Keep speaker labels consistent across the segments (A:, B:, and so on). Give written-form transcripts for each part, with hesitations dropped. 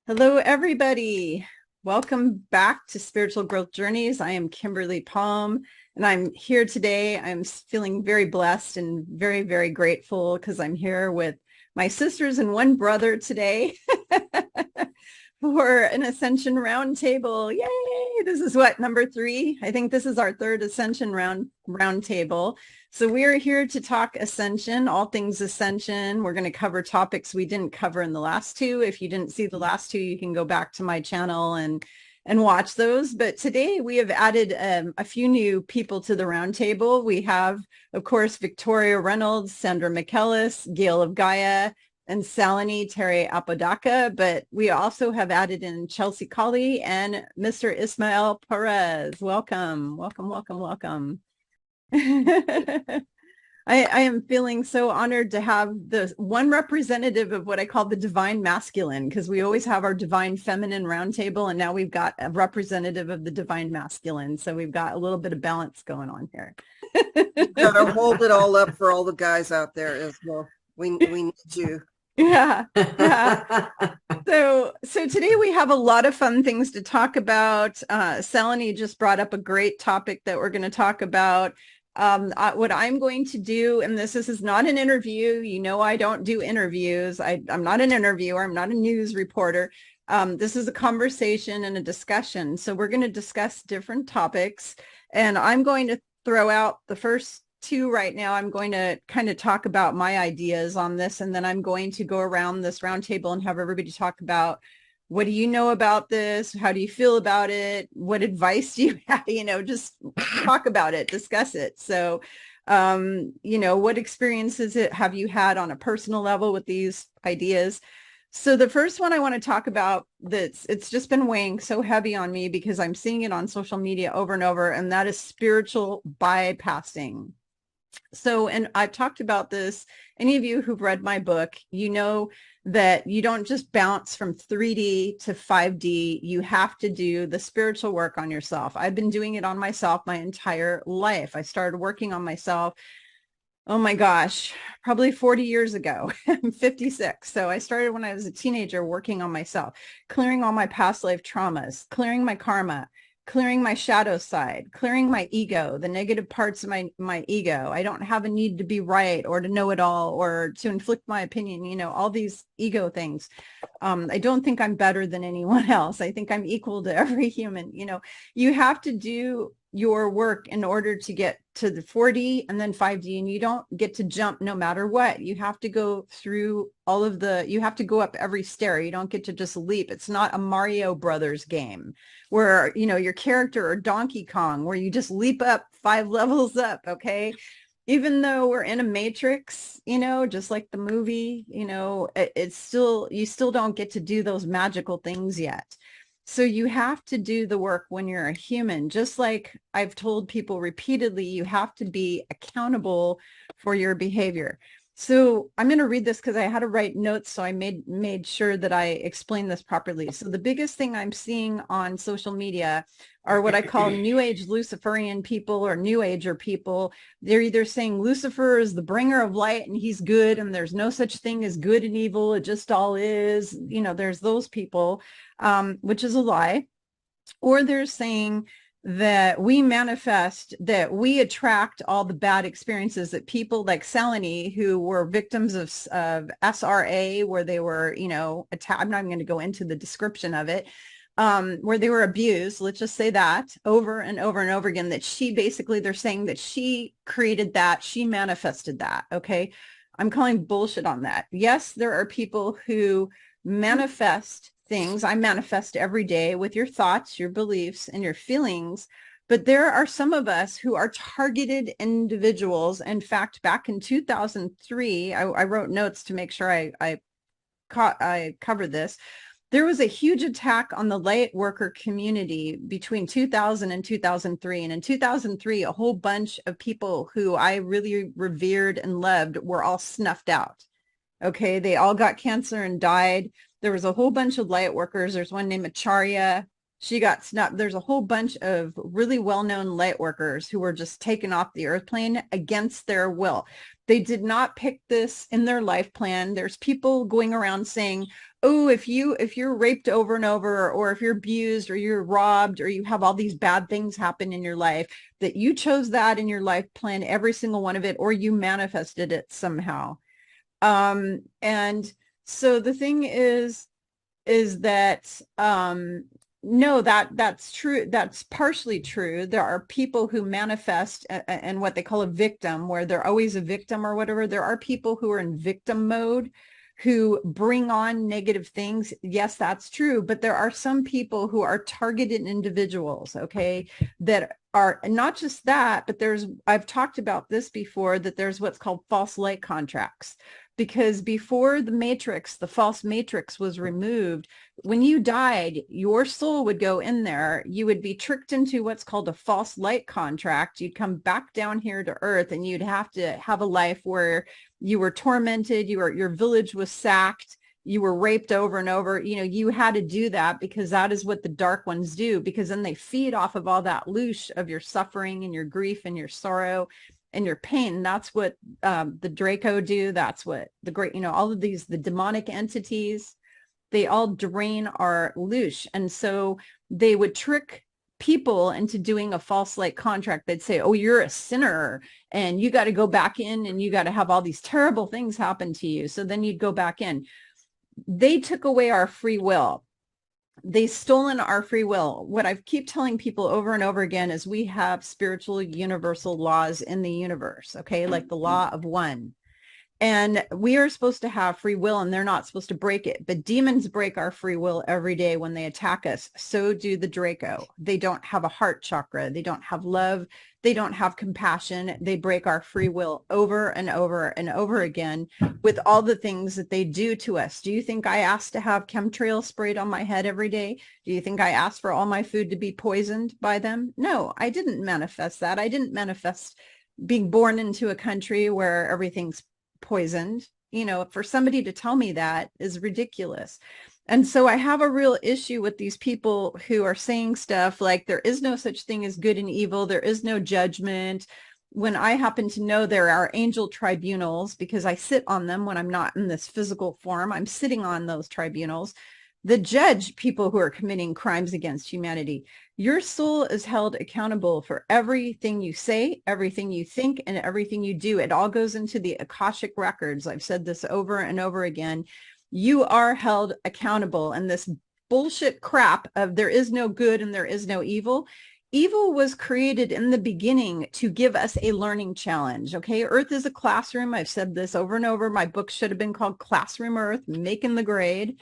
A: Hello, everybody. Welcome back to Spiritual Growth Journeys. I am Kimberly Palm, and I'm here today. I'm feeling very blessed and very, very grateful because I'm here with my sisters and one brother today for an Ascension Roundtable. Yay! This is what, number 3? I think this is our third Ascension Roundtable. So we are here to talk Ascension, all things Ascension. We're going to cover topics we didn't cover in the last two. If you didn't see the last two, you can go back to my channel and watch those. But today we have added a few new people to the roundtable. We have, of course, Victoria Reynolds, Sandra McKellis, Gail of Gaia, and Salini Terry Apodaca, but we also have added in Chelsea Colley and Mr. Ismael Perez. Welcome, welcome, welcome, welcome. I am feeling so honored to have the one representative of what I call the divine masculine, because we always have our divine feminine roundtable, and now we've got a representative of the divine masculine. So we've got a little bit of balance going on here.
B: Gotta hold it all up for all the guys out there as well. We need you.
A: Yeah. So today we have a lot of fun things to talk about. Salini just brought up a great topic that we're going to talk about. What I'm going to do, and this is not an interview. You know, I don't do interviews. I'm not an interviewer. I'm not a news reporter. This is a conversation and a discussion. So we're going to discuss different topics, and I'm going to throw out the first two right now. I'm going to kind of talk about my ideas on this, and then I'm going to go around this roundtable and have everybody talk about, what do you know about this? How do you feel about it? What advice do you have? Just talk about it, discuss it. So, what experiences have you had on a personal level with these ideas? So the first one I want to talk about, it's just been weighing so heavy on me because I'm seeing it on social media over and over, and that is spiritual bypassing. So, and I've talked about this. Any of you who've read my book, you know that you don't just bounce from 3D to 5D. You have to do the spiritual work on yourself. I've been doing it on myself my entire life. I started working on myself, oh my gosh, probably 40 years ago. I'm 56. So I started when I was a teenager working on myself, clearing all my past life traumas, clearing my karma, clearing my shadow side, clearing my ego, the negative parts of my ego. I don't have a need to be right or to know it all or to inflict my opinion, all these ego things. I don't think I'm better than anyone else. I think I'm equal to every human. You have to do your work in order to get to the 4D and then 5D, and you don't get to jump no matter what. You have to go through you have to go up every stair. You don't get to just leap. It's not a Mario Brothers game where, your character or Donkey Kong, where you just leap up 5 levels up. Okay. Even though we're in a matrix, just like the movie, it's still, you still don't get to do those magical things yet. So you have to do the work when you're a human. Just like I've told people repeatedly, you have to be accountable for your behavior. So I'm going to read this because I had to write notes, so I made sure that I explained this properly. So the biggest thing I'm seeing on social media are what I call New Age Luciferian people or New Ager people. They're either saying Lucifer is the bringer of light and he's good and there's no such thing as good and evil. It just all is. There's those people, which is a lie. Or they're saying that we manifest, that we attract all the bad experiences that people like Salini, who were victims of SRA, where they were, attacked. I'm not even going to go into the description of it, where they were abused. Let's just say that over and over and over again, that they're saying that she created that, she manifested that. Okay. I'm calling bullshit on that. Yes, there are people who manifest things. I manifest every day with your thoughts, your beliefs, and your feelings. But there are some of us who are targeted individuals. In fact, back in 2003, I wrote notes to make sure I covered this. There was a huge attack on the light worker community between 2000 and 2003. And in 2003, a whole bunch of people who I really revered and loved were all snuffed out. Okay, they all got cancer and died. There was a whole bunch of light workers. There's one named Acharya. She got snubbed. There's a whole bunch of really well-known light workers who were just taken off the earth plane against their will. They did not pick this in their life plan. There's people going around saying, oh, if you're raped over and over, or if you're abused or you're robbed or you have all these bad things happen in your life, that you chose that in your life plan, every single one of it, or you manifested it somehow. And so the thing is that no, that's true. That's partially true. There are people who manifest and what they call a victim, where they're always a victim or whatever. There are people who are in victim mode who bring on negative things. Yes, that's true. But there are some people who are targeted individuals, okay, that are not just that, but I've talked about this before, that there's what's called false light contracts. Because before the false matrix was removed, when you died, your soul would go in there. You would be tricked into what's called a false light contract. You'd come back down here to earth, and you'd have to have a life where you were tormented. Your village was sacked. You were raped over and over. You had to do that because that is what the dark ones do, because then they feed off of all that loosh of your suffering and your grief and your sorrow and your pain. That's what the Draco do. That's what the great, all of these, the demonic entities, they all drain our loosh. And so they would trick people into doing a false light contract. They'd say, oh, you're a sinner and you got to go back in and you got to have all these terrible things happen to you. So then you'd go back in. They took away our free will. They've stolen our free will. What I keep telling people over and over again is we have spiritual universal laws in the universe, okay? Like the law of one. And we are supposed to have free will, and they're not supposed to break it. But demons break our free will every day when they attack us. So do the Draco. They don't have a heart chakra. They don't have love. They don't have compassion. They break our free will over and over and over again with all the things that they do to us. Do you think I asked to have chemtrails sprayed on my head every day? Do you think I asked for all my food to be poisoned by them? No, I didn't manifest that. I didn't manifest being born into a country where everything's poisoned. For somebody to tell me that is ridiculous. And so I have a real issue with these people who are saying stuff like there is no such thing as good and evil, there is no judgment, when I happen to know there are angel tribunals, because I sit on them when I'm not in this physical form. I'm sitting on those tribunals that judge people who are committing crimes against humanity. Your soul is held accountable for everything you say, everything you think, and everything you do. It all goes into the Akashic records. I've said this over and over again. You are held accountable. And this bullshit crap of there is no good and there is no evil. Evil was created in the beginning to give us a learning challenge. Okay. Earth is a classroom. I've said this over and over. My book should have been called Classroom Earth, Making the Grade.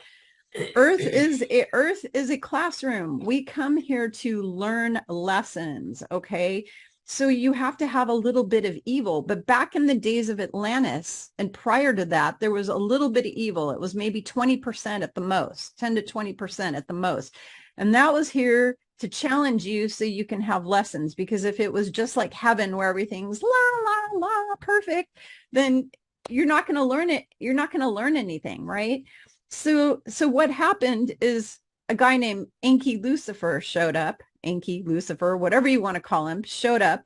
A: Earth is a classroom. We come here to learn lessons, okay? So you have to have a little bit of evil. But back in the days of Atlantis and prior to that, there was a little bit of evil. It was maybe 20% at the most, 10 to 20% at the most. And that was here to challenge you so you can have lessons. Because if it was just like heaven where everything's la, la, la, perfect, then you're not going to learn it. You're not going to learn anything, right? So what happened is a guy named Enki Lucifer showed up. Enki Lucifer, whatever you want to call him, showed up,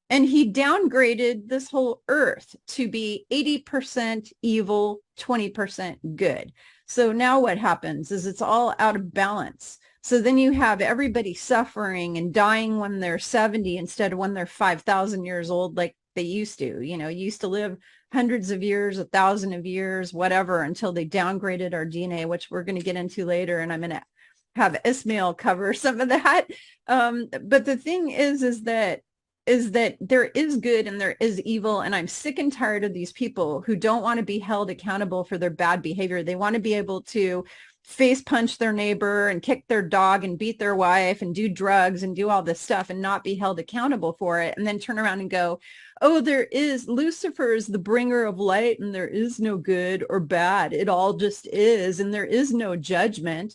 A: and he downgraded this whole earth to be 80% evil, 20% good. So now what happens is it's all out of balance. So then you have everybody suffering and dying when they're 70 instead of when they're 5,000 years old, like they used to. You used to live hundreds of years, 1,000 of years, whatever, until they downgraded our DNA, which we're going to get into later. And I'm going to have Ismael cover some of that. But the thing is that there is good and there is evil. And I'm sick and tired of these people who don't want to be held accountable for their bad behavior. They want to be able to face punch their neighbor and kick their dog and beat their wife and do drugs and do all this stuff and not be held accountable for it, and then turn around and go, oh, Lucifer is the bringer of light and there is no good or bad. It all just is. And there is no judgment.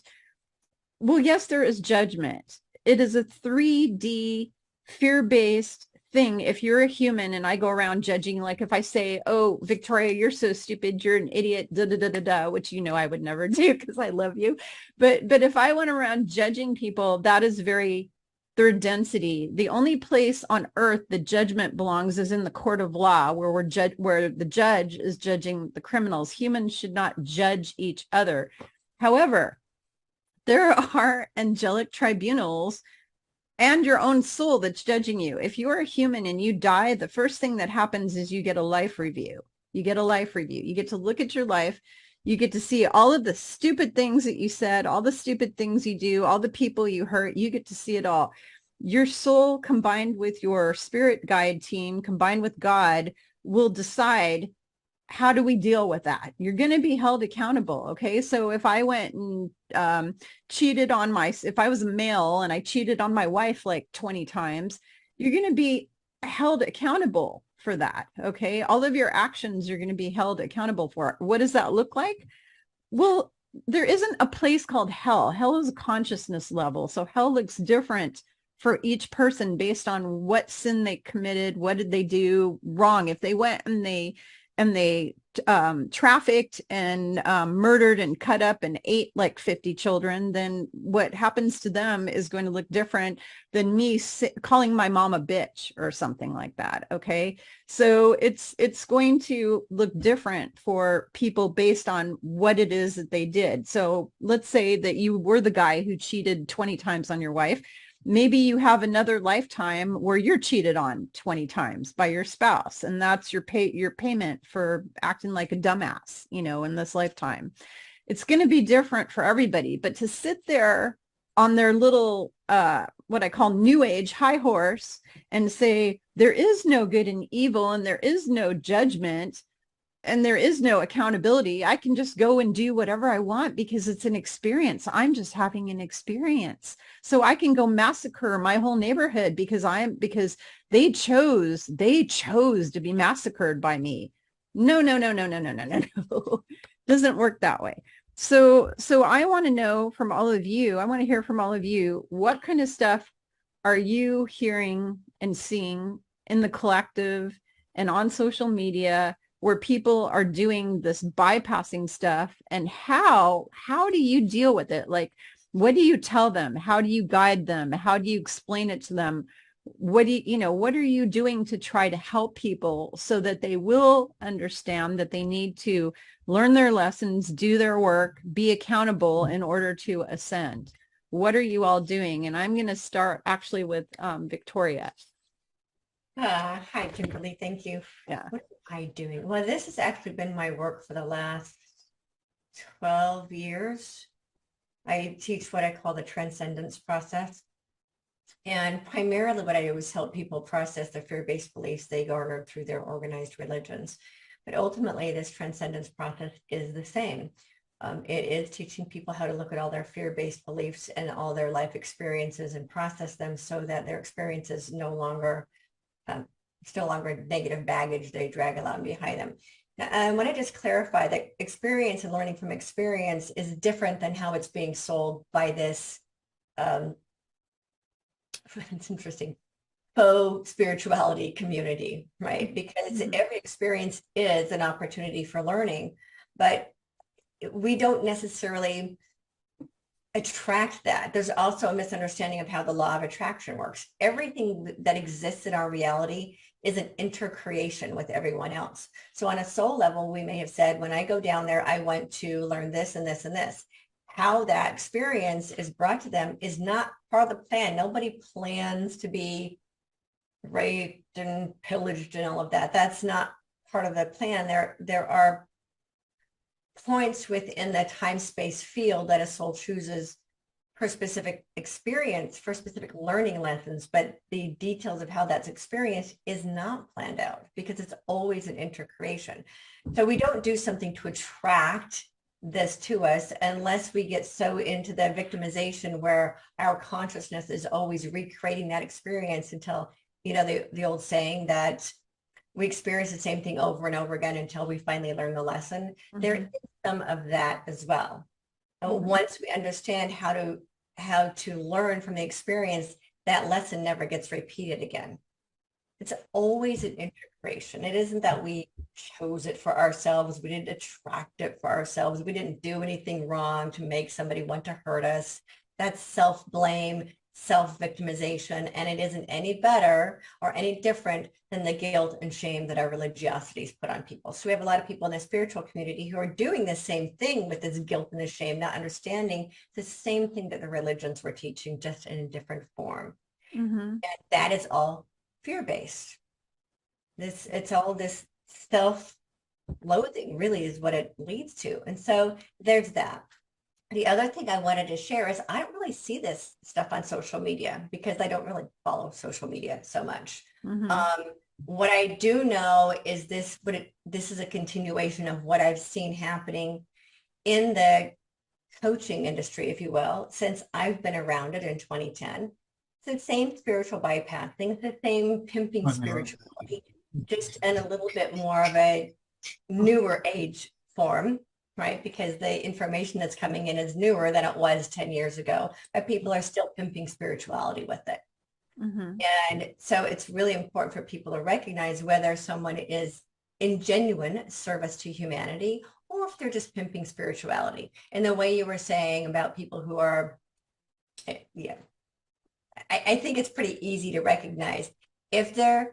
A: Well, yes, there is judgment. It is a 3D fear-based thing. If you're a human and I go around judging, like if I say, oh, Victoria, you're so stupid, you're an idiot, da da da da da, which I would never do because I love you. But if I went around judging people, that is very third density. The only place on earth the judgment belongs is in the court of law, where where the judge is judging the criminals. Humans should not judge each other. However, there are angelic tribunals and your own soul that's judging you. If you're a human and you die, the first thing that happens is you get a life review. You get a life review. You get to look at your life. You get to see all of the stupid things that you said, all the stupid things you do, all the people you hurt. You get to see it all. Your soul combined with your spirit guide team, combined with God, will decide, how do we deal with that? You're going to be held accountable. Okay. So if I went and cheated on if I was a male and I cheated on my wife like 20 times, you're going to be held accountable for that. Okay. All of your actions you're going to be held accountable for. What does that look like? Well, there isn't a place called hell. Hell is a consciousness level. So hell looks different for each person based on what sin they committed, what did they do wrong. If they went and they trafficked and murdered and cut up and ate like 50 children, then what happens to them is going to look different than me calling my mom a bitch or something like that. Okay. So it's going to look different for people based on what it is that they did. So let's say that you were the guy who cheated 20 times on your wife. Maybe you have another lifetime where you're cheated on 20 times by your spouse, and that's your payment for acting like a dumbass, in this lifetime. It's going to be different for everybody, but to sit there on their little what I call new age high horse and say there is no good and evil and there is no judgment and there is no accountability. I can just go and do whatever I want because it's an experience. I'm just having an experience. So I can go massacre my whole neighborhood because they chose to be massacred by me. No, no, no, no, no, no, no, no, no. Doesn't work that way. So I want to know from all of you, I want to hear from all of you, what kind of stuff are you hearing and seeing in the collective and on social media where people are doing this bypassing stuff, and how do you deal with it? Like, what do you tell them? How do you guide them? How do you explain it to them? What are you doing to try to help people so that they will understand that they need to learn their lessons, do their work, be accountable in order to ascend? What are you all doing? And I'm going to start actually with Victoria.
C: Hi, Kimberly. Thank you.
A: Yeah.
C: What am I doing? Well, this has actually been my work for the last 12 years. I teach what I call the transcendence process. And primarily what I do is help people process the fear-based beliefs they garnered through their organized religions. But ultimately, this transcendence process is the same. It is teaching people how to look at all their fear-based beliefs and all their life experiences and process them so that their experiences no longer negative baggage they drag along behind them. And I want to just clarify that experience and learning from experience is different than how it's being sold by this, it's interesting, faux spirituality community, right? Because every experience is an opportunity for learning, but we don't necessarily attract that. There's also a misunderstanding of how the law of attraction works. Everything that exists in our reality is an intercreation with everyone else. So on a soul level, we may have said, when I go down there, I want to learn this and this and this. How that experience is brought to them is not part of the plan. Nobody plans to be raped and pillaged and all of that. That's not part of the plan. There are points within the time-space field that a soul chooses for specific experience, for specific learning lessons, but the details of how that's experienced is not planned out because it's always an intercreation. So we don't do something to attract this to us unless we get so into the victimization where our consciousness is always recreating that experience until, the old saying that we experience the same thing over and over again until we finally learn the lesson. Mm-hmm. There is some of that as well. Mm-hmm. Once we understand how to learn from the experience, that lesson never gets repeated again. It's always an integration. It isn't that we chose it for ourselves. We didn't attract it for ourselves. We didn't do anything wrong to make somebody want to hurt us. That's self-blame, self-victimization, and it isn't any better or any different than the guilt and shame that our religiosities put on people. So we have a lot of people in the spiritual community who are doing the same thing with this guilt and this shame, not understanding the same thing that the religions were teaching, just in a different form. And that is all fear-based. It's all this self-loathing really is what it leads to. And so there's that. The other thing I wanted to share is I don't really see this stuff on social media because I don't really follow social media so much. What I do know is this is a continuation of what I've seen happening in the coaching industry, if you will, since I've been around it in 2010. It's the same spiritual bypassing, it's the same pimping spirituality, just in a little bit more of a newer age form, right? Because the information that's coming in is newer than it was 10 years ago, but people are still pimping spirituality with it. And so it's really important for people to recognize whether someone is in genuine service to humanity or if they're just pimping spirituality. And the way you were saying about people who are, I think it's pretty easy to recognize if they're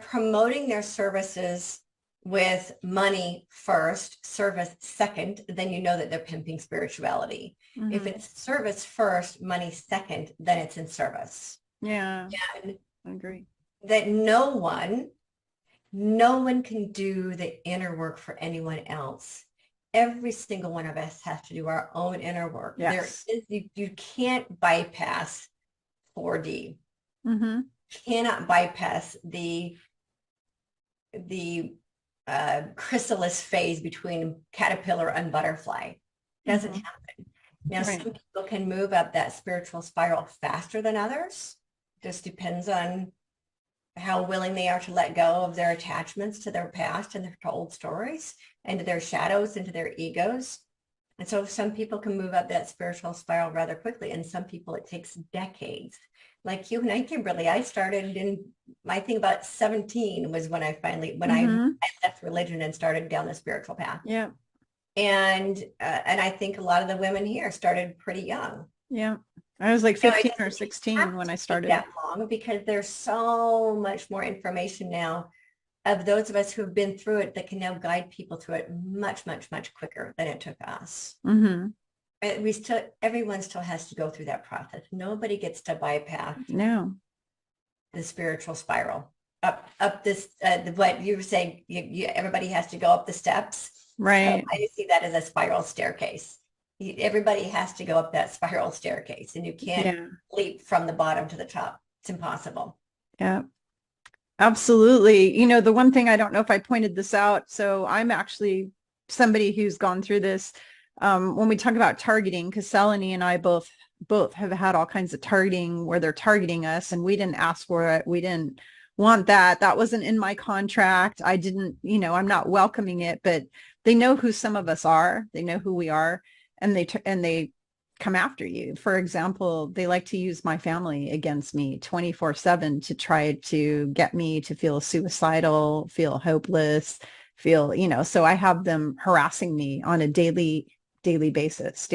C: promoting their services with money first, service second, then you know that they're pimping spirituality. If it's service first, money second, then it's in service.
A: Yeah,
C: and
A: I agree.
C: That no one can do the inner work for anyone else. Every single one of us has to do our own inner work.
A: Yes.
C: You can't bypass 4D. Cannot bypass the chrysalis phase between caterpillar and butterfly. Doesn't happen. Now, some people can move up that spiritual spiral faster than others. Just depends on how willing they are to let go of their attachments to their past and their old stories and to their shadows and to their egos. And so some people can move up that spiritual spiral rather quickly, and some people it takes decades. Like you and I, Kimberly, I started in, I think about 17 was when I finally, I left religion and started down the spiritual path.
A: Yeah.
C: And I think a lot of the women here started pretty young.
A: Yeah. I was like 15 or 16 when I started.
C: That long because there's so much more information now of those of us who have been through it that can now guide people through it much, much, much quicker than it took us. Everyone still has to go through that process. Nobody gets to bypass the spiritual spiral up this, what you were saying, everybody has to go up the steps.
A: Right.
C: I see that as a spiral staircase. Everybody has to go up that spiral staircase, and you can't leap from the bottom to the top. It's impossible.
A: Yeah, absolutely. You know, the one thing, I don't know if I pointed this out. So I'm actually somebody who's gone through this. When we talk about targeting, because Salini and I both have had all kinds of targeting where they're targeting us, and we didn't ask for it. We didn't want that. That wasn't in my contract. I didn't, I'm not welcoming it, but they know who some of us are. They know who we are. And they come after you. For example, they like to use my family against me 24/7 to try to get me to feel suicidal, feel hopeless, feel, so I have them harassing me on a daily basis,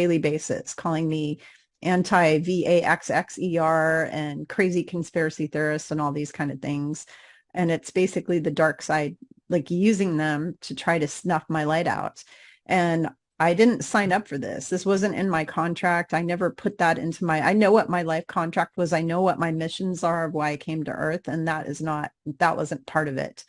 A: calling me anti-vaxxer and crazy conspiracy theorists and all these kind of things. And it's basically the dark side, like using them to try to snuff my light out. And I didn't sign up for this. This wasn't in my contract. I never put that into I know what my life contract was. I know what my missions are of why I came to Earth. And that wasn't part of it.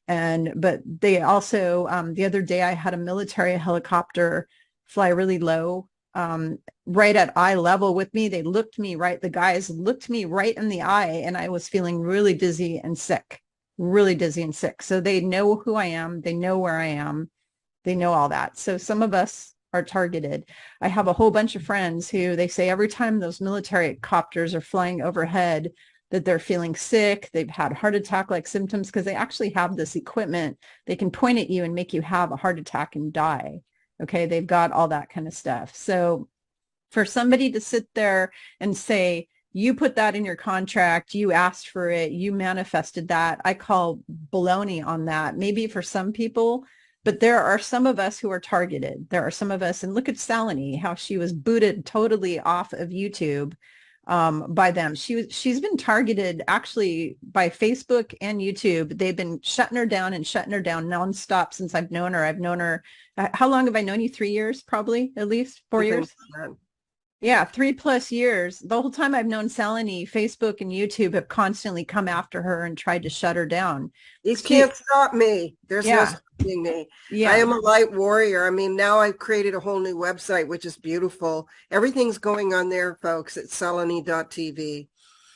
A: But they also, the other day I had a military helicopter fly really low, right at eye level with me. The guys looked me right in the eye, and I was feeling really dizzy and sick. So they know who I am. They know where I am. They know all that. So some of us are targeted. I have a whole bunch of friends who they say every time those military copters are flying overhead that they're feeling sick. They've had heart attack-like symptoms because they actually have this equipment. They can point at you and make you have a heart attack and die. Okay. They've got all that kind of stuff. So for somebody to sit there and say, you put that in your contract, you asked for it, you manifested that. I call baloney on that. Maybe for some people, but there are some of us who are targeted. There are some of us, and look at Salini, how she was booted totally off of YouTube by them. She's been targeted actually by Facebook and YouTube. They've been shutting her down nonstop since I've known her. How long have I known you? 3 years, probably, at least 4 years. Yeah, 3+ years. The whole time I've known Salini, Facebook and YouTube have constantly come after her and tried to shut her down.
B: These can't stop me. There's no stopping me.
A: Yeah.
B: I am a light warrior. I mean, now I've created a whole new website, which is beautiful. Everything's going on there, folks, at salini.tv.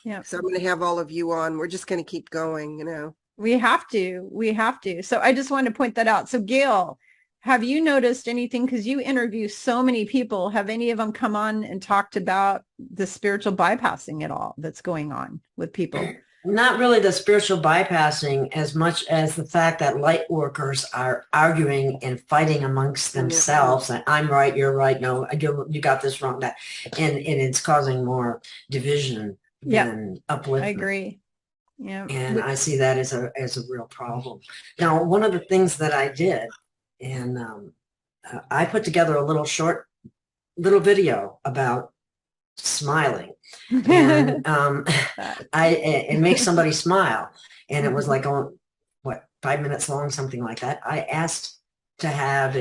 A: Yeah.
B: So I'm going to have all of you on. We're just going to keep going, you know.
A: We have to. So I just want to point that out. So Gail, have you noticed anything? Because you interview so many people. Have any of them come on and talked about the spiritual bypassing at all that's going on with people?
D: Not really the spiritual bypassing as much as the fact that light workers are arguing and fighting amongst themselves. And I'm right, you're right. No, you got this wrong. That, and it's causing more division than upliftment.
A: I agree. Yeah.
D: And I see that as a real problem. Now, one of the things that I did, and I put together a little video about smiling, and it makes somebody smile, and it was like, 5 minutes long, something like that. I asked to have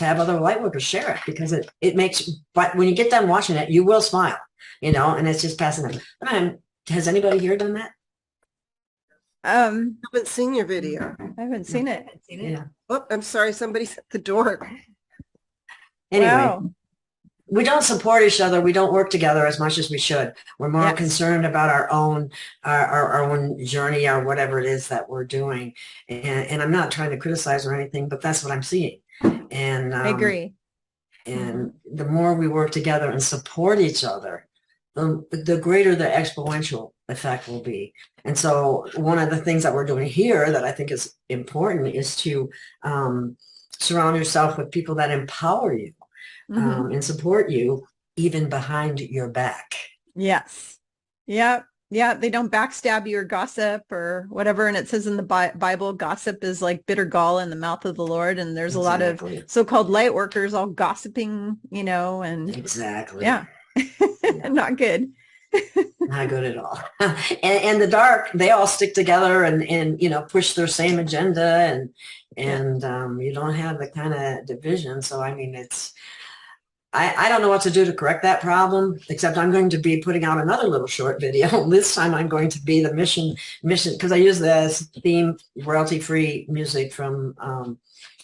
D: other light workers share it, because it makes, but when you get done watching it, you will smile, you know, and it's just passing them. Has anybody here done that?
B: I haven't seen your video.
A: I haven't seen it.
D: Yeah.
B: Oh, I'm sorry. Somebody's at the door.
D: Anyway,
A: wow.
D: We don't support each other. We don't work together as much as we should. We're more concerned about our own journey, or whatever it is that we're doing. And I'm not trying to criticize or anything, but that's what I'm seeing. And
A: I agree.
D: And the more we work together and support each other, the greater the exponential effect will be. And so one of the things that we're doing here that I think is important is to surround yourself with people that empower you and support you, even behind your back.
A: Yes. Yeah. Yeah. They don't backstab you or gossip or whatever. And it says in the Bible, gossip is like bitter gall in the mouth of the Lord. And there's a lot of so-called light workers all gossiping, you know, and yeah. Not good.
D: Not good at all. And the dark, they all stick together and you know, push their same agenda, and you don't have the kind of division. So I mean, I don't know what to do to correct that problem, except I'm going to be putting out another little short video. This time I'm going to be the mission, because I use this theme, royalty-free music from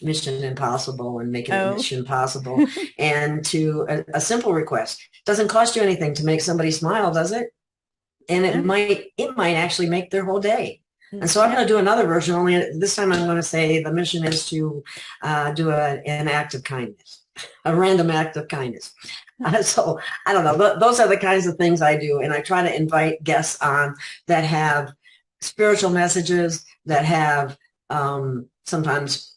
D: Mission Impossible, and making it Mission Possible. And to a simple request. Doesn't cost you anything to make somebody smile, does it? And it might actually make their whole day. And so I'm going to do another version, only this time I'm going to say the mission is to do an act of kindness, a random act of kindness. So I don't know. Those are the kinds of things I do. And I try to invite guests on that have spiritual messages, that have sometimes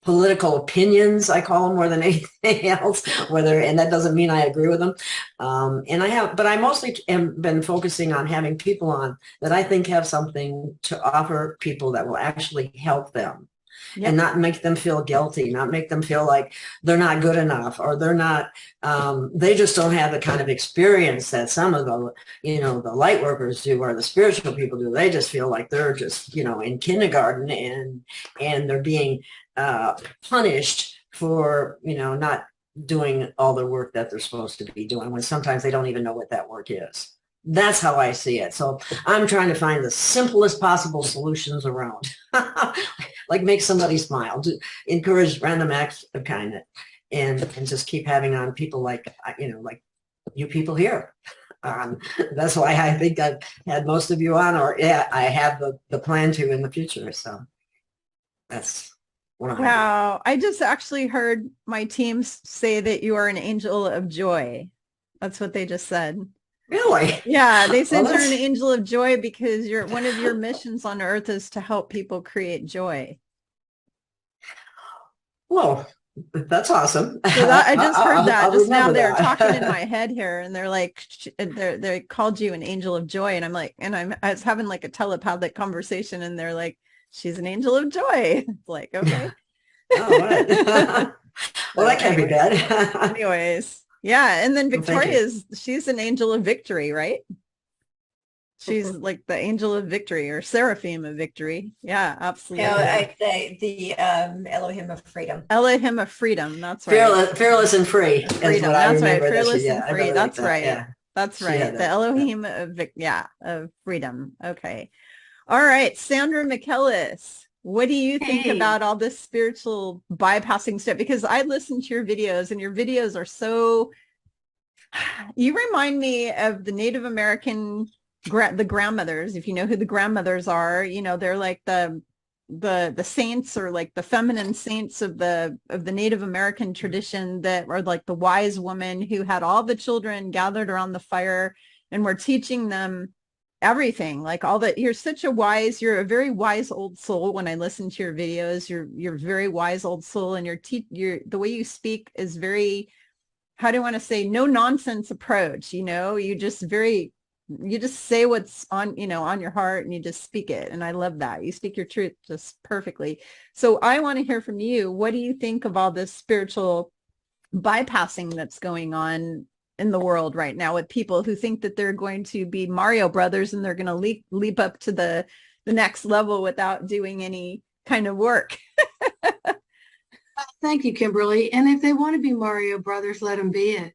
D: political opinions, I call them, more than anything else, and that doesn't mean I agree with them. But I mostly have been focusing on having people on that I think have something to offer people that will actually help them. Yep. And not make them feel guilty, not make them feel like they're not good enough, or they're not, they just don't have the kind of experience that some of the, you know, the light workers do, or the spiritual people do. They just feel like they're just, you know, in kindergarten, and they're being punished for, you know, not doing all the work that they're supposed to be doing, when sometimes they don't even know what that work is. That's how I see it. So I'm trying to find the simplest possible solutions around, like make somebody smile, encourage random acts of kindness, and just keep having on people like, you know, like you people here. That's why I think I've had most of you on, or I have the plan to in the future. So that's what I'm doing.
A: I just actually heard my team say that you are an angel of joy. That's what they just said.
D: Really?
A: Yeah, they said you're an angel of joy because one of your missions on earth is to help people create joy.
D: Well, That's awesome.
A: So that I just heard that
D: I'll
A: just now.
D: remember
A: They're talking in
D: that.
A: my head here, and they're like, they called you an angel of joy, and I'm like, I was having like a telepathic conversation, and they're like, she's an angel of joy. It's like, okay.
D: Oh, what? Well,
A: So
D: that can't be bad.
A: anyways, yeah. And then
D: Well, thank you.
A: she's an angel of victory, right? She's like the angel of victory or seraphim of victory. Yeah,
C: You know,
A: absolutely.
C: I'd say the Elohim of freedom.
A: Elohim of freedom. That's right.
D: Fearless and free is
A: Freedom.
D: what I
A: That's right.
D: remember that
A: Fearless
D: she,
A: and
D: yeah, I
A: free.
D: really like
A: That's
D: that.
A: right.
D: Yeah.
A: That's
D: She had
A: right. The
D: that. Yeah.
A: Elohim of freedom. Okay. All right. Sandra McKellis, what do you think
E: Hey,
A: about all this spiritual bypassing stuff? Because I listen to your videos and your videos are so, you remind me of the Native American, the grandmothers. If you know who the grandmothers are, you know, they're like the saints or like the feminine saints of the Native American tradition that are like the wise woman who had all the children gathered around the fire and were teaching them everything, like all that. You're a very wise old soul. When I listen to your videos, you're a very wise old soul, and the way you speak is very, how do I want to say, no nonsense approach. You know, you just say what's on, on your heart, and you just speak it. And I love that. You speak your truth just perfectly. So I want to hear from you. What do you think of all this spiritual bypassing that's going on in the world right now with people who think that they're going to be Mario Brothers and they're going to leap up to the next level without doing any kind of work?
E: thank you, Kimberly. And if they want to be Mario Brothers, let them be it.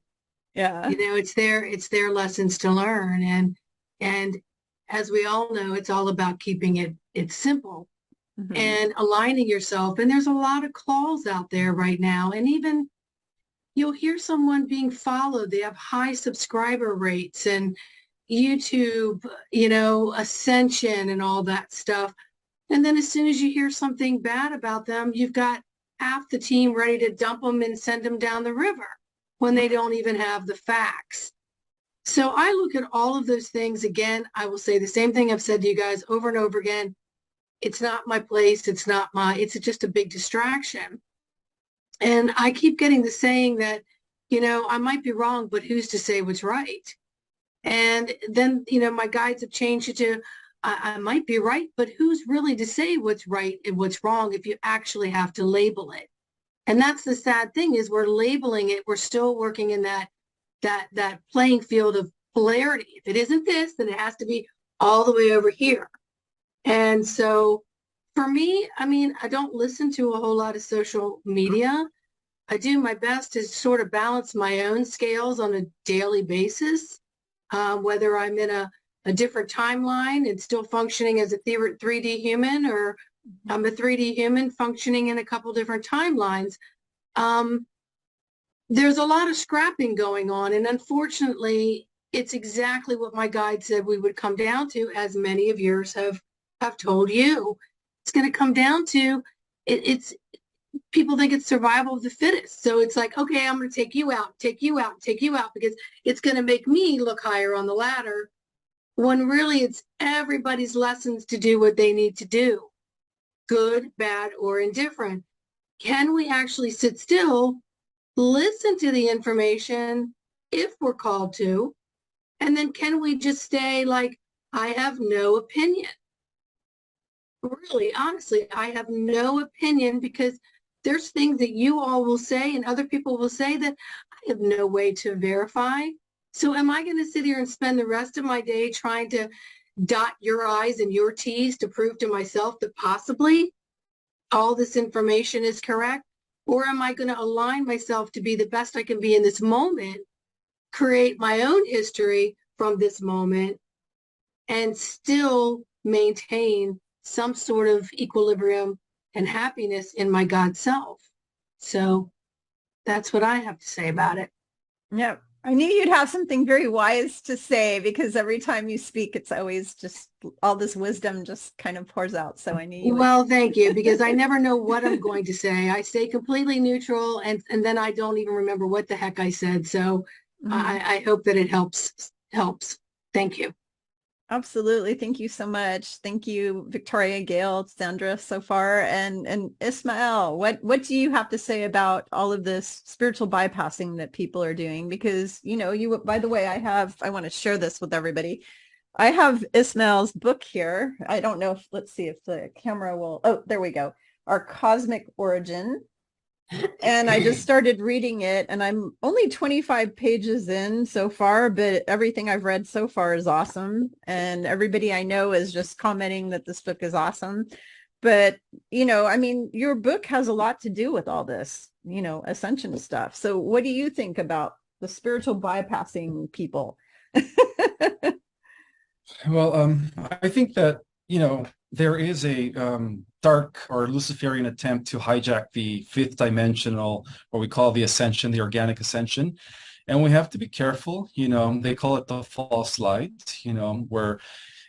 A: Yeah.
E: You know, it's their lessons to learn. And as we all know, it's all about keeping it simple
A: Mm-hmm.
E: and aligning yourself. And there's a lot of calls out there right now. And even you'll hear someone being followed. They have high subscriber rates and YouTube, ascension and all that stuff. And then as soon as you hear something bad about them, you've got half the team ready to dump them and send them down the river when they don't even have the facts. So I look at all of those things again. I will say the same thing I've said to you guys over and over again. It's not my place. It's just a big distraction. And I keep getting the saying that, I might be wrong, but who's to say what's right? And then, my guides have changed it to, I might be right, but who's really to say what's right and what's wrong if you actually have to label it? And that's the sad thing, is we're labeling it. We're still working in that playing field of polarity. If it isn't this, then it has to be all the way over here. And so for me, I mean, I don't listen to a whole lot of social media. I do my best to sort of balance my own scales on a daily basis, whether I'm in a different timeline and still functioning as a 3D human, or I'm a 3D human functioning in a couple different timelines. There's a lot of scrapping going on. And unfortunately, it's exactly what my guide said we would come down to, as many of yours have told you. It's going to come down to, it's people think it's survival of the fittest. So it's like, okay, I'm going to take you out, take you out, take you out, because it's going to make me look higher on the ladder, when really it's everybody's lessons to do what they need to do, good, bad, or indifferent. Can we actually sit still, listen to the information if we're called to, and then can we just stay like, I have no opinion? Really, honestly, I have no opinion, because there's things that you all will say and other people will say that I have no way to verify. So am I going to sit here and spend the rest of my day trying to dot your I's and your T's to prove to myself that possibly all this information is correct? Or am I going to align myself to be the best I can be in this moment, create my own history from this moment, and still maintain some sort of equilibrium and happiness in my God self? So that's what I have to say about it.
A: Yeah. I knew you'd have something very wise to say, because every time you speak, it's always just all this wisdom just kind of pours out. So I knew you would.
E: Well, thank you, because I never know what I'm going to say. I stay completely neutral, and then I don't even remember what the heck I said. So I hope that it helps. Thank you.
A: Absolutely. Thank you so much. Thank you, Victoria, Gail, Sandra, so far, and Ismael. What do you have to say about all of this spiritual bypassing that people are doing? Because, you, by the way, I want to share this with everybody. I have Ismael's book here. I don't know if, let's see if the camera will, oh, there we go. Our Cosmic Origin. And I just started reading it, and I'm only 25 pages in so far, but everything I've read so far is awesome. And everybody I know is just commenting that this book is awesome. But, I mean, your book has a lot to do with all this, ascension stuff. So what do you think about the spiritual bypassing people?
F: Well, I think that, there is a dark or Luciferian attempt to hijack the fifth dimensional, what we call the ascension, the organic ascension. And we have to be careful. They call it the false light, where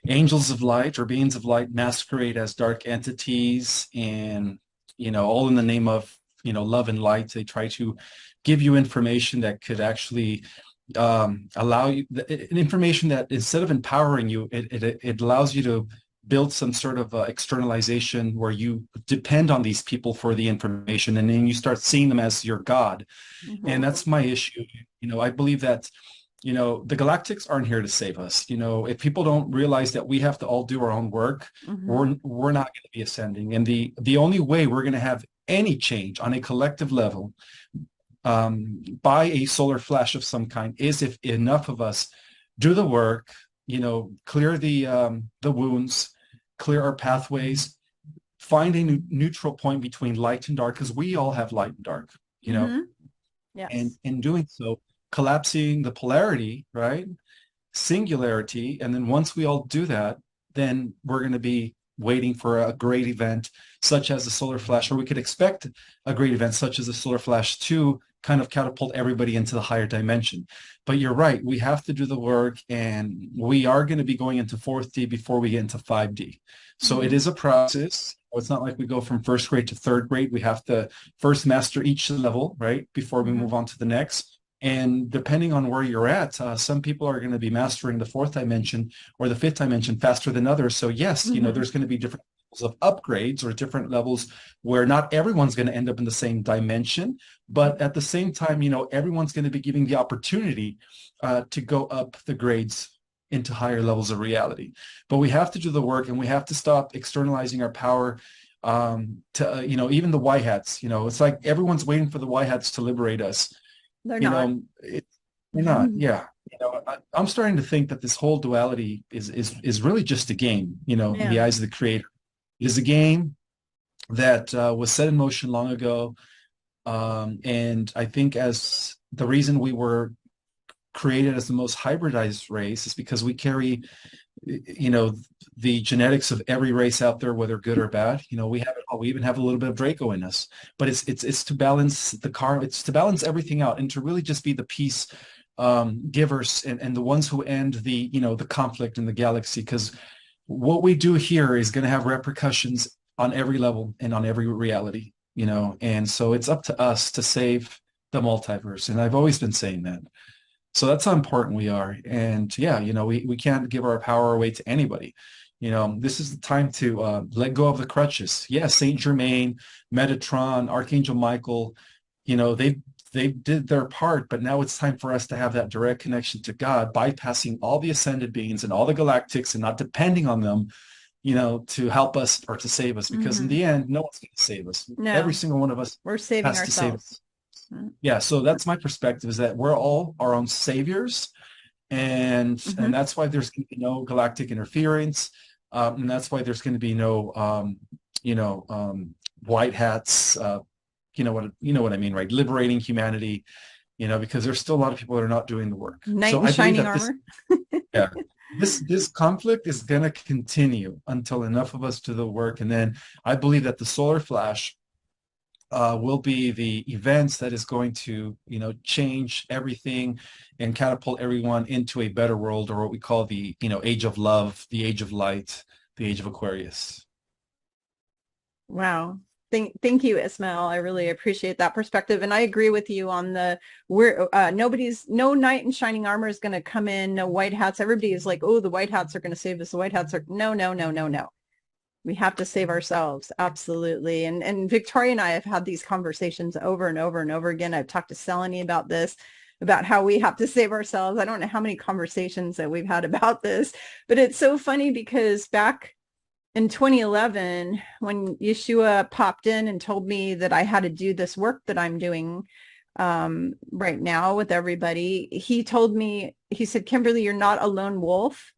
F: angels of light or beings of light masquerade as dark entities, and, all in the name of, love and light. They try to give you information that could actually allow you information that, instead of empowering you, it allows you to build some sort of externalization where you depend on these people for the information, and then you start seeing them as your God.
A: Mm-hmm.
F: And that's my issue. I believe that, the galactics aren't here to save us. If people don't realize that we have to all do our own work,
A: Mm-hmm.
F: we're not going to be ascending. And the only way we're going to have any change on a collective level by a solar flash of some kind is if enough of us do the work, clear the wounds, clear our pathways, find a neutral point between light and dark, because we all have light and dark,
A: Mm-hmm. Yes.
F: and in doing so, collapsing the polarity, right? Singularity. And then once we all do that, then we're going to be waiting for a great event such as the solar flash, or we could expect a great event such as the solar flash to kind of catapult everybody into the higher dimension. But you're right, we have to do the work, and we are going to be going into 4D before we get into 5D. So
A: Mm-hmm.
F: it is a process. It's not like we go from first grade to third grade. We have to first master each level, right, before we
A: Mm-hmm.
F: move on to the next. And depending on where you're at, some people are going to be mastering the fourth dimension or the fifth dimension faster than others. So yes,
A: Mm-hmm.
F: there's going to be different levels of upgrades or different levels where not everyone's going to end up in the same dimension. But at the same time, everyone's going to be given the opportunity to go up the grades into higher levels of reality. But we have to do the work, and we have to stop externalizing our power to, even the white hats. It's like everyone's waiting for the white hats to liberate us.
A: They're not.
F: They're not. Yeah. I'm starting to think that this whole duality is really just a game, in the eyes of the creator. It is a game that was set in motion long ago. And I think as the reason we were created as the most hybridized race is because we carry, the genetics of every race out there, whether good or bad. We have it all. We even have a little bit of Draco in us, but it's to balance it's to balance everything out, and to really just be the peace givers, and the ones who end the conflict in the galaxy, because what we do here is going to have repercussions on every level and on every reality, and so it's up to us to save the multiverse. And I've always been saying that. So that's how important we are. And yeah, we can't give our power away to anybody. This is the time to let go of the crutches. Yes, Saint Germain, Metatron, Archangel Michael, they did their part, but now it's time for us to have that direct connection to God, bypassing all the ascended beings and all the galactics, and not depending on them, to help us or to save us, because in the end, no one's going to save us.
A: No.
F: Every single one of us
A: We're saving
F: has to save
A: ourselves.
F: us. Yeah, so that's my perspective, is that we're all our own saviors, and that's why there's going to be no galactic interference, and that's why there's going to be no white hats, you know what I mean, right? Liberating humanity, because there's still a lot of people that are not doing the work.
A: Knight in shining armor.
F: This conflict is going to continue until enough of us do the work, and then I believe that the solar flash will be the events that is going to, change everything and catapult everyone into a better world, or what we call the, age of love, the age of light, the age of Aquarius.
A: Wow. Thank you, Ismael. I really appreciate that perspective. And I agree with you on no knight in shining armor is going to come in, no white hats. Everybody is like, oh, the white hats are going to save us. The white hats are, no, no, no, no, no. We have to save ourselves. Absolutely. And Victoria and I have had these conversations over and over and over again. I've talked to Salini about this, about how we have to save ourselves. I don't know how many conversations that we've had about this, but it's so funny because back in 2011, when Yeshua popped in and told me that I had to do this work that I'm doing right now with everybody, he told me, he said, Kimberly, you're not a lone wolf.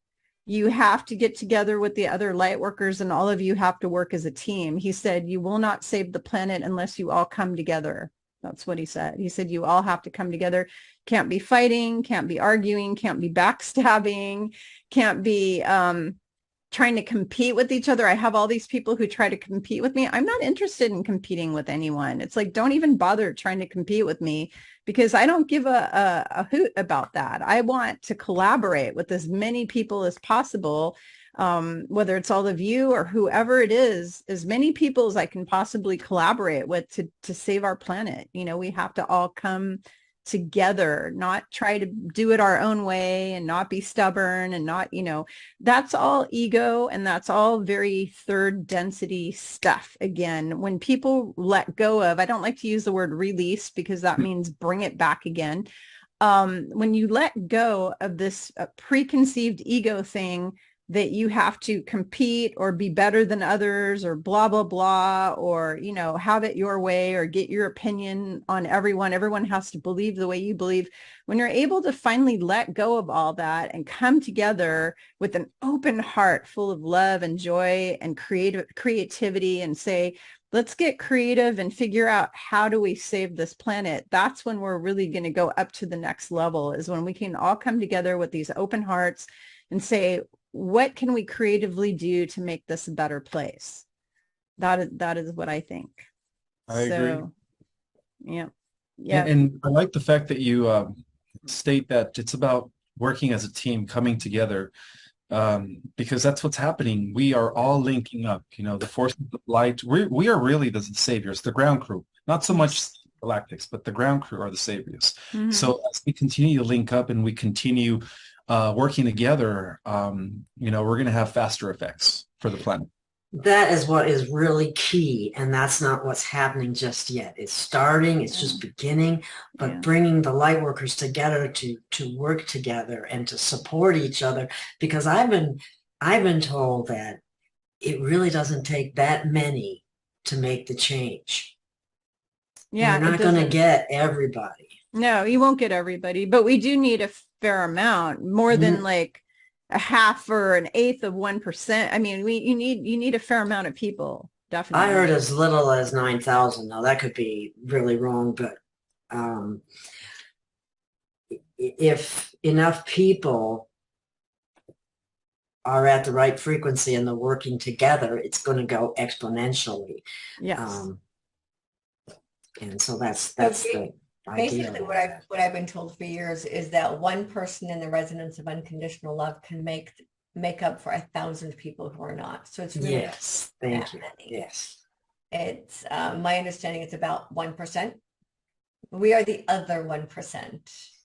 A: You have to get together with the other light workers and all of you have to work as a team. He said, you will not save the planet unless you all come together. That's what he said. He said, you all have to come together. Can't be fighting, can't be arguing, can't be backstabbing, can't be trying to compete with each other. I have all these people who try to compete with me. I'm not interested in competing with anyone. It's like, don't even bother trying to compete with me because I don't give a hoot about that. I want to collaborate with as many people as possible, whether it's all of you or whoever it is, as many people as I can possibly collaborate with to save our planet. You know, we have to all come together, not try to do it our own way and not be stubborn and not, you know, that's all ego and that's all very third density stuff. Again, when people let go of, I don't like to use the word release because that means bring it back again. When you let go of this preconceived ego thing that you have to compete or be better than others or blah, blah, blah, or, you know, have it your way or get your opinion on everyone. Everyone has to believe the way you believe. When you're able to finally let go of all that and come together with an open heart full of love and joy and creativity and say, let's get creative and figure out how do we save this planet. That's when we're really going to go up to the next level, is when we can all come together with these open hearts and say, what can we creatively do to make this a better place? That is what I think.
F: I agree.
A: Yeah. Yeah.
F: And I like the fact that you state that it's about working as a team, coming together, because that's what's happening. We are all linking up, you know, the forces of light. We are really the saviors, the ground crew, not so much galactics, but the ground crew are the saviors.
A: Mm-hmm.
F: So as we continue to link up and we continue working together, you know, we're going to have faster effects for the planet.
D: That is what is really key, and that's not what's happening just yet. It's starting, it's just beginning, but bringing the light workers together to work together and to support each other, because I've been told that it really doesn't take that many to make the change.
A: Yeah,
D: you're not going to get everybody.
A: No, you won't get everybody, but we do need a fair amount, more than like a half or an eighth of 1%. I mean, you need a fair amount of people, definitely.
D: I heard as little as 9,000. Now that could be really wrong, but if enough people are at the right frequency and they're working together, it's going to go exponentially.
A: Yes.
D: And so that's the
C: basically what I've been told for years is that one person in the resonance of unconditional love can make up for 1,000 people who are not. So it's really
D: yes, thank you.
C: Many.
D: Yes,
C: it's my understanding. It's about 1%. We are the other 1%,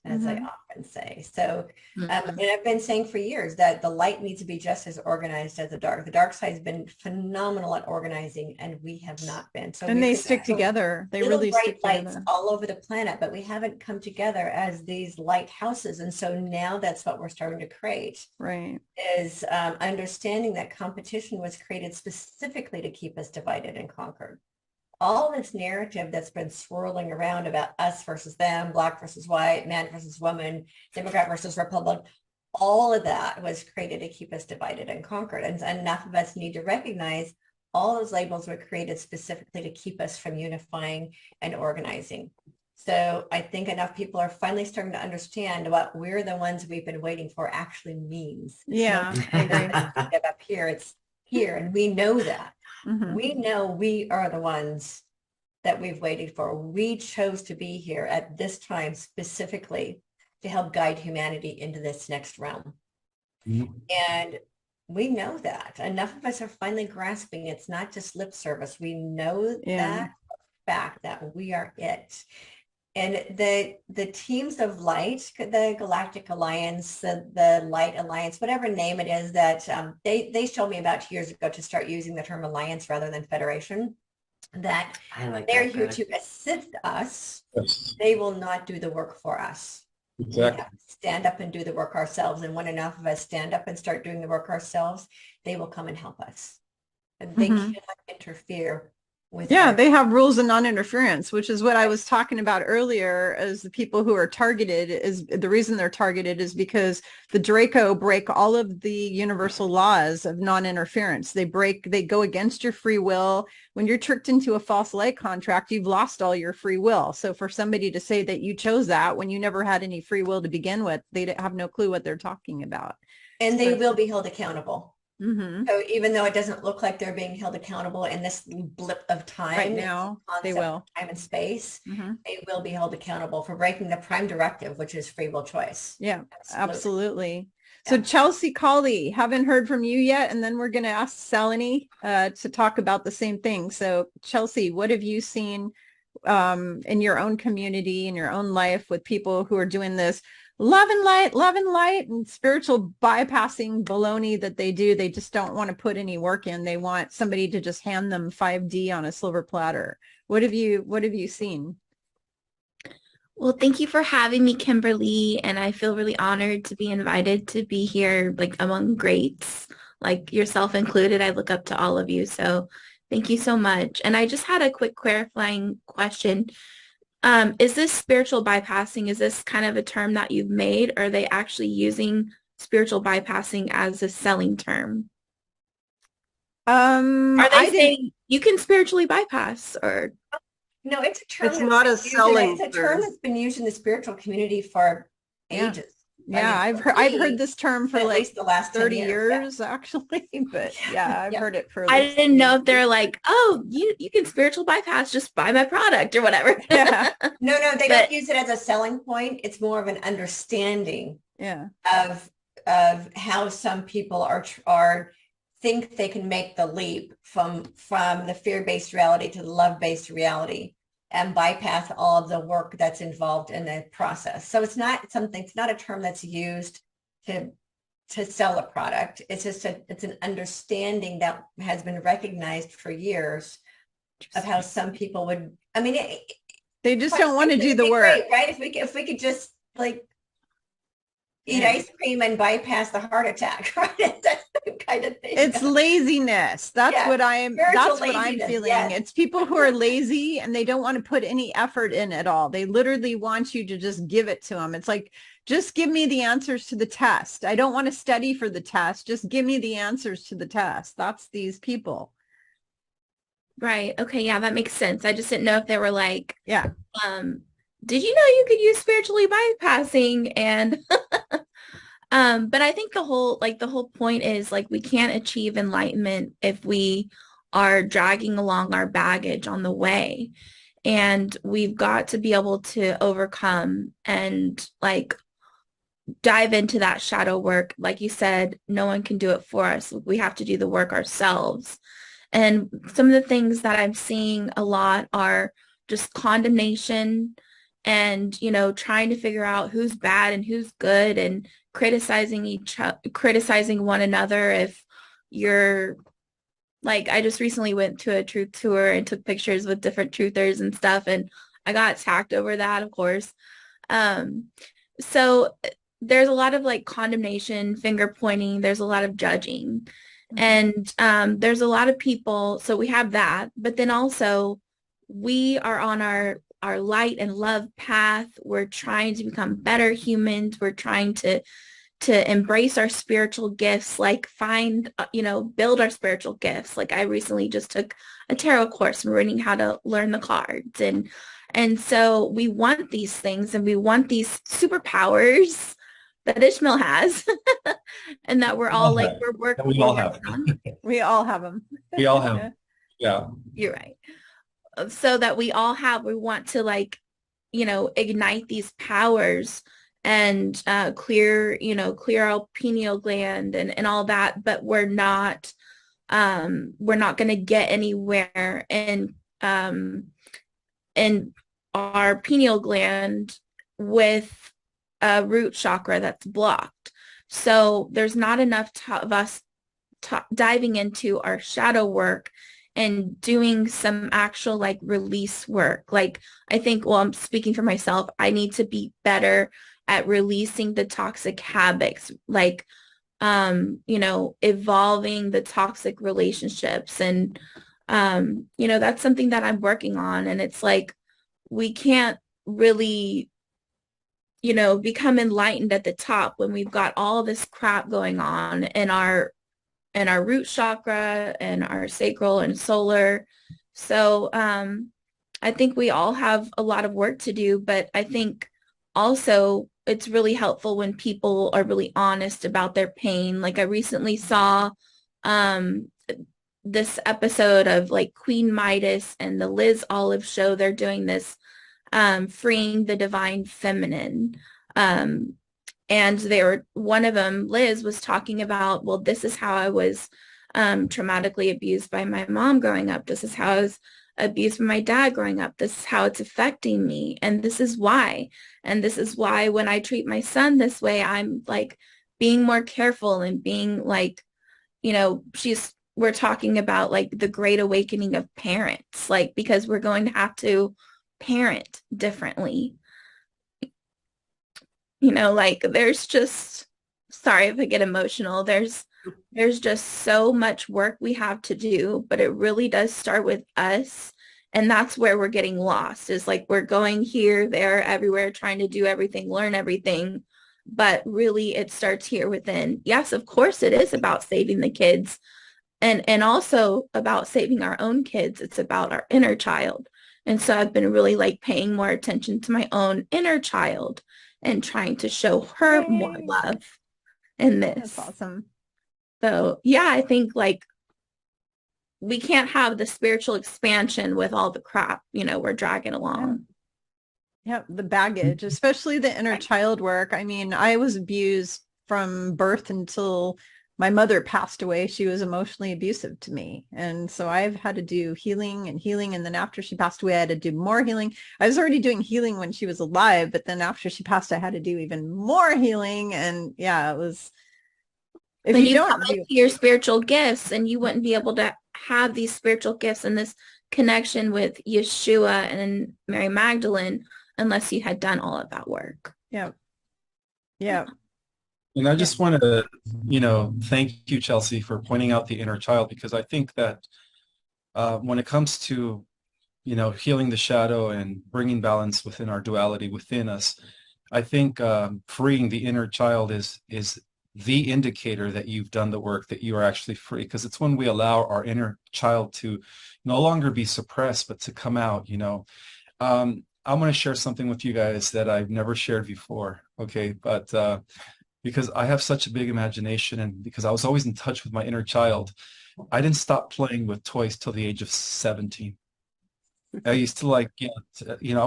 C: as I often say. So, and I've been saying for years that the light needs to be just as organized as the dark. The dark side has been phenomenal at organizing, and we have not been. So,
A: and they stick together. They really stick together.
C: Lights all over the planet, but we haven't come together as these lighthouses. And so now that's what we're starting to create.
A: Right.
C: Is understanding that competition was created specifically to keep us divided and conquered. All this narrative that's been swirling around about us versus them, black versus white, man versus woman, Democrat versus Republican, all of that was created to keep us divided and conquered. And enough of us need to recognize all those labels were created specifically to keep us from unifying and organizing. So I think enough people are finally starting to understand what we're the ones we've been waiting for actually means.
A: Yeah.
C: Up here, it's here, and we know that. We know we are the ones that we've waited for. We chose to be here at this time specifically to help guide humanity into this next realm. And we know that. Enough of us are finally grasping it's not just lip service. We know that fact that we are it. And the teams of light, the Galactic Alliance, the Light Alliance, whatever name it is, that they showed me about 2 years ago to start using the term alliance rather than federation, that they're here to assist us.
F: Yes.
C: They will not do the work for us.
F: Exactly.
C: We have to stand up and do the work ourselves. And when enough of us stand up and start doing the work ourselves, they will come and help us. And they cannot interfere with
A: they have rules of non-interference, which is what I was talking about earlier. As the people who are targeted, is the reason they're targeted is because the Draco break all of the universal laws of non-interference. They go against your free will. When you're tricked into a false light contract, you've lost all your free will. So for somebody to say that you chose that when you never had any free will to begin with, they have no clue what they're talking about.
C: And they will be held accountable.
A: Mm-hmm.
C: So even though it doesn't look like they're being held accountable in this blip of time,
A: right now, they will.
C: Time and space, they will be held accountable for breaking the prime directive, which is free will choice.
A: Yeah, absolutely. So Chelsea Colley, haven't heard from you yet, and then we're going to ask Salini to talk about the same thing. So Chelsea, what have you seen in your own community, in your own life, with people who are doing this love and light and spiritual bypassing baloney that they do? They just don't want to put any work in. They want somebody to just hand them 5D on a silver platter. What have you seen?
G: Well, thank you for having me, Kimberly. And I feel really honored to be invited to be here, like among greats, like yourself included. I look up to all of you. So thank you so much. And I just had a quick clarifying question. Is this spiritual bypassing, is this kind of a term that you've made? Or are they actually using spiritual bypassing as a selling term? Are they saying you can spiritually bypass, or?
C: No, it's a term.
B: It's not a selling
C: term. It's a term that's been used in the spiritual community for ages.
A: Yeah, I've heard this term for like
C: least the last
A: 30 years actually, but I've heard it for.
G: I didn't know if they're like, oh, you can spiritual bypass, just buy my product or whatever.
C: No, they don't use it as a selling point. It's more of an understanding. Of how some people are think they can make the leap from the fear-based reality to the love-based reality and bypass all of the work that's involved in the process. So it's not a term that's used to sell a product. It's just it's an understanding that has been recognized for years of how some people would,
A: they just don't want to do the work.
C: Great, right? If we could just like eat ice cream and bypass the heart attack, right? That's the kind of thing.
A: It's laziness. That's what I'm feeling. Yes. It's people who are lazy and they don't want to put any effort in at all. They literally want you to just give it to them. It's like, just give me the answers to the test. I don't want to study for the test. Just give me the answers to the test. That's these people.
G: Right. Okay. Yeah, that makes sense. I just didn't know if they were like, did you know you could use spiritually bypassing? And but I think the whole point is like, we can't achieve enlightenment if we are dragging along our baggage on the way. And we've got to be able to overcome and like dive into that shadow work. Like you said, no one can do it for us. We have to do the work ourselves. And some of the things that I'm seeing a lot are just condemnation and, trying to figure out who's bad and who's good, and criticizing one another. If you're like, I just recently went to a truth tour and took pictures with different truthers and stuff, and I got attacked over that, of course. So there's a lot of like condemnation, finger pointing. There's a lot of judging. And there's a lot of people. So we have that. But then also we are on our light and love path. We're trying to become better humans. We're trying to embrace our spiritual gifts, like build our spiritual gifts. Like I recently just took a tarot course and learning how to learn the cards. And so we want these things, and we want these superpowers that Ishmael has and that we're all like, we're working.
F: We all have.
A: We all have them.
F: We all have. Yeah.
G: You're right. So that we want to like, ignite these powers and clear, clear our pineal gland and all that, but we're not going to get anywhere in our pineal gland with a root chakra that's blocked. So there's not enough of us diving into our shadow work and doing some actual like release work. Like I think, well, I'm speaking for myself, I need to be better at releasing the toxic habits, like evolving the toxic relationships. And that's something that I'm working on. And it's like we can't really become enlightened at the top when we've got all this crap going on in our root chakra and our sacral and solar. So I think we all have a lot of work to do, but I think also it's really helpful when people are really honest about their pain. Like I recently saw this episode of like Queen Midas and the Liz Olive show. They're doing this freeing the divine feminine. And one of them, Liz, was talking about, well, this is how I was traumatically abused by my mom growing up. This is how I was abused by my dad growing up. This is how it's affecting me. And this is why. And this is why when I treat my son this way, I'm like being more careful and being like, we're talking about like the great awakening of parents, like, because we're going to have to parent differently. Like there's just, sorry if I get emotional, there's just so much work we have to do, but it really does start with us. And that's where we're getting lost, is like we're going here, there, everywhere, trying to do everything, learn everything. But really it starts here within. Yes, of course it is about saving the kids and also about saving our own kids. It's about our inner child. And so I've been really like paying more attention to my own inner child and trying to show her more love in this.
A: That's awesome.
G: So yeah, I think like we can't have the spiritual expansion with all the crap, we're dragging along.
A: Yeah, the baggage, especially the inner child work. I mean, I was abused from birth until my mother passed away. She was emotionally abusive to me. And so I've had to do healing. And then after she passed away, I had to do more healing. I was already doing healing when she was alive, but then after she passed, I had to do even more healing. And yeah, it was,
G: if you don't come into your spiritual gifts, and you wouldn't be able to have these spiritual gifts and this connection with Yeshua and Mary Magdalene unless you had done all of that work.
A: Yeah. Yeah.
F: And I just want to, thank you, Chelsea, for pointing out the inner child, because I think that when it comes to, healing the shadow and bringing balance within our duality within us, I think freeing the inner child is the indicator that you've done the work, that you are actually free, because it's when we allow our inner child to no longer be suppressed, but to come out. I'm going to share something with you guys that I've never shared before. Okay. But because I have such a big imagination, and because I was always in touch with my inner child, I didn't stop playing with toys till the age of 17. I used to I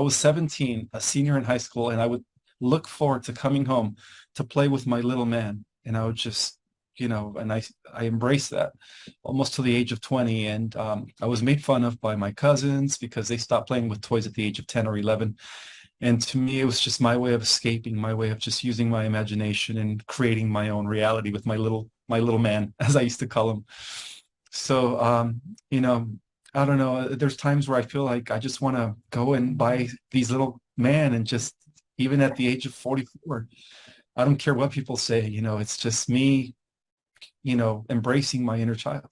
F: was 17, a senior in high school, and I would look forward to coming home to play with my little man. And I would just, and I embraced that almost to the age of 20. And I was made fun of by my cousins because they stopped playing with toys at the age of 10 or 11. And to me, it was just my way of escaping, my way of just using my imagination and creating my own reality with my little man, as I used to call him. So, I don't know. There's times where I feel like I just want to go and buy these little man, and just, even at the age of 44, I don't care what people say, it's just me, embracing my inner child.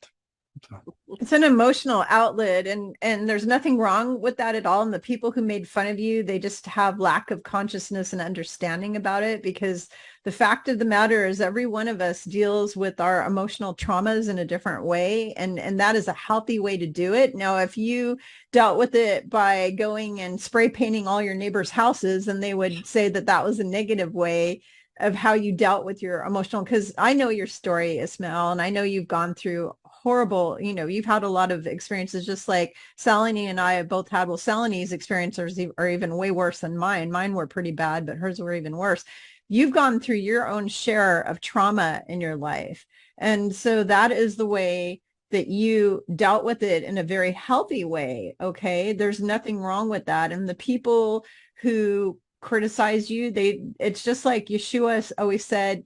A: It's an emotional outlet, and there's nothing wrong with that at all. And the people who made fun of you, they just have lack of consciousness and understanding about it, because the fact of the matter is every one of us deals with our emotional traumas in a different way, and that is a healthy way to do it. Now, if you dealt with it by going and spray painting all your neighbors' houses, then they would say that that was a negative way of how you dealt with your emotional, because I know your story, Ismael, and I know you've gone through horrible, you've had a lot of experiences, just like Salini and I have both had. Well, Salini's experiences are even way worse than mine. Mine were pretty bad, but hers were even worse. you've gone through your own share of trauma in your life. And so that is the way that you dealt with it in a very healthy way. Okay. There's nothing wrong with that. And the people who criticize you, it's just like Yeshua always said,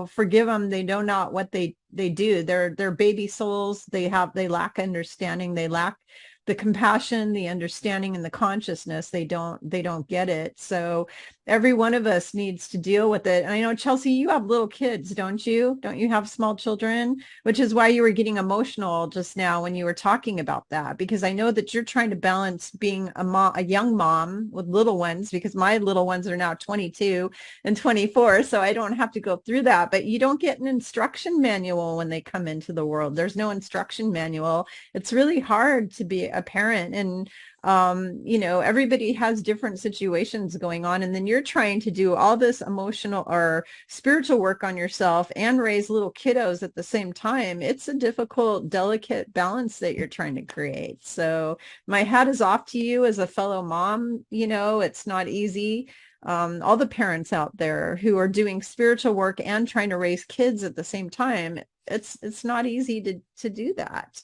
A: forgive them. They know not what they do. They're baby souls. They lack understanding. They lack the compassion, the understanding, and the consciousness. They don't get it. So every one of us needs to deal with it. And I know, Chelsea, you have little kids, don't you? Don't you have small children? Which is why you were getting emotional just now when you were talking about that, because I know that you're trying to balance being a young mom with little ones, because my little ones are now 22 and 24. So I don't have to go through that, but you don't get an instruction manual when they come into the world. There's no instruction manual. It's really hard to be a parent, and everybody has different situations going on, and then you're trying to do all this emotional or spiritual work on yourself and raise little kiddos at the same time. It's a difficult, delicate balance that you're trying to create. So my hat is off to you as a fellow mom. It's not easy. All the parents out there who are doing spiritual work and trying to raise kids at the same time, it's not easy to do that.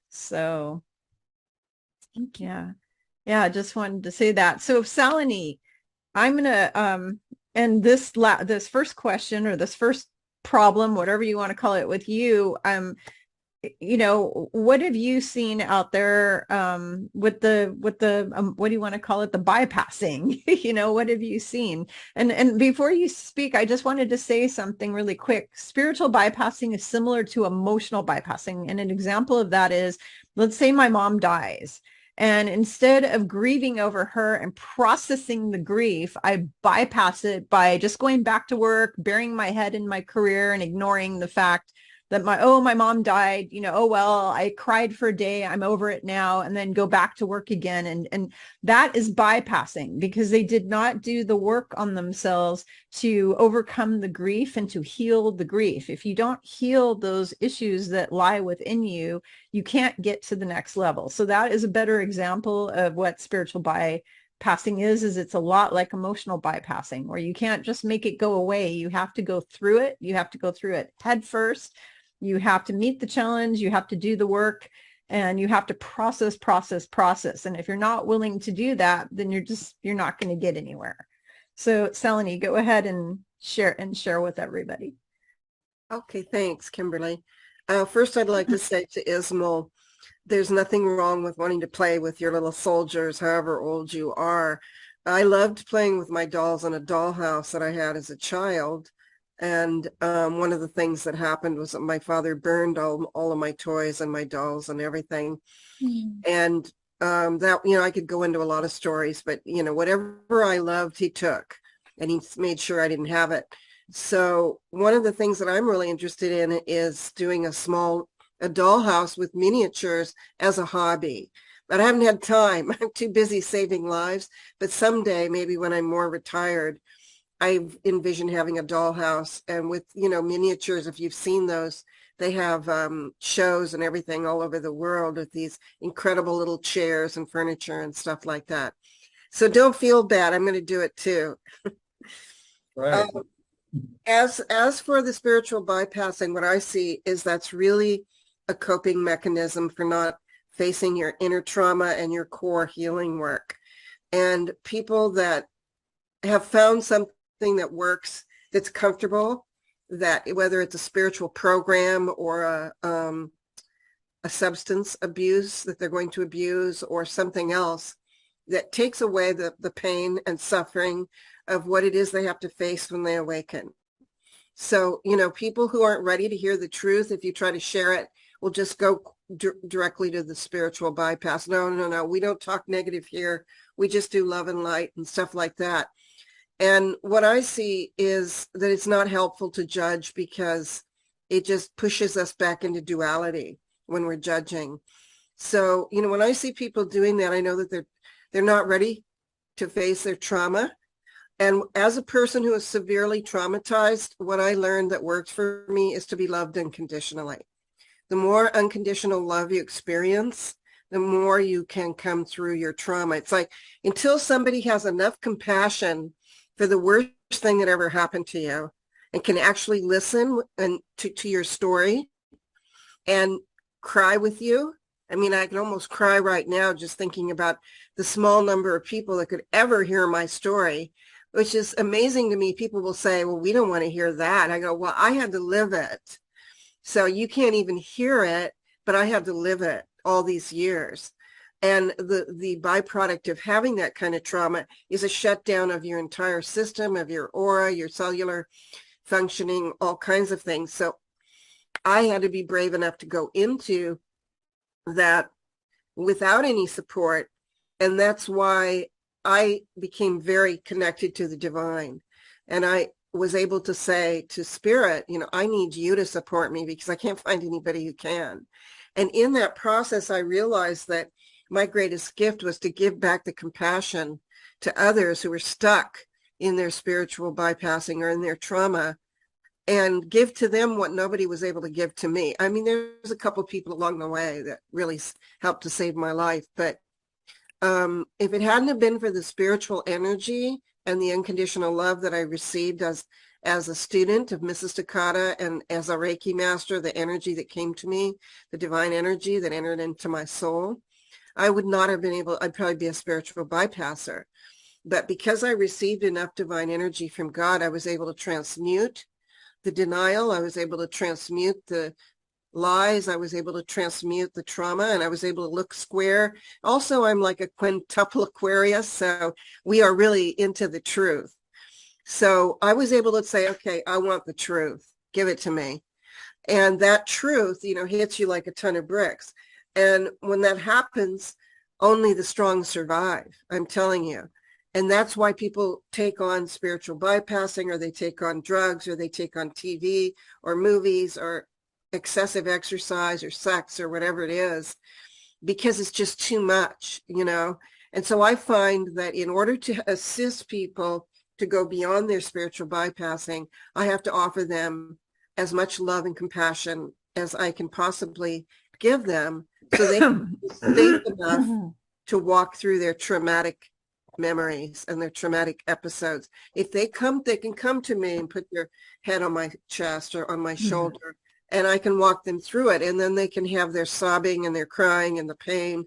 A: So yeah. I just wanted to say that. So Salini, I'm gonna and this first question, or this first problem, whatever you want to call it, with you, what have you seen out there with the what do you want to call it, the bypassing? What have you seen? And before you speak, I just wanted to say something really quick. Spiritual bypassing is similar to emotional bypassing, and an example of that is, let's say my mom dies. And instead of grieving over her and processing the grief, I bypass it by just going back to work, burying my head in my career, and ignoring the fact that my mom died, oh, well, I cried for a day, I'm over it now, and then go back to work again. And that is bypassing, because they did not do the work on themselves to overcome the grief and to heal the grief. If you don't heal those issues that lie within you, you can't get to the next level. So that is a better example of what spiritual bypassing is it's a lot like emotional bypassing, where you can't just make it go away. You have to go through it. You have to go through it head first. You have to meet the challenge. You have to do the work, and you have to process. And if you're not willing to do that, then you're not going to get anywhere. So Salini, go ahead and share with everybody.
B: Okay, thanks, Kimberly. First, I'd like to say to Ismael, there's nothing wrong with wanting to play with your little soldiers, however old you are. I loved playing with my dolls in a dollhouse that I had as a child. And one of the things that happened was that my father burned all of my toys and my dolls and everything. And that, I could go into a lot of stories, but, whatever I loved, he took, and he made sure I didn't have it. So one of the things that I'm really interested in is doing a dollhouse with miniatures as a hobby. But I haven't had time. I'm too busy saving lives. But someday, maybe when I'm more retired, I envision having a dollhouse, and with, miniatures. If you've seen those, they have shows and everything all over the world with these incredible little chairs and furniture and stuff like that. So don't feel bad. I'm going to do it too.
F: Right.
B: As for the spiritual bypassing, what I see is that's really a coping mechanism for not facing your inner trauma and your core healing work. And people that have found something that works, that's comfortable, that whether it's a spiritual program or a substance abuse that they're going to abuse, or something else that takes away the pain and suffering of what it is they have to face when they awaken. So, people who aren't ready to hear the truth, if you try to share it, will just go directly to the spiritual bypass. No, we don't talk negative here. We just do love and light and stuff like that. And what I see is that it's not helpful to judge, because it just pushes us back into duality when we're judging. So, when I see people doing that, I know that they're not ready to face their trauma. And as a person who is severely traumatized, what I learned that works for me is to be loved unconditionally. The more unconditional love you experience, the more you can come through your trauma. It's like, until somebody has enough compassion for the worst thing that ever happened to you and can actually listen and to your story and cry with you. I mean, I can almost cry right now just thinking about the small number of people that could ever hear my story, which is amazing to me. People will say, well, we don't want to hear that. I go, well, I had to live it. So you can't even hear it, but I had to live it all these years. And the byproduct of having that kind of trauma is a shutdown of your entire system, of your aura, your cellular functioning, all kinds of things. So I had to be brave enough to go into that without any support. And that's why I became very connected to the divine. And I was able to say to spirit, you know, I need you to support me because I can't find anybody who can. And in that process, I realized that my greatest gift was to give back the compassion to others who were stuck in their spiritual bypassing or in their trauma, and give to them what nobody was able to give to me. I mean, there's a couple of people along the way that really helped to save my life. But if it hadn't have been for the spiritual energy and the unconditional love that I received as a student of Mrs. Takata and as a Reiki master, the energy that came to me, the divine energy that entered into my soul, I would not have been able, I'd probably be a spiritual bypasser. But because I received enough divine energy from God, I was able to transmute the denial. I was able to transmute the lies. I was able to transmute the trauma, and I was able to look square. Also, I'm like a quintuple Aquarius, so we are really into the truth. So I was able to say, okay, I want the truth. Give it to me. And that truth, you know, hits you like a ton of bricks. And when that happens, only the strong survive. I'm telling you. And that's why people take on spiritual bypassing, or they take on drugs, or they take on TV or movies or excessive exercise or sex or whatever it is, because it's just too much, you know. And so I find that in order to assist people to go beyond their spiritual bypassing, I have to offer them as much love and compassion as I can possibly give them, so they can be safe enough to walk through their traumatic memories and their traumatic episodes. If they come, they can come to me and put their head on my chest or on my shoulder, and I can walk them through it. And then they can have their sobbing and their crying and the pain.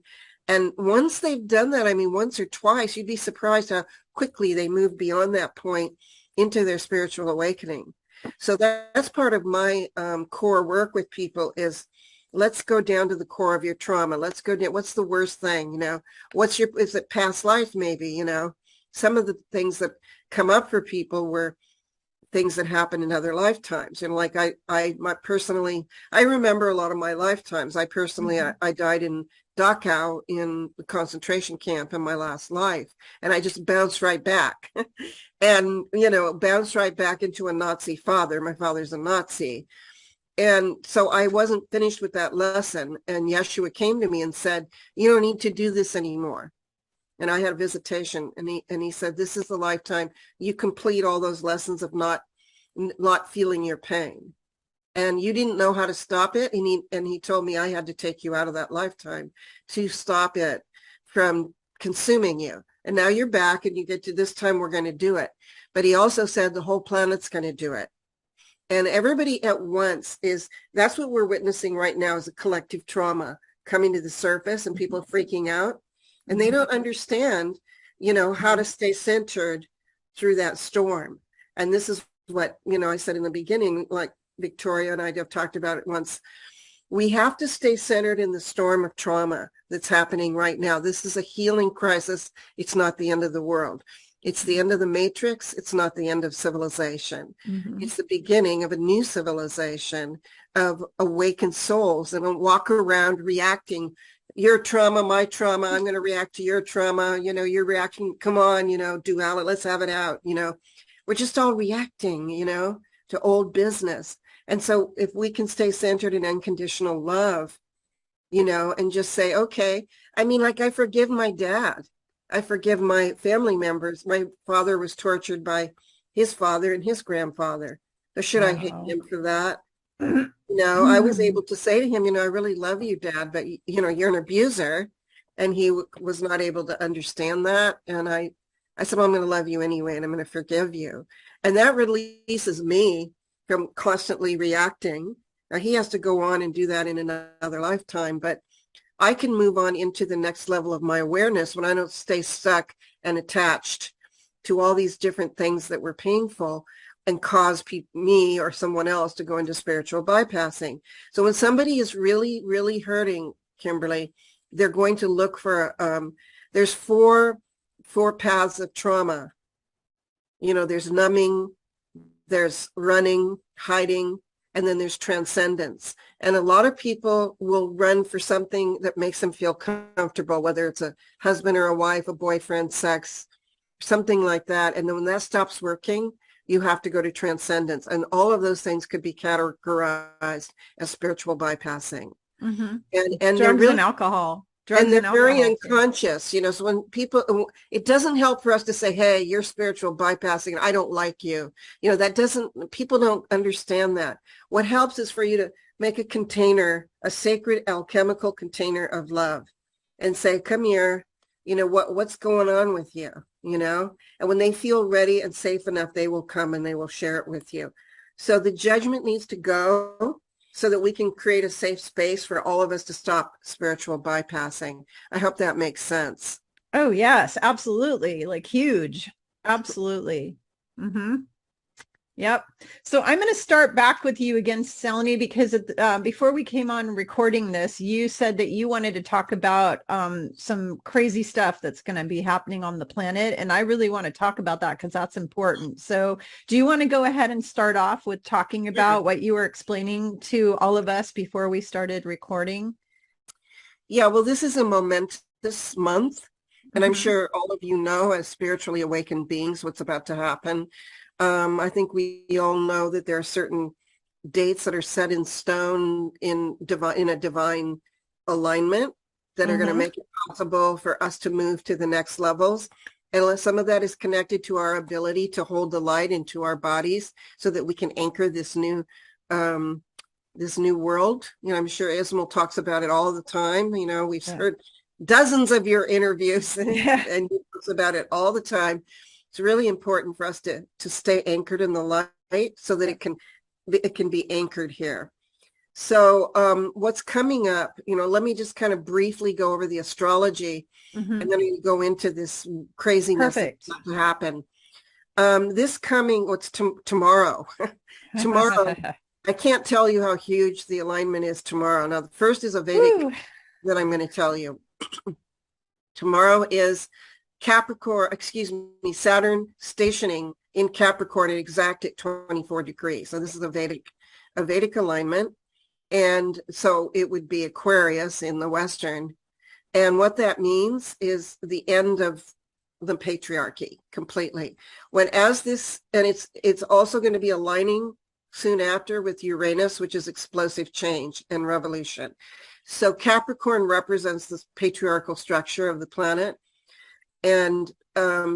B: And once they've done that, I mean, once or twice, you'd be surprised how quickly they move beyond that point into their spiritual awakening. So that's part of my core work with people is, let's go down to the core of your trauma. Let's go down. What's the worst thing? You know, is it past life? Maybe, you know, some of the things that come up for people were things that happened in other lifetimes. And like I personally, I remember a lot of my lifetimes. I personally, I died in Dachau in the concentration camp in my last life. And I just bounced right back and, you know, bounced right back into a Nazi father. My father's a Nazi. And so I wasn't finished with that lesson. And Yeshua came to me and said, you don't need to do this anymore. And I had a visitation, and he said, this is the lifetime you complete all those lessons of not feeling your pain. And you didn't know how to stop it. And he told me I had to take you out of that lifetime to stop it from consuming you. And now you're back, and you get to this time, we're going to do it. But he also said the whole planet's going to do it. And everybody at once that's what we're witnessing right now, is a collective trauma coming to the surface, and people freaking out, and they don't understand, you know, how to stay centered through that storm. And this is what, you know, I said in the beginning, like Victoria and I have talked about it once. We have to stay centered in the storm of trauma that's happening right now. This is a healing crisis. It's not the end of the world. It's the end of the matrix. It's not the end of civilization. It's the beginning of a new civilization of awakened souls, and walk around reacting. Your trauma, my trauma, I'm going to react to your trauma. You know, you're reacting. Come on, you know, duality, let's have it out. You know, we're just all reacting, you know, to old business. And so if we can stay centered in unconditional love, you know, and just say, okay, I mean, like, I forgive my dad. I forgive my family members. My father was tortured by his father and his grandfather. So should I hate him for that? No, I was able to say to him, you know, I really love you, Dad, but, you know, you're an abuser. And he was not able to understand that. And I said, well, I'm going to love you anyway, and I'm going to forgive you. And that releases me from constantly reacting. Now, he has to go on and do that in another lifetime, but I can move on into the next level of my awareness when I don't stay stuck and attached to all these different things that were painful and cause me or someone else to go into spiritual bypassing. So when somebody is really, really hurting, Kimberly, they're going to look for, there's four paths of trauma. You know, there's numbing, there's running, hiding, and then there's transcendence. And a lot of people will run for something that makes them feel comfortable, whether it's a husband or a wife, a boyfriend, sex, something like that. And then when that stops working, you have to go to transcendence. And all of those things could be categorized as spiritual bypassing.
A: Mm-hmm.
B: And
A: drugs
B: really,
A: and alcohol.
B: And they're very unconscious, you know, so when people, it doesn't help for us to say, hey, you're spiritual bypassing, I don't like you. You know, that doesn't, people don't understand that. What helps is for you to make a container, a sacred alchemical container of love and say, come here, you know, what's going on with you, you know? And when they feel ready and safe enough, they will come and they will share it with you. So the judgment needs to go, so that we can create a safe space for all of us to stop spiritual bypassing. I hope that makes sense.
A: Oh, yes, absolutely. Like huge. Absolutely. Mm-hmm. Yep. So I'm going to start back with you again, Salini, because before we came on recording this, you said that you wanted to talk about some crazy stuff that's going to be happening on the planet. And I really want to talk about that because that's important. So do you want to go ahead and start off with talking about what you were explaining to all of us before we started recording?
B: Yeah, well, this is a momentous month. And I'm sure all of you know, as spiritually awakened beings, what's about to happen. I think we all know that there are certain dates that are set in stone in a divine alignment that are going to make it possible for us to move to the next levels. And some of that is connected to our ability to hold the light into our bodies so that we can anchor this new world. You know, I'm sure Ismael talks about it all the time. You know, we've heard dozens of your interviews and he talks about it all the time. It's really important for us to stay anchored in the light so that it can be anchored here. So what's coming up, you know, let me just kind of briefly go over the astrology and then we go into this craziness that's about to happen. This coming, tomorrow? Tomorrow, I can't tell you how huge the alignment is tomorrow. Now, the first is a Vedic that I'm going to tell you. Tomorrow is Saturn stationing in Capricorn exact at 24 degrees. So this is a Vedic alignment. And so it would be Aquarius in the Western. And what that means is the end of the patriarchy completely. It's also going to be aligning soon after with Uranus, which is explosive change and revolution. So Capricorn represents this patriarchal structure of the planet. And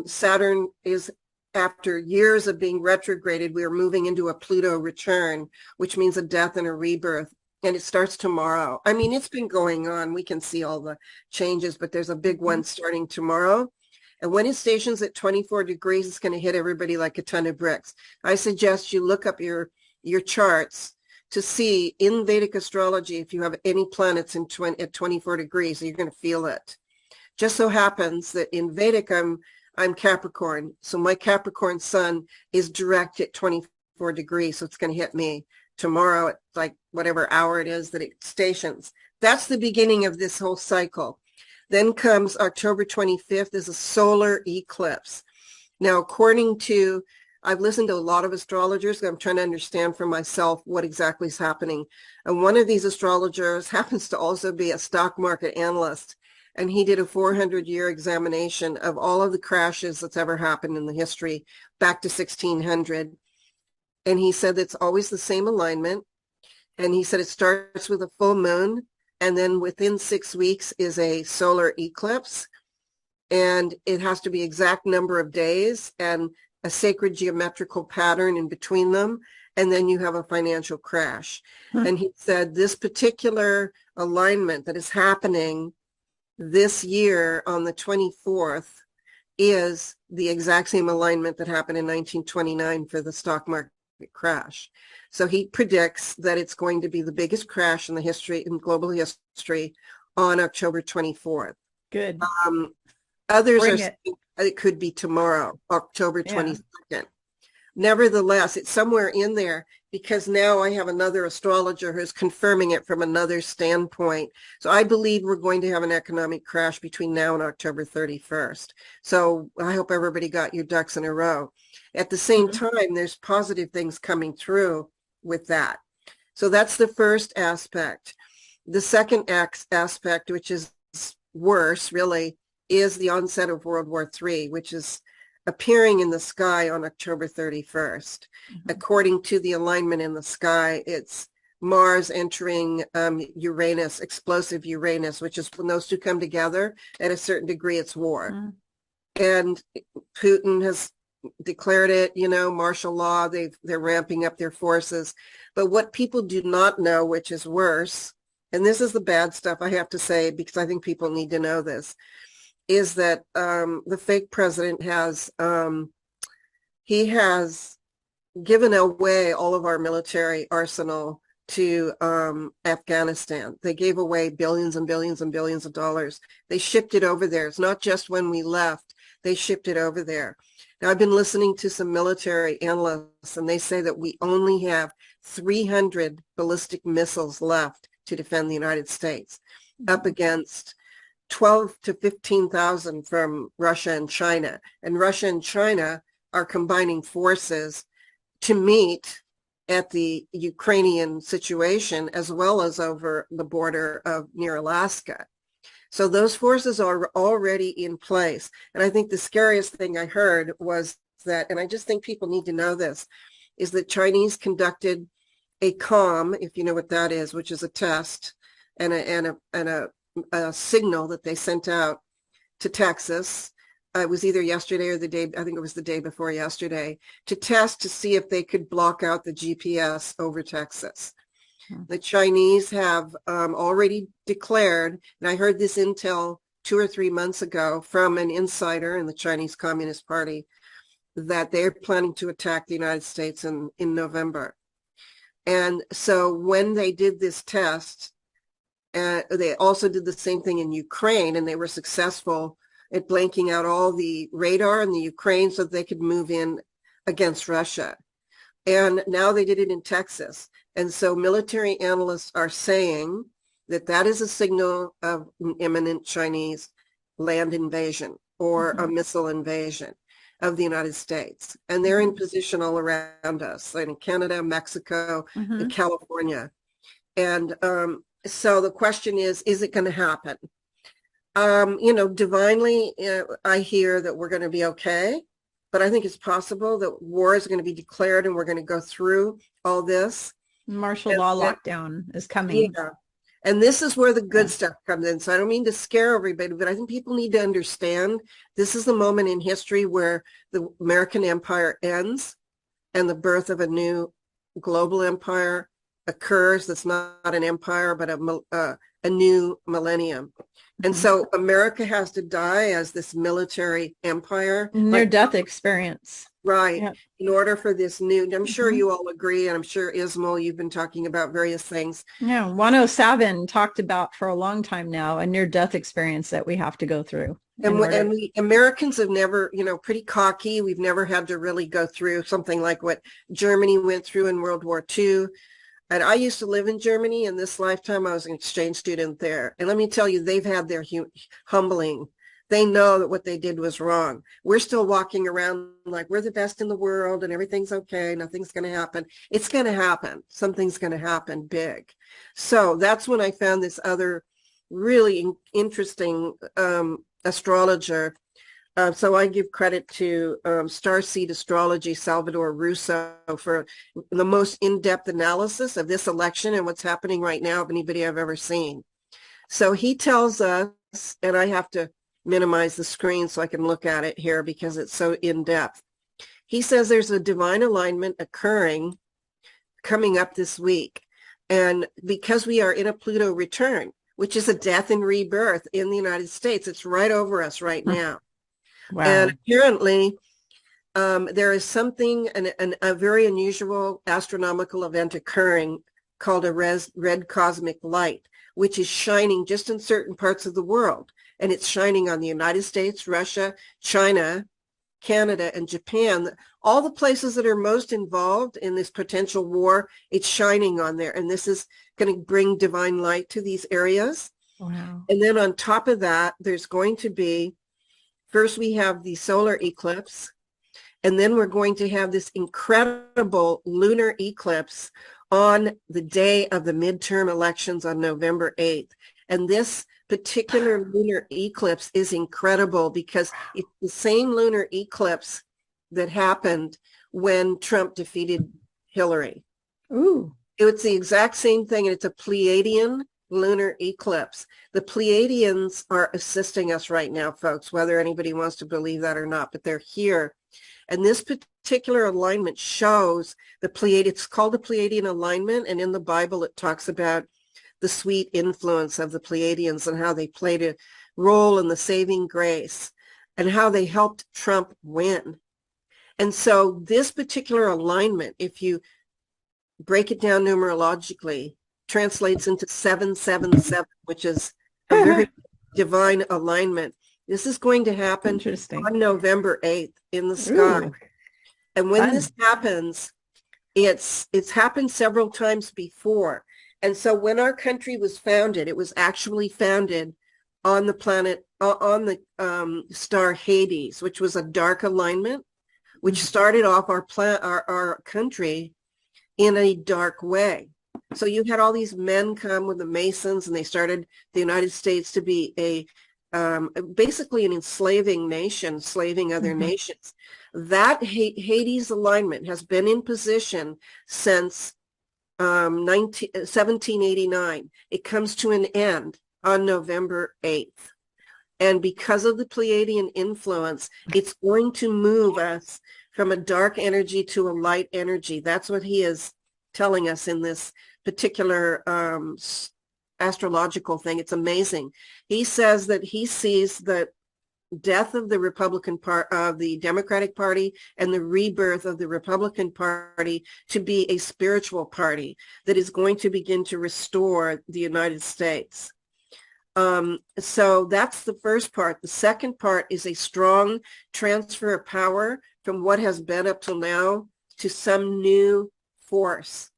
B: Saturn is, after years of being retrograded, we are moving into a Pluto return, which means a death and a rebirth. And it starts tomorrow. I mean, it's been going on. We can see all the changes, but there's a big one starting tomorrow. And when it stations at 24 degrees, it's going to hit everybody like a ton of bricks. I suggest you look up your charts to see in Vedic astrology if you have any planets at 24 degrees, you're going to feel it. Just so happens that in Vedic, I'm Capricorn. So my Capricorn sun is direct at 24 degrees. So it's going to hit me tomorrow at like whatever hour it is that it stations. That's the beginning of this whole cycle. Then comes October 25th is a solar eclipse. Now, I've listened to a lot of astrologers. I'm trying to understand for myself what exactly is happening. And one of these astrologers happens to also be a stock market analyst. And he did a 400-year examination of all of the crashes that's ever happened in the history back to 1600. And he said it's always the same alignment. And he said it starts with a full moon. And then within 6 weeks is a solar eclipse. And it has to be exact number of days and a sacred geometrical pattern in between them. And then you have a financial crash. And he said this particular alignment that is happening this year on the 24th is the exact same alignment that happened in 1929 for the stock market crash. So he predicts that it's going to be the biggest crash in the history, in global history, on October 24th.
A: Good.
B: Others
A: Bring
B: are saying it could be tomorrow, October 22nd. Nevertheless, it's somewhere in there, because now I have another astrologer who's confirming it from another standpoint. So I believe we're going to have an economic crash between now and October 31st. So I hope everybody got your ducks in a row. At the same time, there's positive things coming through with that. So that's the first aspect. The second aspect, which is worse, really, is the onset of World War III, which is appearing in the sky on October 31st. According to the alignment in the sky, it's Mars entering Uranus, explosive Uranus, which is when those two come together, at a certain degree, it's war. And Putin has declared it, you know, martial law. They're ramping up their forces. But what people do not know, which is worse, and this is the bad stuff I have to say, because I think people need to know this, is that the fake president has he has given away all of our military arsenal to Afghanistan. They gave away billions and billions and billions of dollars. They shipped it over there. It's not just when we left, they shipped it over there. Now, I've been listening to some military analysts, and they say that we only have 300 ballistic missiles left to defend the United States, up against 12 to 15,000 from Russia and China. And Russia and China are combining forces to meet at the Ukrainian situation, as well as over the border of near Alaska. So those forces are already in place. And I think the scariest thing I heard was that, and I just think people need to know this, is that Chinese conducted a COM, if you know what that is, which is a test and a signal that they sent out to Texas. It was either yesterday or the day, I think it was the day before yesterday, to test to see if they could block out the GPS over Texas. The Chinese have already declared, and I heard this intel 2 or 3 months ago from an insider in the Chinese Communist Party, that they're planning to attack the United States in November. And so when they did this test, they also did the same thing in Ukraine, and they were successful at blanking out all the radar in the Ukraine so that they could move in against Russia. And now they did it in Texas. And so military analysts are saying that that is a signal of an imminent Chinese land invasion or a missile invasion of the United States. And they're in position all around us, like in Canada, Mexico, and California. And so the question is it going to happen? You know, divinely, I hear that we're going to be okay, but I think it's possible that war is going to be declared and we're going to go through all this.
A: Martial law lockdown is coming.
B: Yeah. And this is where the good stuff comes in. So I don't mean to scare everybody, but I think people need to understand this is the moment in history where the American empire ends and the birth of a new global empire occurs. That's not an empire, but a new millennium. And so America has to die as this military empire.
A: Near-death experience.
B: Right. Yep. In order for this new, I'm sure you all agree, and I'm sure Ismael, you've been talking about various things.
A: Yeah, 107 talked about for a long time now, a near-death experience that we have to go through.
B: And we Americans have never, you know, pretty cocky. We've never had to really go through something like what Germany went through in World War II. And I used to live in Germany. In this lifetime, I was an exchange student there. And let me tell you, they've had their humbling. They know that what they did was wrong. We're still walking around like we're the best in the world and everything's okay. Nothing's going to happen. It's going to happen. Something's going to happen big. So that's when I found this other really interesting astrologer. So I give credit to Starseed Astrology, Salvador Russo, for the most in-depth analysis of this election and what's happening right now of anybody I've ever seen. So he tells us, and I have to minimize the screen so I can look at it here because it's so in-depth. He says there's a divine alignment occurring coming up this week. And because we are in a Pluto return, which is a death and rebirth in the United States, it's right over us right now.
A: Wow.
B: And apparently there is something, a very unusual astronomical event occurring called a red cosmic light, which is shining just in certain parts of the world. And it's shining on the United States, Russia, China, Canada, and Japan. All the places that are most involved in this potential war, it's shining on there. And this is going to bring divine light to these areas.
A: Wow.
B: And then on top of that, there's going to be, first we have the solar eclipse, and then we're going to have this incredible lunar eclipse on the day of the midterm elections on November 8th. And this particular lunar eclipse is incredible because it's the same lunar eclipse that happened when Trump defeated Hillary.
A: Ooh.
B: It's the exact same thing, and it's a Pleiadian lunar eclipse. The Pleiadians are assisting us right now, folks, whether anybody wants to believe that or not, but they're here. And this particular alignment shows the Pleiadian, it's called the Pleiadian alignment, and in the Bible it talks about the sweet influence of the Pleiadians and how they played a role in the saving grace and how they helped Trump win. And so this particular alignment, if you break it down numerologically, translates into 777, which is a very divine alignment. This is going to happen on November 8th in the sky.
A: Ooh.
B: And when this happens, it's happened several times before. And so when our country was founded, it was actually founded on the planet, on the star Hades, which was a dark alignment, which started off our country in a dark way. So you had all these men come with the Masons, and they started the United States to be a basically an enslaving nation, enslaving other nations. That Hades alignment has been in position since 1789. It comes to an end on November 8th. And because of the Pleiadian influence, it's going to move us from a dark energy to a light energy. That's what he is telling us in this particular astrological thing. It's amazing. He says that he sees the death of the Republican part of the Democratic Party and the rebirth of the Republican Party to be a spiritual party that is going to begin to restore the United States. So that's the first part. The second part is a strong transfer of power from what has been up till now to some new force.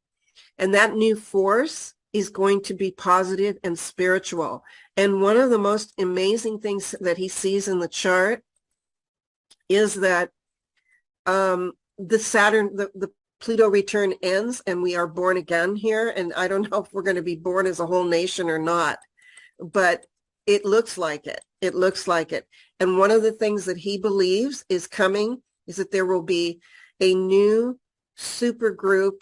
B: And that new force is going to be positive and spiritual. And one of the most amazing things that he sees in the chart is that the Saturn, the Pluto return ends and we are born again here. And I don't know if we're going to be born as a whole nation or not, but it looks like it. It looks like it. And one of the things that he believes is coming is that there will be a new super group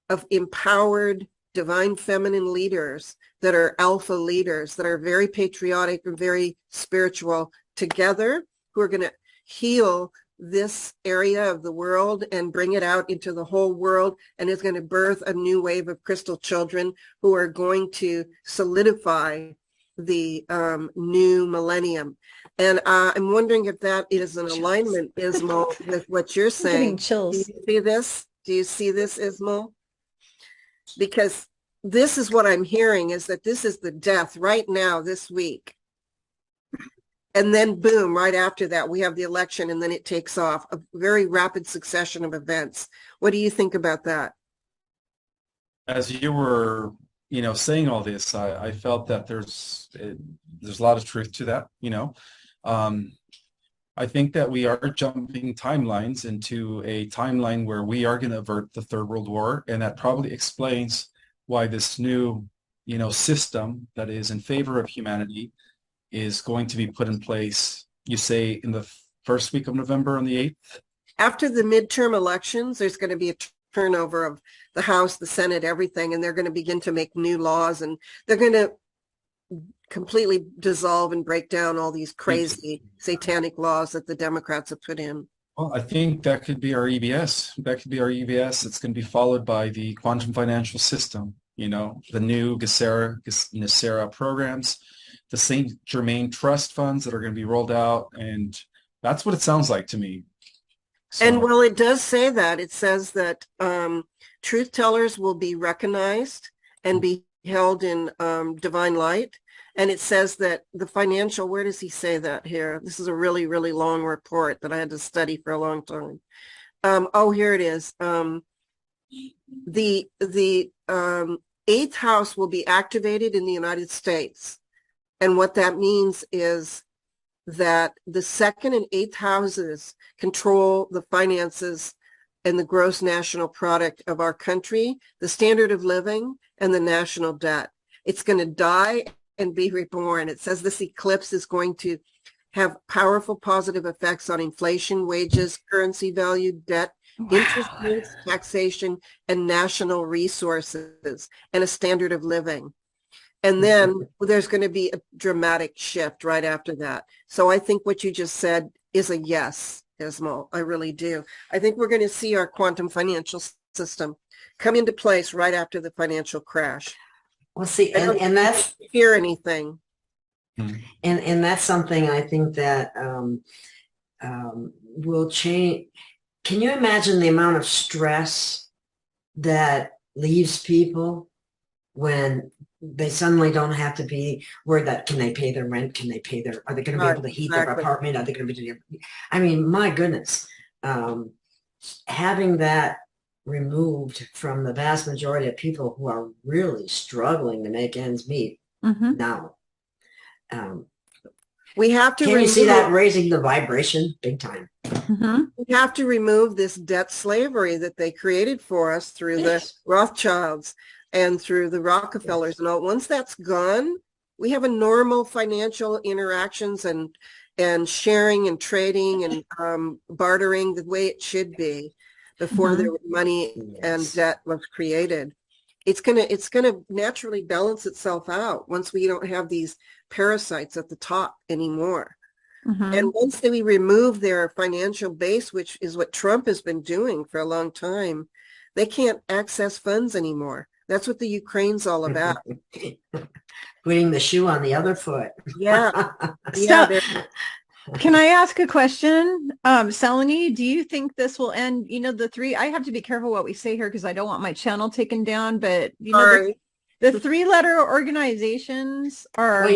B: of empowered divine feminine leaders that are alpha leaders, that are very patriotic and very spiritual together, who are going to heal this area of the world and bring it out into the whole world, and is going to birth a new wave of crystal children who are going to solidify the new millennium. And I'm wondering if that is an alignment, Ismael, with what you're saying.
A: I'm getting chills.
B: Do you see this? Do you see this, Ismael? Because this is what I'm hearing, is that this is the death right now this week. And then boom, right after that, we have the election, and then it takes off, a very rapid succession of events. What do you think about that?
F: As you were, saying all this, I felt that there's a lot of truth to that, I think that we are jumping timelines into a timeline where we are going to avert the Third World War, and that probably explains why this new, system that is in favor of humanity is going to be put in place, you say, in the first week of November on the 8th?
B: After the midterm elections, there's going to be a turnover of the House, the Senate, everything, and they're going to begin to make new laws, and they're going to completely dissolve and break down all these crazy satanic laws that the Democrats have put in.
F: Well, I think that could be our EBS. That could be our EBS. It's going to be followed by the quantum financial system, the new NESARA programs, the Saint Germain trust funds that are going to be rolled out, and That's what it sounds like to me. So.
B: And well, it does say that. It says that truth tellers will be recognized and be held in divine light. And it says that the financial, where does he say that here? This is a really, really long report that I had to study for a long time. Oh, here it is. The eighth house will be activated in the United States. And what that means is that the second and eighth houses control the finances and the gross national product of our country, the standard of living, and the national debt. It's going to die and be reborn. It says this eclipse is going to have powerful positive effects on inflation, wages, currency value, debt, interest rates, taxation, and national resources, and a standard of living. And then there's going to be a dramatic shift right after that. So I think what you just said is a yes, Ismael. I really do. I think we're going to see our quantum financial system come into place right after the financial crash.
D: Well, see, and that's
B: hear anything.
D: And that's something I think that will change. Can you imagine the amount of stress that leaves people when they suddenly don't have to be worried that can they pay their rent? Can they pay their, are they going to be able to heat their apartment? Are they going to be, I mean, my goodness, having that removed from the vast majority of people who are really struggling to make ends meet now.
B: We have to.
D: Can you see that raising the vibration big time?
B: We have to remove this debt slavery that they created for us through the Rothschilds and through the Rockefellers and all. Once that's gone, we have a normal financial interactions and sharing and trading and bartering the way it should be before there was money and debt was created. It's gonna naturally balance itself out once we don't have these parasites at the top anymore. And once we remove their financial base, which is what Trump has been doing for a long time, they can't access funds anymore. That's what the Ukraine's all about.
D: Putting the shoe on the other foot.
B: Yeah.
A: Can I ask a question? Salini, do you think this will end, the three, I have to be careful what we say here because I don't want my channel taken down, but the three-letter organizations are,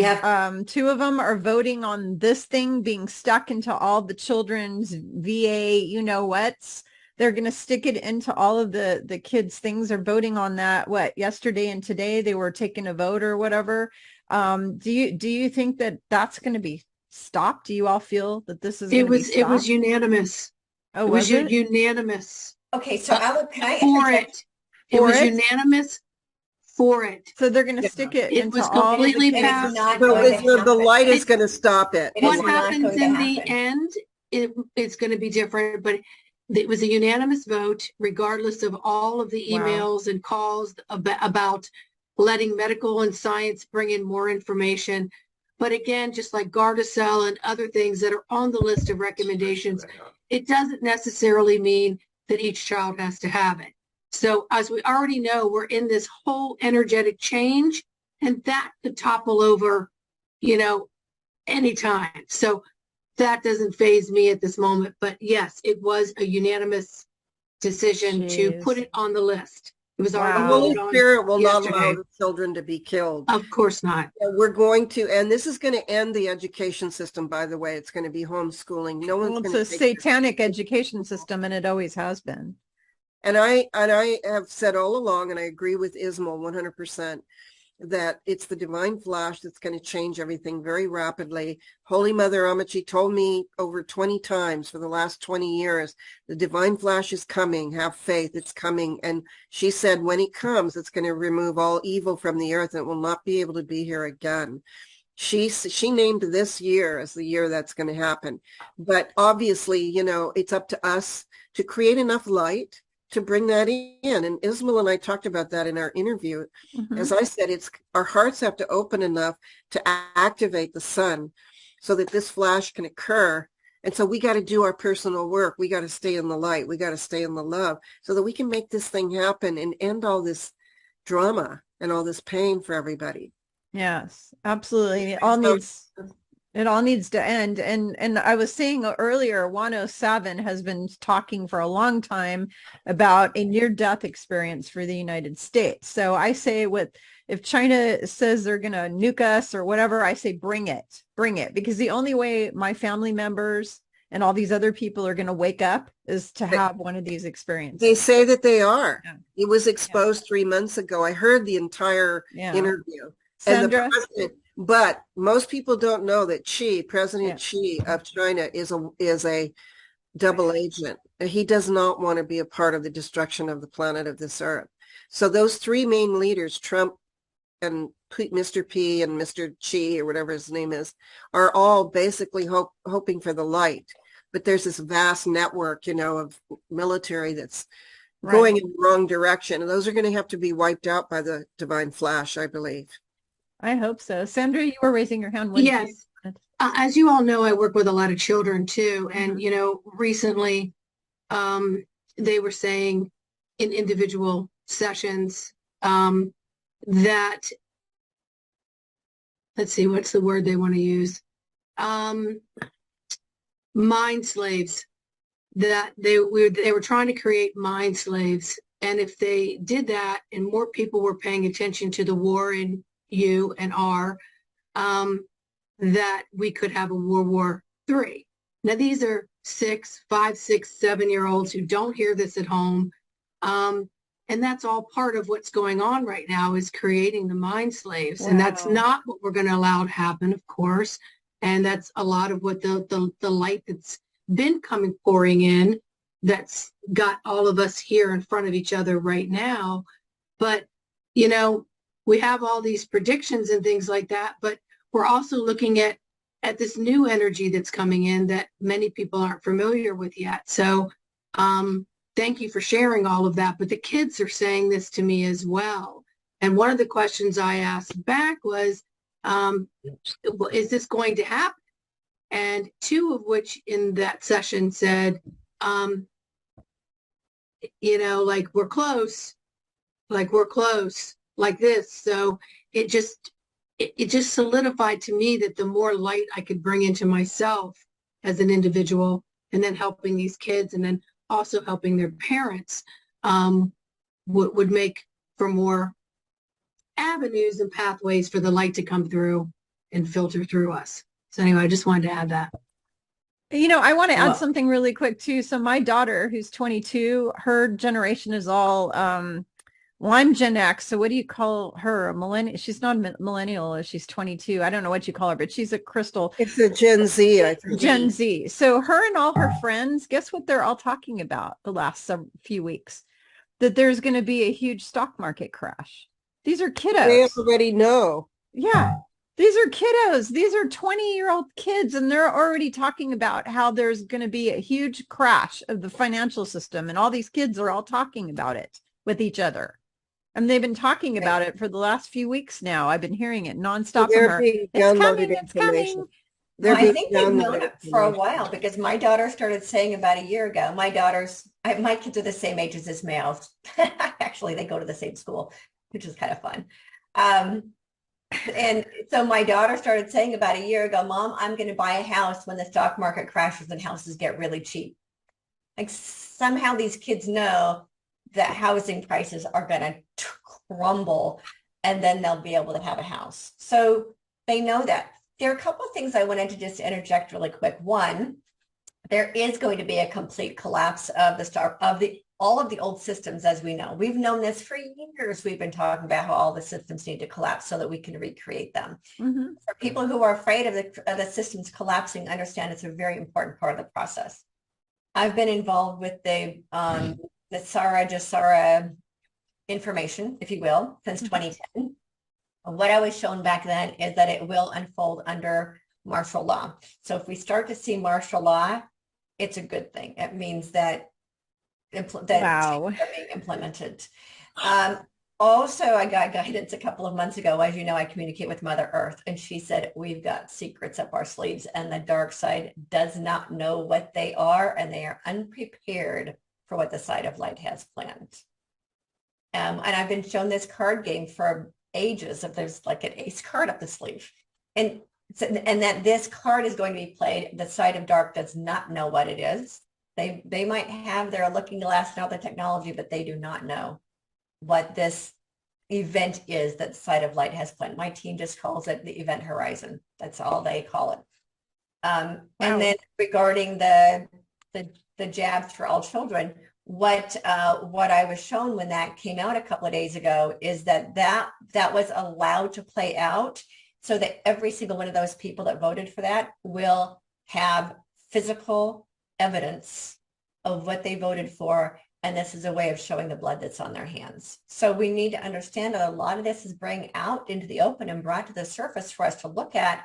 A: two of them are voting on this thing being stuck into all the children's VA, they're going to stick it into all of the kids' things. They're voting on that, yesterday and today they were taking a vote or whatever. Do you think that that's going to be stopped? Do you all feel that this is going to be stopped?
E: It was unanimous.
A: Oh,
E: it was unanimous.
C: Okay, so
E: it was unanimous for it.
A: So they're going to stick it into
E: was
A: all
E: completely passed.
B: The light is going to stop it.
E: What happens in the end, it's going to be different, but it was a unanimous vote, regardless of all of the emails and calls about letting medical and science bring in more information. But again, just like Gardasil and other things that are on the list of recommendations, it doesn't necessarily mean that each child has to have it. So as we already know, we're in this whole energetic change, and that could topple over, anytime. So that doesn't faze me at this moment. But yes, it was a unanimous decision to put it on the list. It was already
B: the Holy Spirit will not allow the children to be killed.
E: Of course not.
B: We're going to, and this is going to end the education system, by the way. It's going to be homeschooling. No one's
A: it's a satanic education system, and it always has been.
B: And I have said all along, and I agree with Ismael 100%, that it's the divine flash that's going to change everything very rapidly. Holy Mother Amachi told me over 20 times for the last 20 years, the divine flash is coming, have faith, it's coming. And she said, when it comes, it's going to remove all evil from the earth and it will not be able to be here again. She named this year as the year that's going to happen. But obviously, it's up to us to create enough light to bring that in. And Ismael and I talked about that in our interview. As I said, it's our hearts have to open enough to activate the sun so that this flash can occur. And so we got to do our personal work. We got to stay in the light. We got to stay in the love so that we can make this thing happen and end all this drama and all this pain for everybody.
A: Yes, absolutely. It all needs It all needs to end. And I was saying earlier, 107 has been talking for a long time about a near-death experience for the United States. So I say if China says they're going to nuke us or whatever, I say bring it, because the only way my family members and all these other people are going to wake up is to have one of these experiences.
B: They say that they are. Yeah. It was exposed 3 months ago. I heard the entire interview.
A: Sandra?
B: And the president, but most people don't know that President Xi of China is a double agent. He does not want to be a part of the destruction of the planet of this earth. So those three main leaders, Trump and Mr. P and Mr. Xi, or whatever his name is, are all basically hoping for the light. But there's this vast network, of military that's going in the wrong direction. And those are going to have to be wiped out by the divine flash, I believe.
A: I hope so. Sandra, you were raising your hand.
E: Yes. As you all know, I work with a lot of children too. And, recently they were saying in individual sessions that, let's see, what's the word they want to use? Mind slaves, that they were trying to create mind slaves. And if they did that and more people were paying attention to the war in U and R, that we could have a World War III. Now, these are 5, 6, 7-year-olds who don't hear this at home. And that's all part of what's going on right now, is creating the mind slaves. Wow. And that's not what we're going to allow to happen, of course. And that's a lot of what the light that's been pouring in, that's got all of us here in front of each other right now. But, we have all these predictions and things like that, but we're also looking at this new energy that's coming in that many people aren't familiar with yet. So thank you for sharing all of that. But the kids are saying this to me as well. And one of the questions I asked back was, is this going to happen? And two of which in that session said, like we're close, like this. So it just solidified to me that the more light I could bring into myself as an individual, and then helping these kids, and then also helping their parents, would make for more avenues and pathways for the light to come through and filter through us. So anyway, I just wanted to add that.
A: I want to add something really quick too. So my daughter, who's 22, her generation is all, well, I'm Gen X. So what do you call her? A millennial? She's not a millennial. She's 22. I don't know what you call her, but she's a crystal.
B: It's a Gen Z, I think.
A: Gen Z. So her and all her friends, guess what they're all talking about the last few weeks? That there's going to be a huge stock market crash. These are kiddos.
B: They already know.
A: Yeah. These are kiddos. These are 20-year-old kids, and they're already talking about how there's going to be a huge crash of the financial system. And all these kids are all talking about it with each other. And they've been talking about it for the last few weeks now. I've been hearing it nonstop from her. It's coming, it's coming.
C: I think they've known it for a while, because my daughter started saying about a year ago, my kids are the same age as Ismael. Actually, they go to the same school, which is kind of fun. And so my daughter started saying about a year ago, Mom, I'm going to buy a house when the stock market crashes and houses get really cheap. Like somehow these kids know that housing prices are going to crumble, and then they'll be able to have a house. So they know that. There are a couple of things I wanted to just interject really quick. One, there is going to be a complete collapse of all of the old systems, as we know. We've known this for years. We've been talking about how all the systems need to collapse so that we can recreate them. Mm-hmm. For people who are afraid of the systems collapsing, understand it's a very important part of the process. I've been involved with the Sarah information, if you will, since 2010. What I was shown back then is that it will unfold under martial law. So if we start to see martial law, it's a good thing. It means that are being implemented. Also, I got guidance a couple of months ago. As you know, I communicate with Mother Earth, and she said, we've got secrets up our sleeves, and the dark side does not know what they are, and they are unprepared for what the side of light has planned. And I've been shown this card game for ages, if there's like an ace card up the sleeve. And and that this card is going to be played. The side of dark does not know what it is. They might have their looking glass and all the technology, but they do not know what this event is that the side of light has planned. My team just calls it the event horizon. That's all they call it.
A: Wow.
C: And then regarding the jabs for all children, what I was shown when that came out a couple of days ago is that was allowed to play out so that every single one of those people that voted for that will have physical evidence of what they voted for. And this is a way of showing the blood that's on their hands. So we need to understand that a lot of this is bringing out into the open and brought to the surface for us to look at,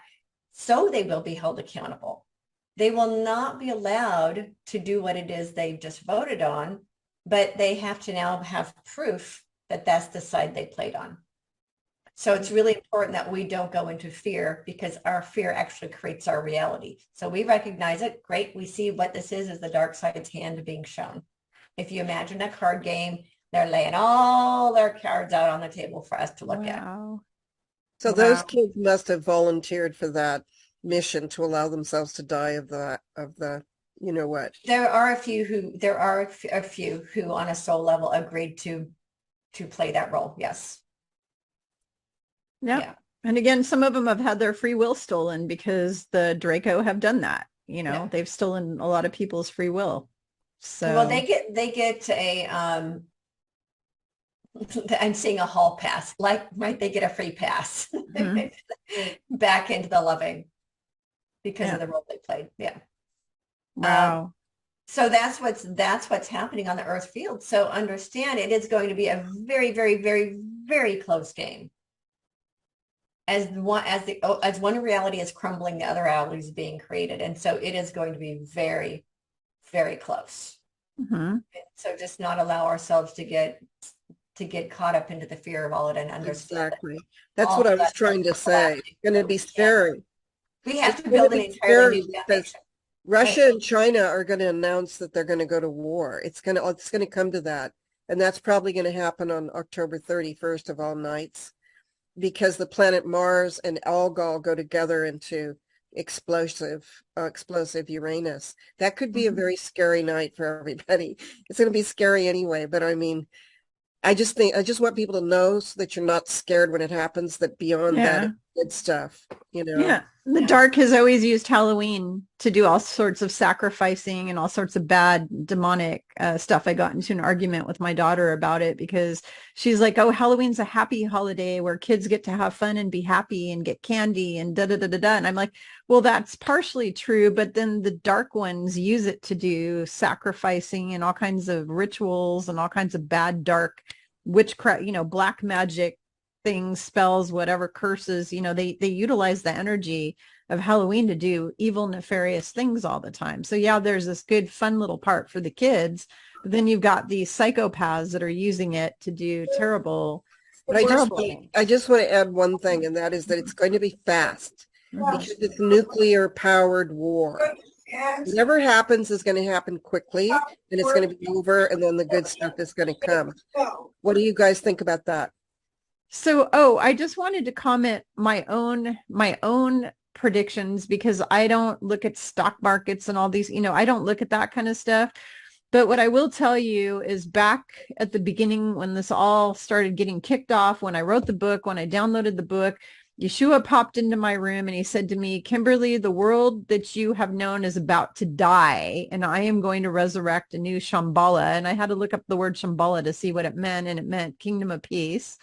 C: so they will be held accountable. They will not be allowed to do what it is they've just voted on, but they have to now have proof that that's the side they played on. So it's really important that we don't go into fear, because our fear actually creates our reality. So we recognize it. Great. We see what this is the dark side's hand being shown. If you imagine a card game, they're laying all their cards out on the table for us to look at.
B: So those kids must have volunteered for that mission to allow themselves to die of the you know what.
C: There are a few who on a soul level agreed to play that role. Yes.
A: Yep. Yeah. And again, some of them have had their free will stolen because the Draco have done that. You know, they've stolen a lot of people's free will. So
C: well, they get a I'm seeing a hall pass, like they get a free pass back into the loving because of the role they played. Yeah.
A: Wow.
C: So that's what's happening on the earth field. So understand, it is going to be a very, very, very, very close game. As one reality is crumbling, the other reality is being created. And so it is going to be very, very close. So just not allow ourselves to get caught up into the fear of all it and understand.
B: Exactly. That's what I was trying to say. It's going to be scary.
C: We have to build an entirely new foundation.
B: Russia and China are going to announce that they're going to go to war. It's going to come to that. And that's probably going to happen on October 31st of all nights, because the planet Mars and Algol go together into explosive Uranus. That could be a very scary night for everybody. It's going to be scary anyway, but I mean, I just want people to know so that you're not scared when it happens, that beyond that, good stuff, you know.
A: Yeah. The dark has always used Halloween to do all sorts of sacrificing and all sorts of bad demonic stuff. I got into an argument with my daughter about it because she's like, oh, Halloween's a happy holiday where kids get to have fun and be happy and get candy and da da da da da. And I'm like, well, that's partially true, but then the dark ones use it to do sacrificing and all kinds of rituals and all kinds of bad dark witchcraft, you know, black magic things, spells, whatever, curses, you know, they utilize the energy of Halloween to do evil, nefarious things all the time. So yeah, there's this good, fun little part for the kids, but then you've got these psychopaths that are using it to do terrible.
B: But I just want to add one thing, and that is that it's going to be fast because it's nuclear powered war. Whatever happens is going to happen quickly, and it's going to be over, and then the good stuff is going to come. What do you guys think about that?
A: So, I just wanted to comment my own predictions, because I don't look at stock markets and all these, you know, I don't look at that kind of stuff. But what I will tell you is, back at the beginning when this all started getting kicked off, when I wrote the book, when I downloaded the book, Yeshua popped into my room and he said to me, Kimberly, the world that you have known is about to die, and I am going to resurrect a new Shambhala. And I had to look up the word Shambhala to see what it meant, and it meant kingdom of peace.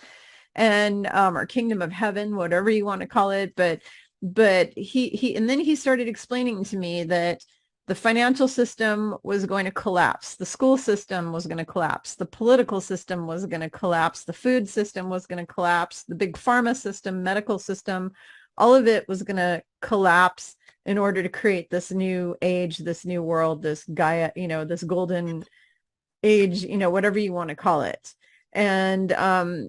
A: And or kingdom of heaven, whatever you want to call it. But he and then he started explaining to me that the financial system was going to collapse, the school system was going to collapse, the political system was going to collapse, the food system was going to collapse, the big pharma system, medical system, all of it was going to collapse in order to create this new age, this new world, this Gaia, you know, this golden age, you know, whatever you want to call it. And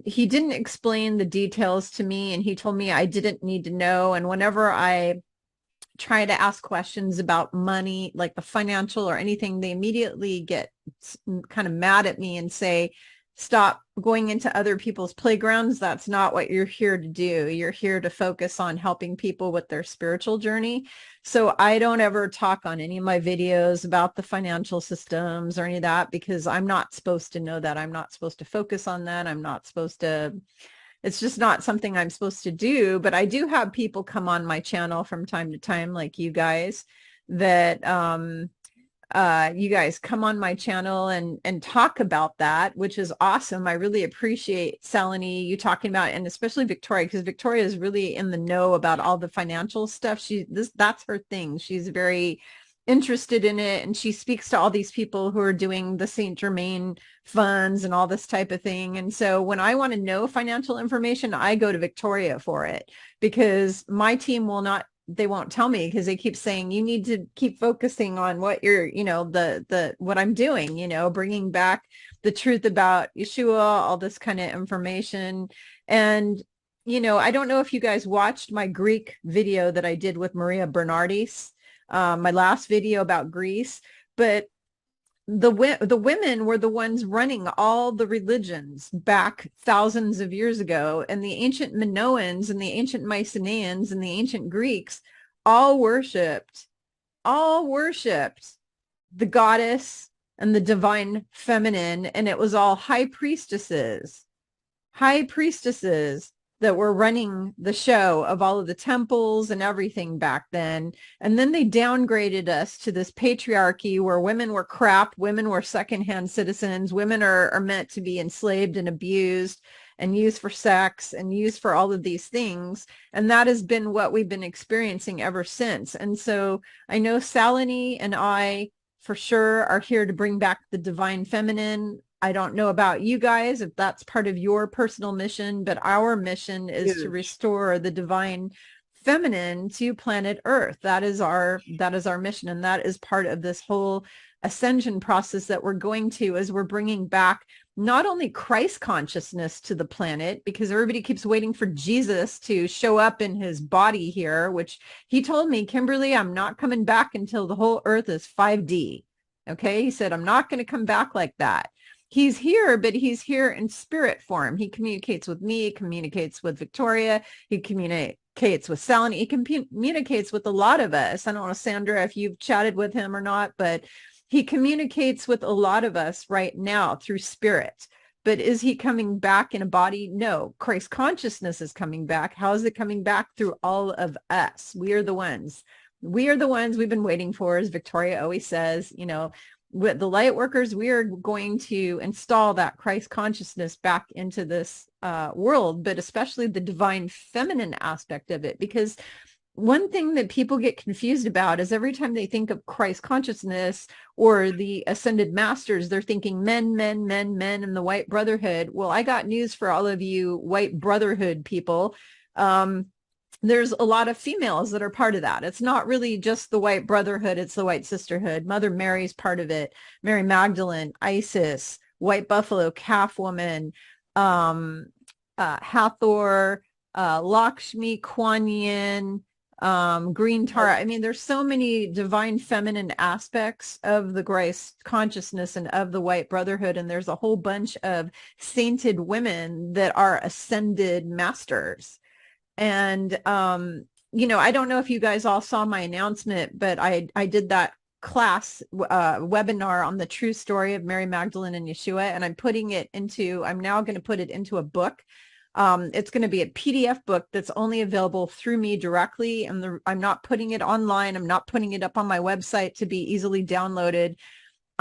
A: he didn't explain the details to me, and he told me I didn't need to know. And whenever I try to ask questions about money, like the financial or anything, they immediately get kind of mad at me and say, stop going into other people's playgrounds. That's not what you're here to do. You're here to focus on helping people with their spiritual journey. So I don't ever talk on any of my videos about the financial systems or any of that, because I'm not supposed to know that. I'm not supposed to focus on that. I'm not supposed to, it's just not something I'm supposed to do. But I do have people come on my channel from time to time, like you guys, that you guys come on my channel and talk about that, which is awesome. I really appreciate Salini, you talking about, and especially Victoria, because Victoria is really in the know about all the financial stuff. That's her thing. She's very interested in it, and she speaks to all these people who are doing the Saint Germain funds and all this type of thing. And so when I want to know financial information, I go to Victoria for it, because my team will not, they won't tell me, because they keep saying you need to keep focusing on what you're, you know, the what I'm doing, you know, bringing back the truth about Yeshua, all this kind of information. And you know, I don't know if you guys watched my Greek video that I did with Maria Bernardis, my last video about Greece, but the women were the ones running all the religions back thousands of years ago, and the ancient Minoans and the ancient Mycenaeans and the ancient Greeks all worshipped the goddess and the divine feminine, and it was all high priestesses that were running the show of all of the temples and everything back then. And then they downgraded us to this patriarchy where women were crap, women were secondhand citizens, women are meant to be enslaved and abused and used for sex and used for all of these things. And that has been what we've been experiencing ever since. And so I know Salini and I for sure are here to bring back the divine feminine. I don't know about you guys, if that's part of your personal mission, but our mission is to restore the divine feminine to planet Earth. That is our mission. And that is part of this whole ascension process that we're going to, as we're bringing back not only Christ consciousness to the planet, because everybody keeps waiting for Jesus to show up in his body here, which he told me, Kimberly, I'm not coming back until the whole Earth is 5D. Okay. He said, I'm not going to come back like that. He's here, but he's here in spirit form. He communicates with me, communicates with Victoria, he communicates with Salini, he communicates with a lot of us. I don't know, Sandra, if you've chatted with him or not, but he communicates with a lot of us right now through spirit. But is he coming back in a body? No. Christ consciousness is coming back. How is it coming back? Through all of us. We are the ones. We are the ones we've been waiting for, as Victoria always says, you know, with the light workers, we are going to install that Christ consciousness back into this world, but especially the divine feminine aspect of it. Because one thing that people get confused about is every time they think of Christ consciousness or the ascended masters, they're thinking men, and the white brotherhood. Well, I got news for all of you white brotherhood people. There's a lot of females that are part of that. It's not really just the white brotherhood. It's the white sisterhood. Mother Mary's part of it. Mary Magdalene, Isis, White Buffalo, Calf Woman, Hathor, Lakshmi, Kuan Yin, Green Tara. I mean, there's so many divine feminine aspects of the Christ consciousness and of the white brotherhood. And there's a whole bunch of sainted women that are ascended masters. And, you know, I don't know if you guys all saw my announcement, but I did that class webinar on the true story of Mary Magdalene and Yeshua, and I'm now going to put it into a book. It's going to be a PDF book that's only available through me directly. And I'm not putting it online. I'm not putting it up on my website to be easily downloaded.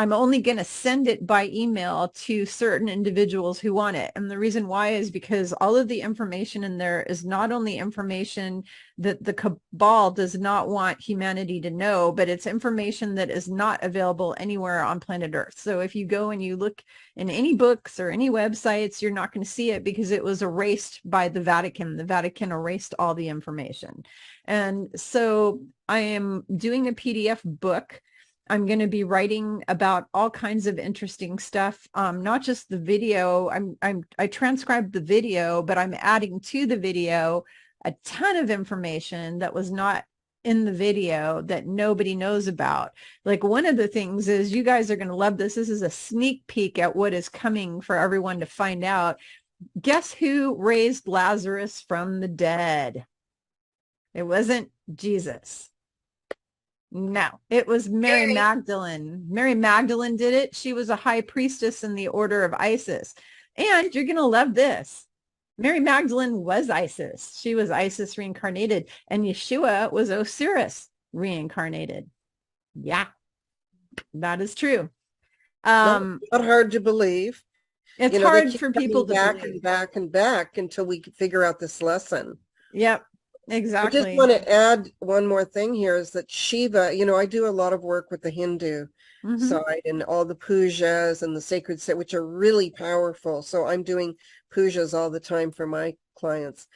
A: I'm only going to send it by email to certain individuals who want it. And the reason why is because all of the information in there is not only information that the cabal does not want humanity to know, but it's information that is not available anywhere on planet Earth. So if you go and you look in any books or any websites, you're not going to see it because it was erased by the Vatican. The Vatican erased all the information. And so I am doing a PDF book. I'm going to be writing about all kinds of interesting stuff, not just the video. I transcribed the video, but I'm adding to the video a ton of information that was not in the video that nobody knows about. Like, one of the things is, you guys are going to love this. This is a sneak peek at what is coming for everyone to find out. Guess who raised Lazarus from the dead? It wasn't Jesus. No, it was Mary Magdalene. Mary Magdalene did it. She was a high priestess in the order of Isis. And you're going to love this. Mary Magdalene was Isis. She was Isis reincarnated. And Yeshua was Osiris reincarnated. Yeah, that is true.
B: Not hard to believe.
A: It's hard for people to
B: back
A: believe.
B: and back and back until we figure out this lesson.
A: Yep, exactly.
B: I just want to add one more thing here, is that Shiva, I do a lot of work with the Hindu side and all the pujas and the sacred set, which are really powerful. So I'm doing pujas all the time for my clients.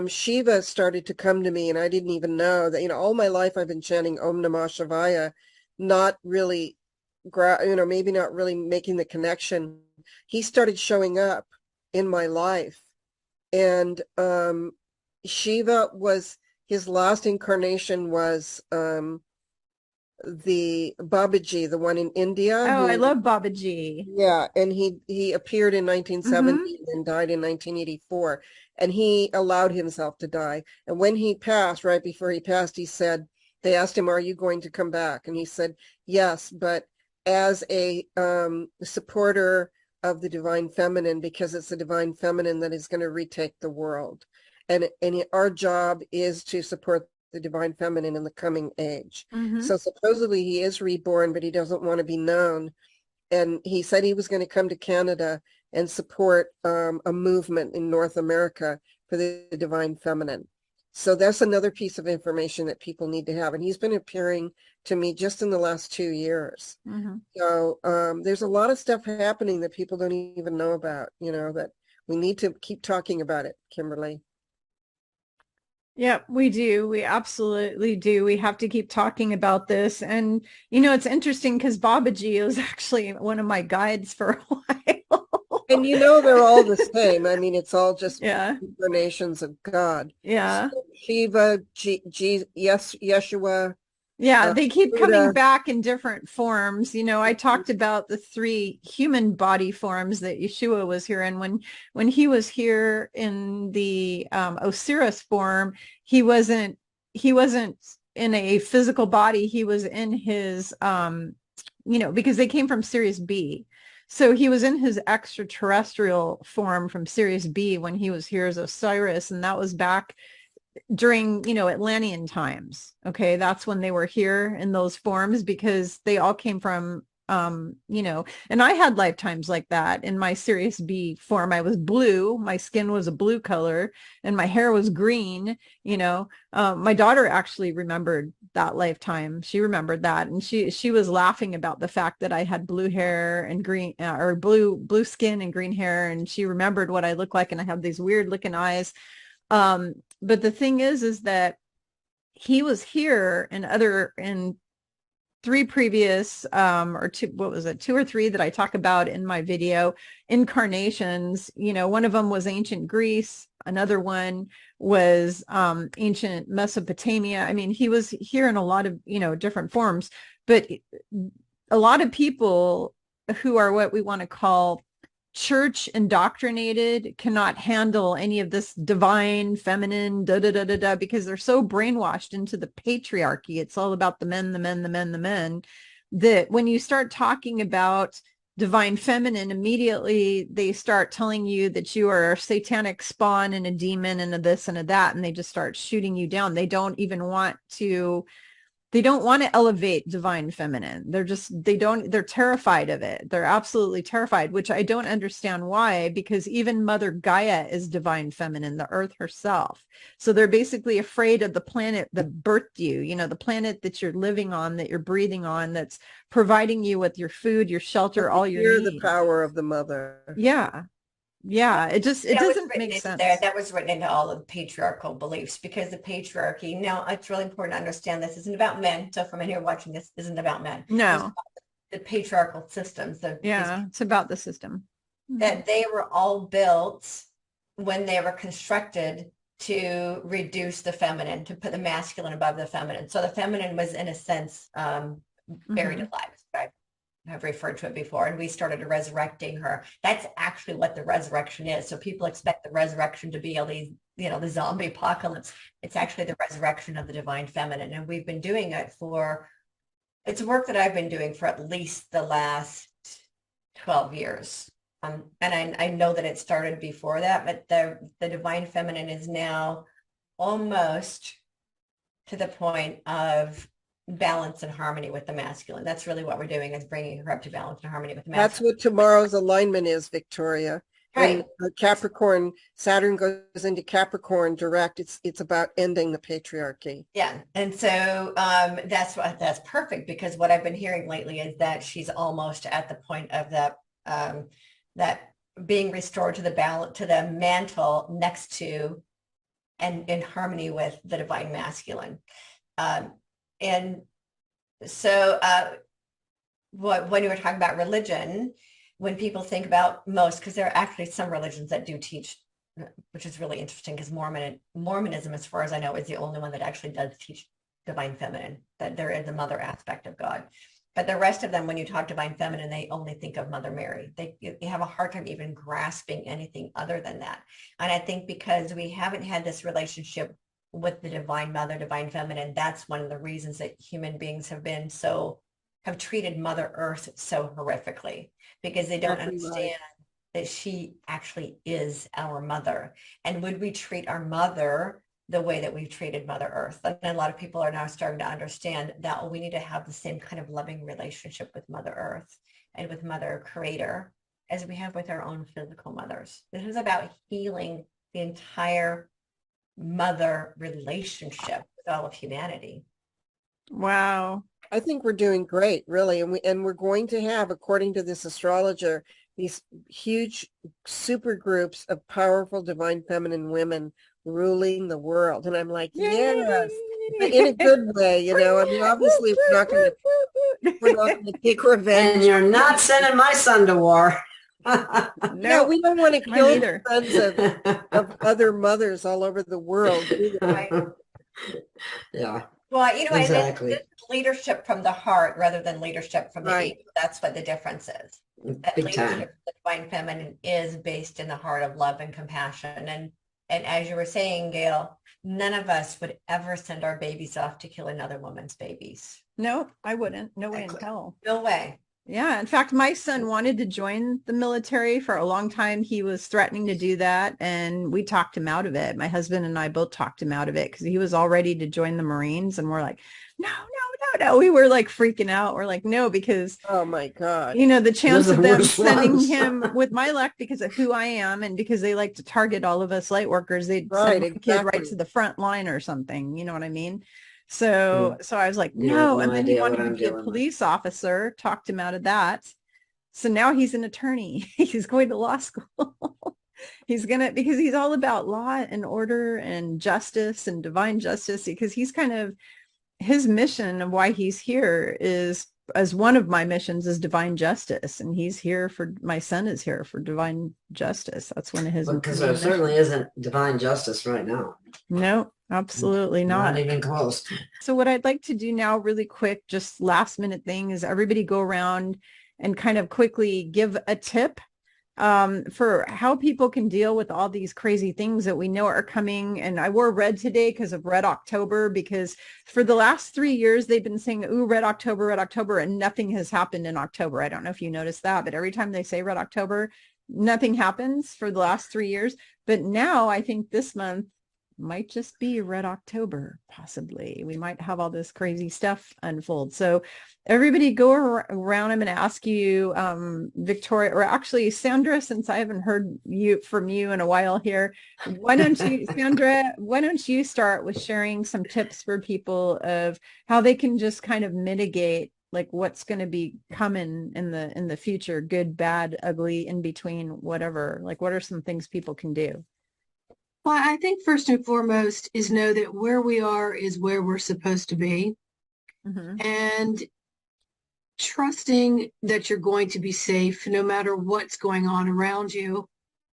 B: Shiva started to come to me, and I didn't even know that, all my life I've been chanting Om Namah Shivaya, not really, maybe not really making the connection. He started showing up in my life, and Shiva was, his last incarnation was the Babaji, the one in India.
A: Oh, I love Babaji.
B: Yeah, and he appeared in 1970 and died in 1984, and he allowed himself to die. And when he passed, right before he passed, he said, they asked him, "Are you going to come back?" And he said, "Yes, but as a supporter of the divine feminine, because it's the divine feminine that is going to retake the world. And our job is to support the divine feminine in the coming age." So supposedly he is reborn, but he doesn't want to be known. And he said he was going to come to Canada and support a movement in North America for the divine feminine. So that's another piece of information that people need to have. And he's been appearing to me just in the last 2 years. So there's a lot of stuff happening that people don't even know about, that we need to keep talking about it, Kimberly.
A: Yeah, we do. We absolutely do. We have to keep talking about this. And, it's interesting because Babaji was actually one of my guides for a while.
B: And they're all the same. I mean, it's all just incarnations of God.
A: Yeah.
B: So Shiva, Yeshua.
A: Yeah, they keep coming back in different forms. I talked about the 3 human body forms that Yeshua was here in. When he was here in the Osiris form, he wasn't in a physical body. He was in his, because they came from Sirius B. So he was in his extraterrestrial form from Sirius B when he was here as Osiris. And that was back during, Atlantean times. Okay. That's when they were here in those forms, because they all came from, and I had lifetimes like that. In my Sirius B form, I was blue. My skin was a blue color and my hair was green. My daughter actually remembered that lifetime. She remembered that. And she was laughing about the fact that I had blue hair and green or blue skin and green hair. And she remembered what I looked like. And I had these weird looking eyes. But the thing is that he was here in 3 previous, or 2 or 3 that I talk about in my video, incarnations. One of them was ancient Greece. Another one was ancient Mesopotamia. I mean, he was here in a lot of, different forms, but a lot of people who are what we want to call church indoctrinated cannot handle any of this divine feminine because they're so brainwashed into the patriarchy. It's all about the men, that when you start talking about divine feminine, immediately they start telling you that you are a satanic spawn and a demon and a this and a that, and they just start shooting you down. They don't want to elevate divine feminine. They're terrified of it. They're absolutely terrified, which I don't understand why, because even Mother Gaia is divine feminine, the earth herself. So they're basically afraid of the planet that birthed you, the planet that you're living on, that you're breathing on, that's providing you with your food, your shelter, all your needs.
B: The power of the mother.
A: Yeah. Yeah, it doesn't make sense.
C: That was written into all of the patriarchal beliefs, because the patriarchy, now it's really important to understand this isn't about men. So from here watching, this isn't about men.
A: No.
C: The patriarchal systems.
A: It's about the system.
C: That they were all built when they were constructed to reduce the feminine, to put the masculine above the feminine. So the feminine was, in a sense, buried alive. I've referred to it before, and we started resurrecting her. That's actually what the resurrection is. So people expect the resurrection to be all these, the zombie apocalypse. It's actually the resurrection of the divine feminine. And we've been doing it it's work that I've been doing for at least the last 12 years. And I know that it started before that, but the divine feminine is now almost to the point of balance and harmony with the masculine. That's really what we're doing, is bringing her up to balance and harmony with the masculine.
B: That's what tomorrow's alignment is, Victoria.
C: Right.
B: When Capricorn, Saturn goes into Capricorn direct, it's about ending the patriarchy.
C: Yeah. And so that's perfect, because what I've been hearing lately is that she's almost at the point of that being restored to the balance, to the mantle next to and in harmony with the divine masculine. And so when you were talking about religion, when people think about because there are actually some religions that do teach, which is really interesting, because Mormonism, as far as I know, is the only one that actually does teach divine feminine, that there is a mother aspect of God. But the rest of them, when you talk divine feminine, they only think of Mother Mary. They have a hard time even grasping anything other than that. And I think because we haven't had this relationship with the divine mother, divine feminine, that's one of the reasons that human beings have treated Mother Earth so horrifically, because they don't understand that she actually is our mother. And would we treat our mother the way that we've treated Mother Earth? And a lot of people are now starting to understand that we need to have the same kind of loving relationship with Mother Earth and with Mother Creator as we have with our own physical mothers. This is about healing the entire mother relationship with all of humanity.
A: Wow.
B: I think we're doing great, really. And we're going to have, according to this astrologer, these huge super groups of powerful divine feminine women ruling the world. And I'm like, yes, but in a good way, I mean, obviously we're not going to take revenge.
D: And you're not sending my son to war.
B: No, we don't want to kill the sons of other mothers all over the world.
C: Right?
D: Yeah.
C: Well,
D: exactly.
C: This leadership from the heart rather than leadership from the ego. That's what the difference is. That
D: Big
C: leadership
D: time.
C: of the divine feminine is based in the heart of love and compassion. And as you were saying, Gail, none of us would ever send our babies off to kill another woman's babies.
A: No, I wouldn't. No way in hell.
C: No way.
A: Yeah. In fact, my son wanted to join the military for a long time. He was threatening to do that, and we talked him out of it. My husband and I both talked him out of it because he was all ready to join the Marines, and we're like, no. We were like freaking out. We're like, no, because
B: oh my God,
A: the chance of them sending him, with my luck, because of who I am and because they like to target all of us light workers, they'd send a kid right to the front line or something. You know what I mean? So I was like, no. And then he wanted to be a police officer, talked him out of that. So now he's an attorney. He's going to law school. Because he's all about law and order and justice and divine justice, because he's kind of, his mission of why he's here is, as one of my missions, is divine justice. And my son is here for divine justice. That's one of his.
D: Because there certainly isn't divine justice right now.
A: No, absolutely not.
D: Not even close.
A: So what I'd like to do now, really quick, just last minute thing, is everybody go around and kind of quickly give a tip for how people can deal with all these crazy things that we know are coming. And I wore red today because of Red October, because for the last 3 years, they've been saying, ooh, Red October, and nothing has happened in October. I don't know if you noticed that, but every time they say Red October, nothing happens for the last 3 years. But now I think this month might just be Red October, possibly. We might have all this crazy stuff unfold. So everybody go around. I'm going to ask you, Victoria, or actually Sandra, since I haven't heard from you in a while here, why don't you, Sandra, why don't you start with sharing some tips for people of how they can just kind of mitigate like what's going to be coming in the future, good, bad, ugly, in between, whatever. Like, what are some things people can do?
E: Well, I think first and foremost is know that where we are is where we're supposed to be. Mm-hmm. And trusting that you're going to be safe no matter what's going on around you.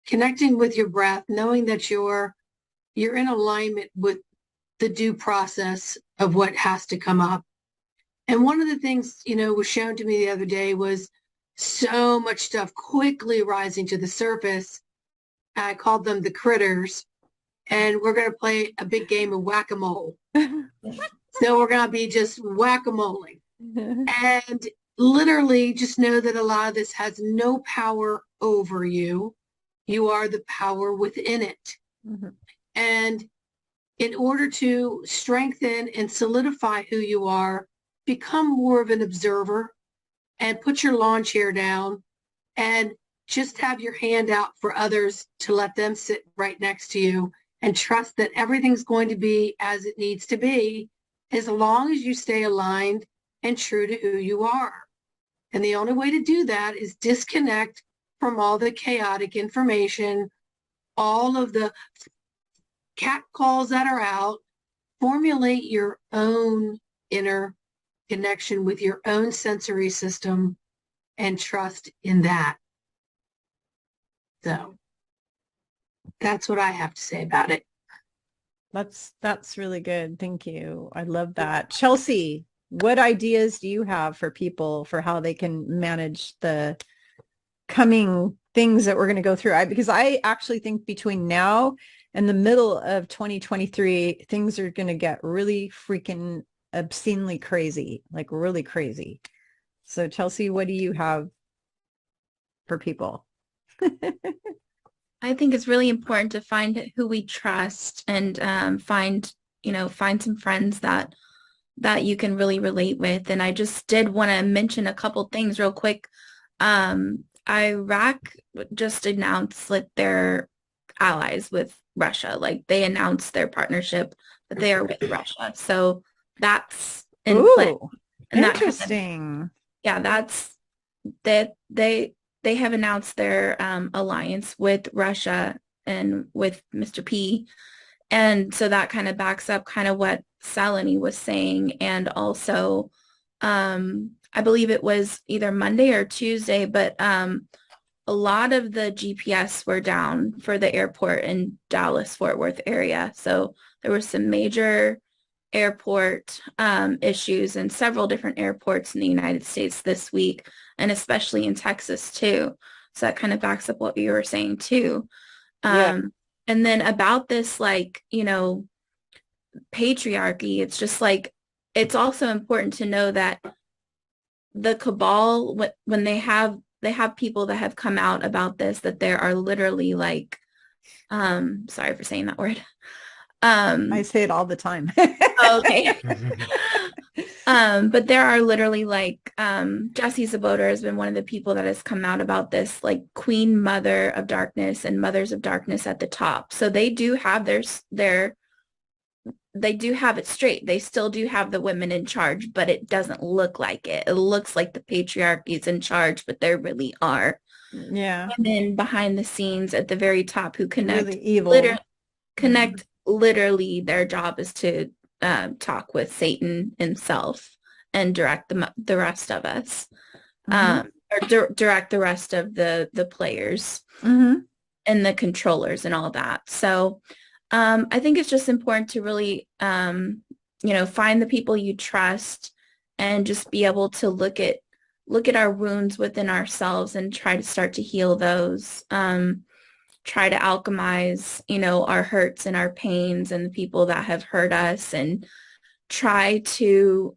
E: Connecting with your breath, knowing that you're you're in alignment with the due process of what has to come up. And one of the things, was shown to me the other day was so much stuff quickly rising to the surface. I called them the critters. And we're going to play a big game of whack-a-mole. So we're going to be just whack-a-moling. And literally just know that a lot of this has no power over you. You are the power within it. Mm-hmm. And in order to strengthen and solidify who you are, become more of an observer and put your lawn chair down and just have your hand out for others to let them sit right next to you and trust that everything's going to be as it needs to be as long as you stay aligned and true to who you are. And the only way to do that is disconnect from all the chaotic information, all of the cat calls that are out, formulate your own inner connection with your own sensory system and trust in that. So that's what I have to say about it.
A: That's really good. Thank you. I love that. Chelsea, what ideas do you have for people for how they can manage the coming things that we're going to go through? Because I actually think between now and the middle of 2023, things are going to get really freaking obscenely crazy, like really crazy. So Chelsea, what do you have for people?
G: I think it's really important to find who we trust and find some friends that you can really relate with. And I just did want to mention a couple things real quick. Iraq just announced that they're allies with Russia. Like they announced their partnership that they are with Russia. So that's in play. And
A: interesting.
G: That's that they have announced their alliance with Russia and with Mr. P. And so that kind of backs up kind of what Salini was saying. And also, I believe it was either Monday or Tuesday, but a lot of the GPS were down for the airport in Dallas-Fort Worth area. So there were some major airport issues in several different airports in the United States this week, and especially in Texas too. So that kind of backs up what you were saying too. And then about this, patriarchy, it's just it's also important to know that the cabal, when they have people that have come out about this, that there are literally sorry for saying that word.
A: I say it all the time.
G: Okay. But there are literally Jessie Zaboter has been one of the people that has come out about this, Queen Mother of Darkness and Mothers of Darkness at the top. So they do have they do have it straight. They still do have the women in charge, but it doesn't look like it. It looks like the patriarchy is in charge, but there really are women behind the scenes at the very top who connect.
A: Really evil.
G: Literally, their job is to talk with Satan himself and direct the rest of us, or direct the rest of the players and the controllers and all that. So I think it's just important to really, find the people you trust and just be able to look at our wounds within ourselves and try to start to heal those. Try to alchemize, our hurts and our pains and the people that have hurt us, and try to,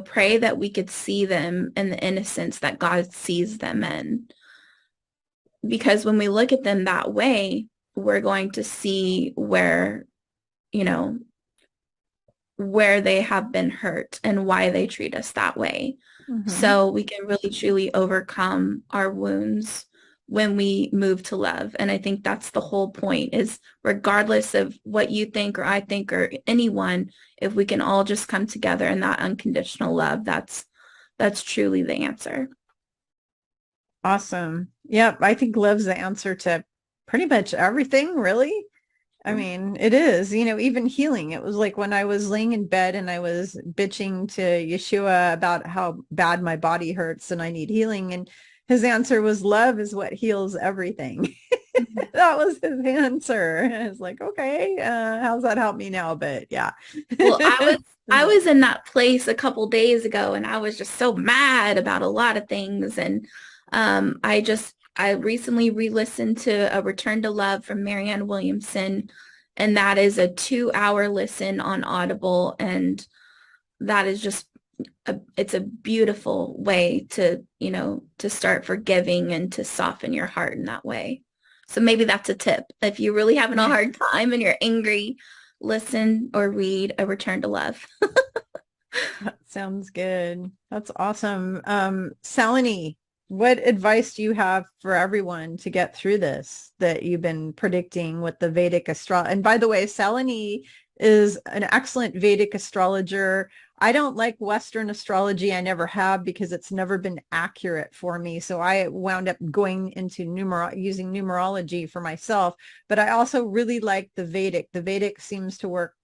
G: pray that we could see them in the innocence that God sees them in. Because when we look at them that way, we're going to see where they have been hurt and why they treat us that way. So we can really truly overcome our wounds when we move to love. And I think that's the whole point, is regardless of what you think or I think or anyone, if we can all just come together in that unconditional love, that's truly the answer.
A: Awesome. Yep. I think love's the answer to pretty much everything, really. I mean, it is, even healing. It was like when I was laying in bed and I was bitching to Yeshua about how bad my body hurts and I need healing. And his answer was, love is what heals everything. That was his answer. And I was like, okay, how's that help me now? But yeah.
G: Well, I was in that place a couple days ago and I was just so mad about a lot of things. And I recently re-listened to A Return to Love from Marianne Williamson, and that is a 2-hour listen on Audible. And that is just it's a beautiful way to, to start forgiving and to soften your heart in that way. So maybe that's a tip. If you're really having a hard time and you're angry, listen or read A Return to Love.
A: That sounds good. That's awesome. Salini, what advice do you have for everyone to get through this that you've been predicting with the Vedic astrology? And by the way, Salini is an excellent Vedic astrologer. I don't like Western astrology. I never have because it's never been accurate for me. So I wound up going into using numerology for myself. But I also really like the Vedic. The Vedic seems to work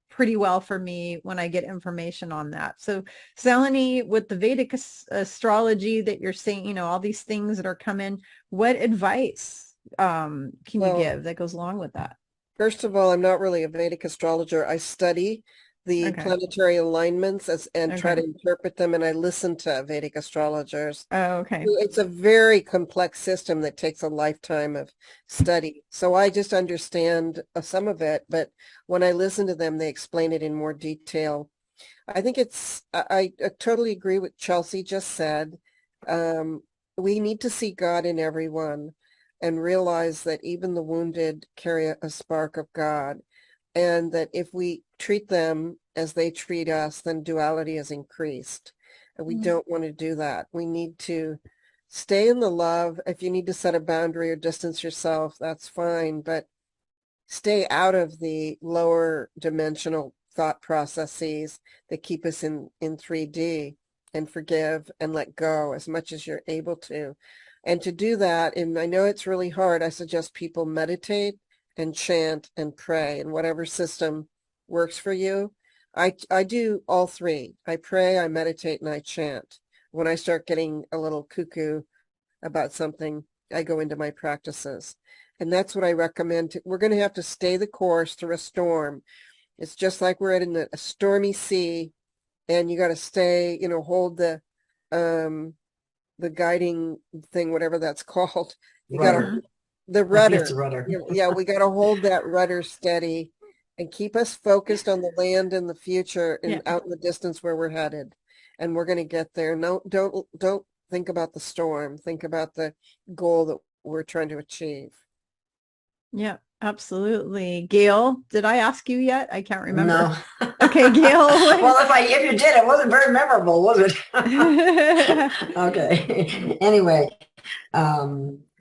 A: pretty well for me when I get information on that. So Salini, with the Vedic astrology that you're saying, all these things that are coming, what advice can you give that goes along with that?
B: First of all, I'm not really a Vedic astrologer. I study the planetary alignments and try to interpret them, and I listen to Vedic astrologers.
A: Oh, okay.
B: It's a very complex system that takes a lifetime of study. So I just understand some of it, but when I listen to them, they explain it in more detail. I think I totally agree with Chelsea just said. We need to see God in everyone and realize that even the wounded carry a spark of God. And that if we treat them as they treat us, then duality is increased. And we don't want to do that. We need to stay in the love. If you need to set a boundary or distance yourself, that's fine. But stay out of the lower dimensional thought processes that keep us in 3D, and forgive and let go as much as you're able to. And to do that, and I know it's really hard, I suggest people meditate and chant and pray in whatever system works for you. I do all three. I pray, I meditate, and I chant. When I start getting a little cuckoo about something, I go into my practices. And that's what I recommend. We're going to have to stay the course through a storm. It's just like we're in a stormy sea, and you got to stay, hold the guiding thing, whatever that's called. You got to the rudder. Yeah, we got to hold that rudder steady and keep us focused on the land and the future and out in the distance where we're headed. And we're going to get there. No, don't think about the storm. Think about the goal that we're trying to achieve.
A: Yeah, absolutely. Gail, did I ask you yet? I can't remember.
D: No.
A: Okay, Gail.
D: Well, if you did, it wasn't very memorable, was it? Okay. Anyway,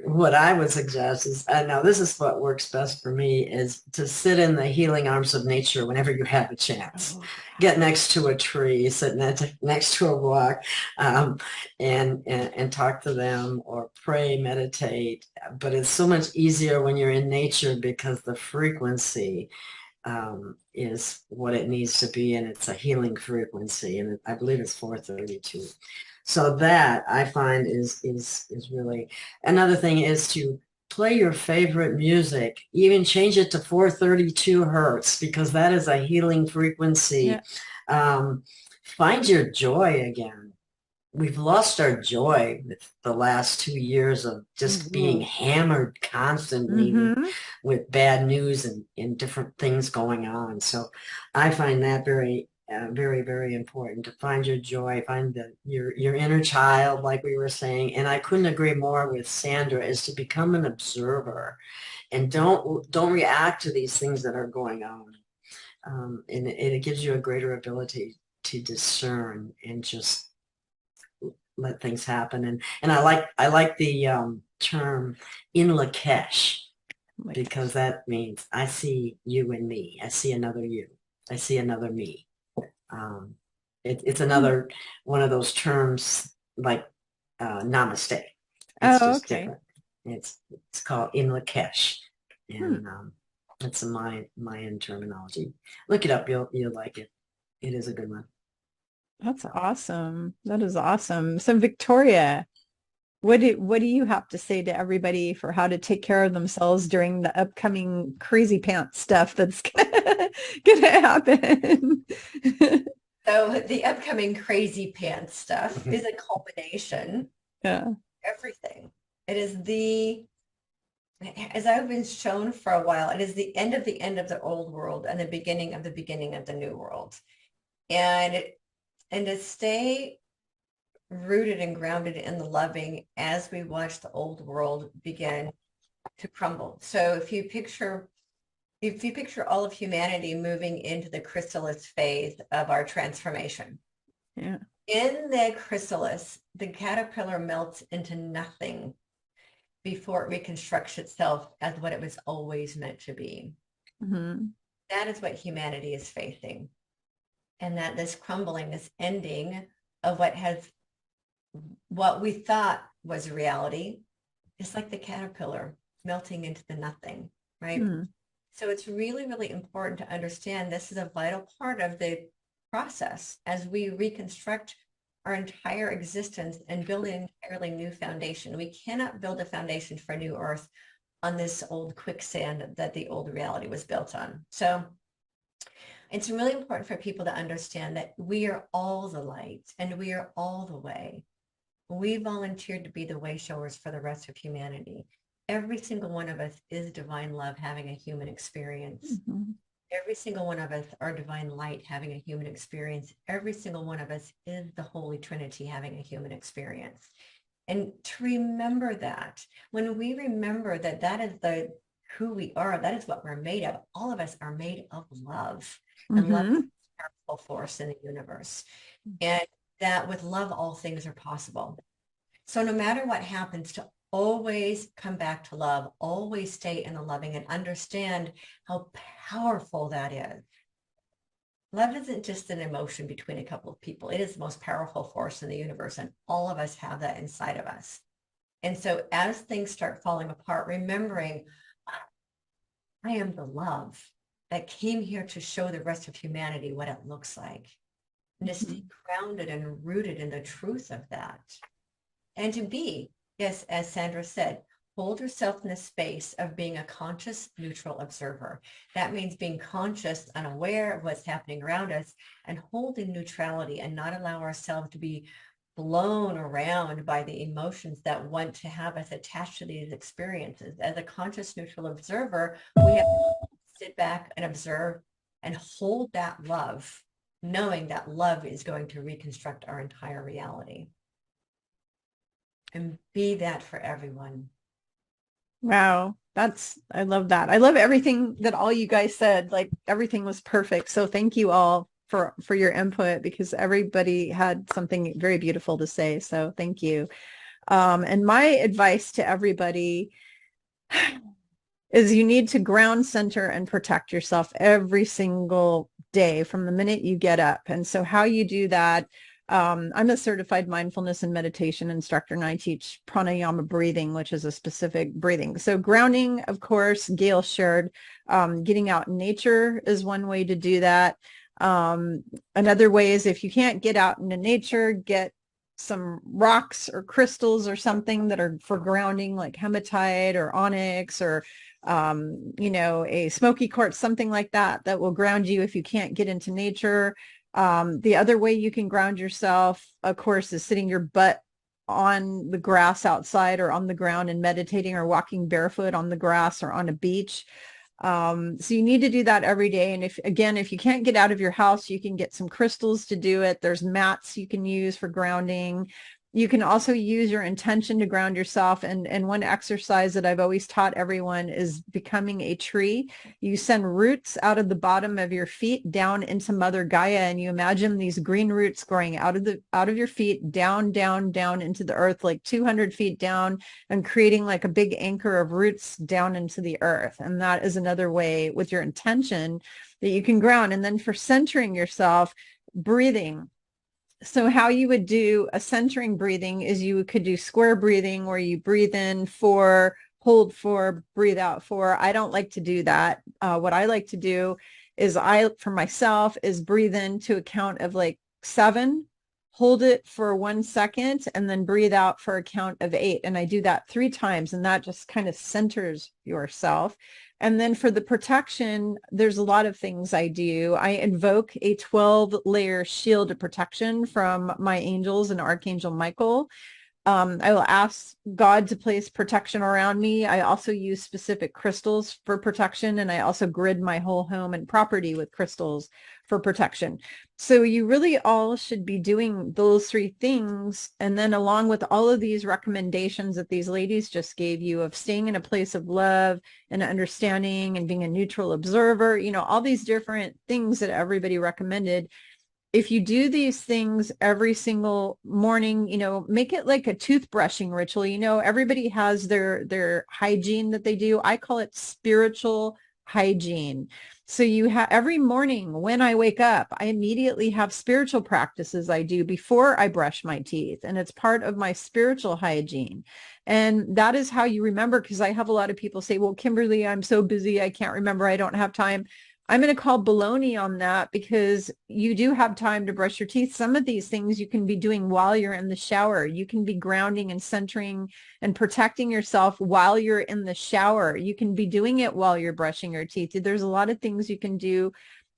D: what I would suggest is, now this is what works best for me, is to sit in the healing arms of nature whenever you have a chance. Get next to a tree, sit next to a rock, and talk to them, or pray, meditate. But it's so much easier when you're in nature because the frequency is what it needs to be, and it's a healing frequency, and I believe it's 432. So that I find is really another thing, is to play your favorite music, even change it to 432 hertz, because that is a healing frequency. Find your joy again. We've lost our joy with the last 2 years of just being hammered constantly with bad news and different things going on. So I find that very, very important, to find your joy, find your inner child, like we were saying. And I couldn't agree more with Sandra, is to become an observer and don't react to these things that are going on. And it gives you a greater ability to discern and just let things happen. And I like the term in Lakesh, because that means I see you and me. I see another you. I see another me. It's another one of those terms, like namaste. It's just different. It's called in Lakesh, and it's my Mayan terminology. Look it up. You'll like it. It is a good one.
A: That's awesome. That is awesome. So Victoria, what do you have to say to everybody for how to take care of themselves during the upcoming crazy pants stuff that's gonna happen?
C: So the upcoming crazy pants stuff is a culmination of everything. It is as I've been shown for a while, it is the end of the old world and the beginning of the new world. And to stay rooted and grounded in the loving as we watch the old world begin to crumble. So if you picture all of humanity moving into the chrysalis phase of our transformation.
A: Yeah.
C: In the chrysalis, the caterpillar melts into nothing before it reconstructs itself as what it was always meant to be.
A: Mm-hmm.
C: That is what humanity is facing. And that this crumbling, this ending of what we thought was reality is like the caterpillar melting into the nothing, right? Mm. So it's really, really important to understand this is a vital part of the process as we reconstruct our entire existence and build an entirely new foundation. We cannot build a foundation for a new earth on this old quicksand that the old reality was built on. So it's really important for people to understand that we are all the light and we are all the way. We volunteered to be the way showers for the rest of humanity. Every single one of us is divine love having a human experience. Mm-hmm. Every single one of us are divine light having a human experience. Every single one of us is the Holy Trinity having a human experience. And to remember that, when we remember that that is who we are, that is what we're made of. All of us are made of love. Mm-hmm. And love is a powerful force in the universe. And that with love, all things are possible. So no matter what happens, to always come back to love, always stay in the loving and understand how powerful that is. Love isn't just an emotion between a couple of people. It is the most powerful force in the universe, and all of us have that inside of us. And so as things start falling apart, remembering I am the love that came here to show the rest of humanity what it looks like. And to stay grounded and rooted in the truth of that. And to be, yes, as Sandra said, hold yourself in the space of being a conscious, neutral observer. That means being conscious and aware of what's happening around us and holding neutrality and not allow ourselves to be blown around by the emotions that want to have us attached to these experiences. As a conscious, neutral observer, we have to sit back and observe and hold that love, knowing that love is going to reconstruct our entire reality. And be that for everyone.
A: Wow. I love that. I love everything that all you guys said. Like everything was perfect. So thank you all for your input, because everybody had something very beautiful to say. So thank you. And my advice to everybody is you need to ground, center, and protect yourself every single day from the minute you get up. And so how you do that, I'm a certified mindfulness and meditation instructor, and I teach pranayama breathing, which is a specific breathing. So grounding, of course, Gail shared, getting out in nature is one way to do that. Another way is if you can't get out into nature, get some rocks or crystals or something that are for grounding, like hematite or onyx or a smoky quartz, something like that, that will ground you if you can't get into nature. The other way you can ground yourself, of course, is sitting your butt on the grass outside or on the ground and meditating, or walking barefoot on the grass or on a beach. So you need to do that every day. And if you can't get out of your house, you can get some crystals to do it. There's mats you can use for grounding. You can also use your intention to ground yourself. And one exercise that I've always taught everyone is becoming a tree. You send roots out of the bottom of your feet down into Mother Gaia, and you imagine these green roots growing out of your feet, down into the earth, like 200 feet down, and creating like a big anchor of roots down into the earth. And that is another way with your intention that you can ground. And then for centering yourself, breathing. So how you would do a centering breathing is you could do square breathing, where you breathe in 4, hold 4, breathe out 4. I don't like to do that. What I like to do is for myself is breathe in to a count of like 7, hold it for 1 second, and then breathe out for a count of 8. And I do that 3 times, and that just kind of centers yourself. And then for the protection, there's a lot of things I do. I invoke a 12-layer shield of protection from my angels and Archangel Michael. I will ask God to place protection around me. I also use specific crystals for protection, and I also grid my whole home and property with crystals for protection. So you really all should be doing those 3 things. And then along with all of these recommendations that these ladies just gave you of staying in a place of love and understanding and being a neutral observer, all these different things that everybody recommended. If you do these things every single morning, make it like a toothbrushing ritual. Everybody has their hygiene that they do. I call it spiritual hygiene. So you have every morning when I wake up, I immediately have spiritual practices I do before I brush my teeth. And it's part of my spiritual hygiene. And that is how you remember, because I have a lot of people say, well, Kimberly, I'm so busy, I can't remember, I don't have time. I'm going to call baloney on that, because you do have time to brush your teeth. Some of these things you can be doing while you're in the shower. You can be grounding and centering and protecting yourself while you're in the shower. You can be doing it while you're brushing your teeth. There's a lot of things you can do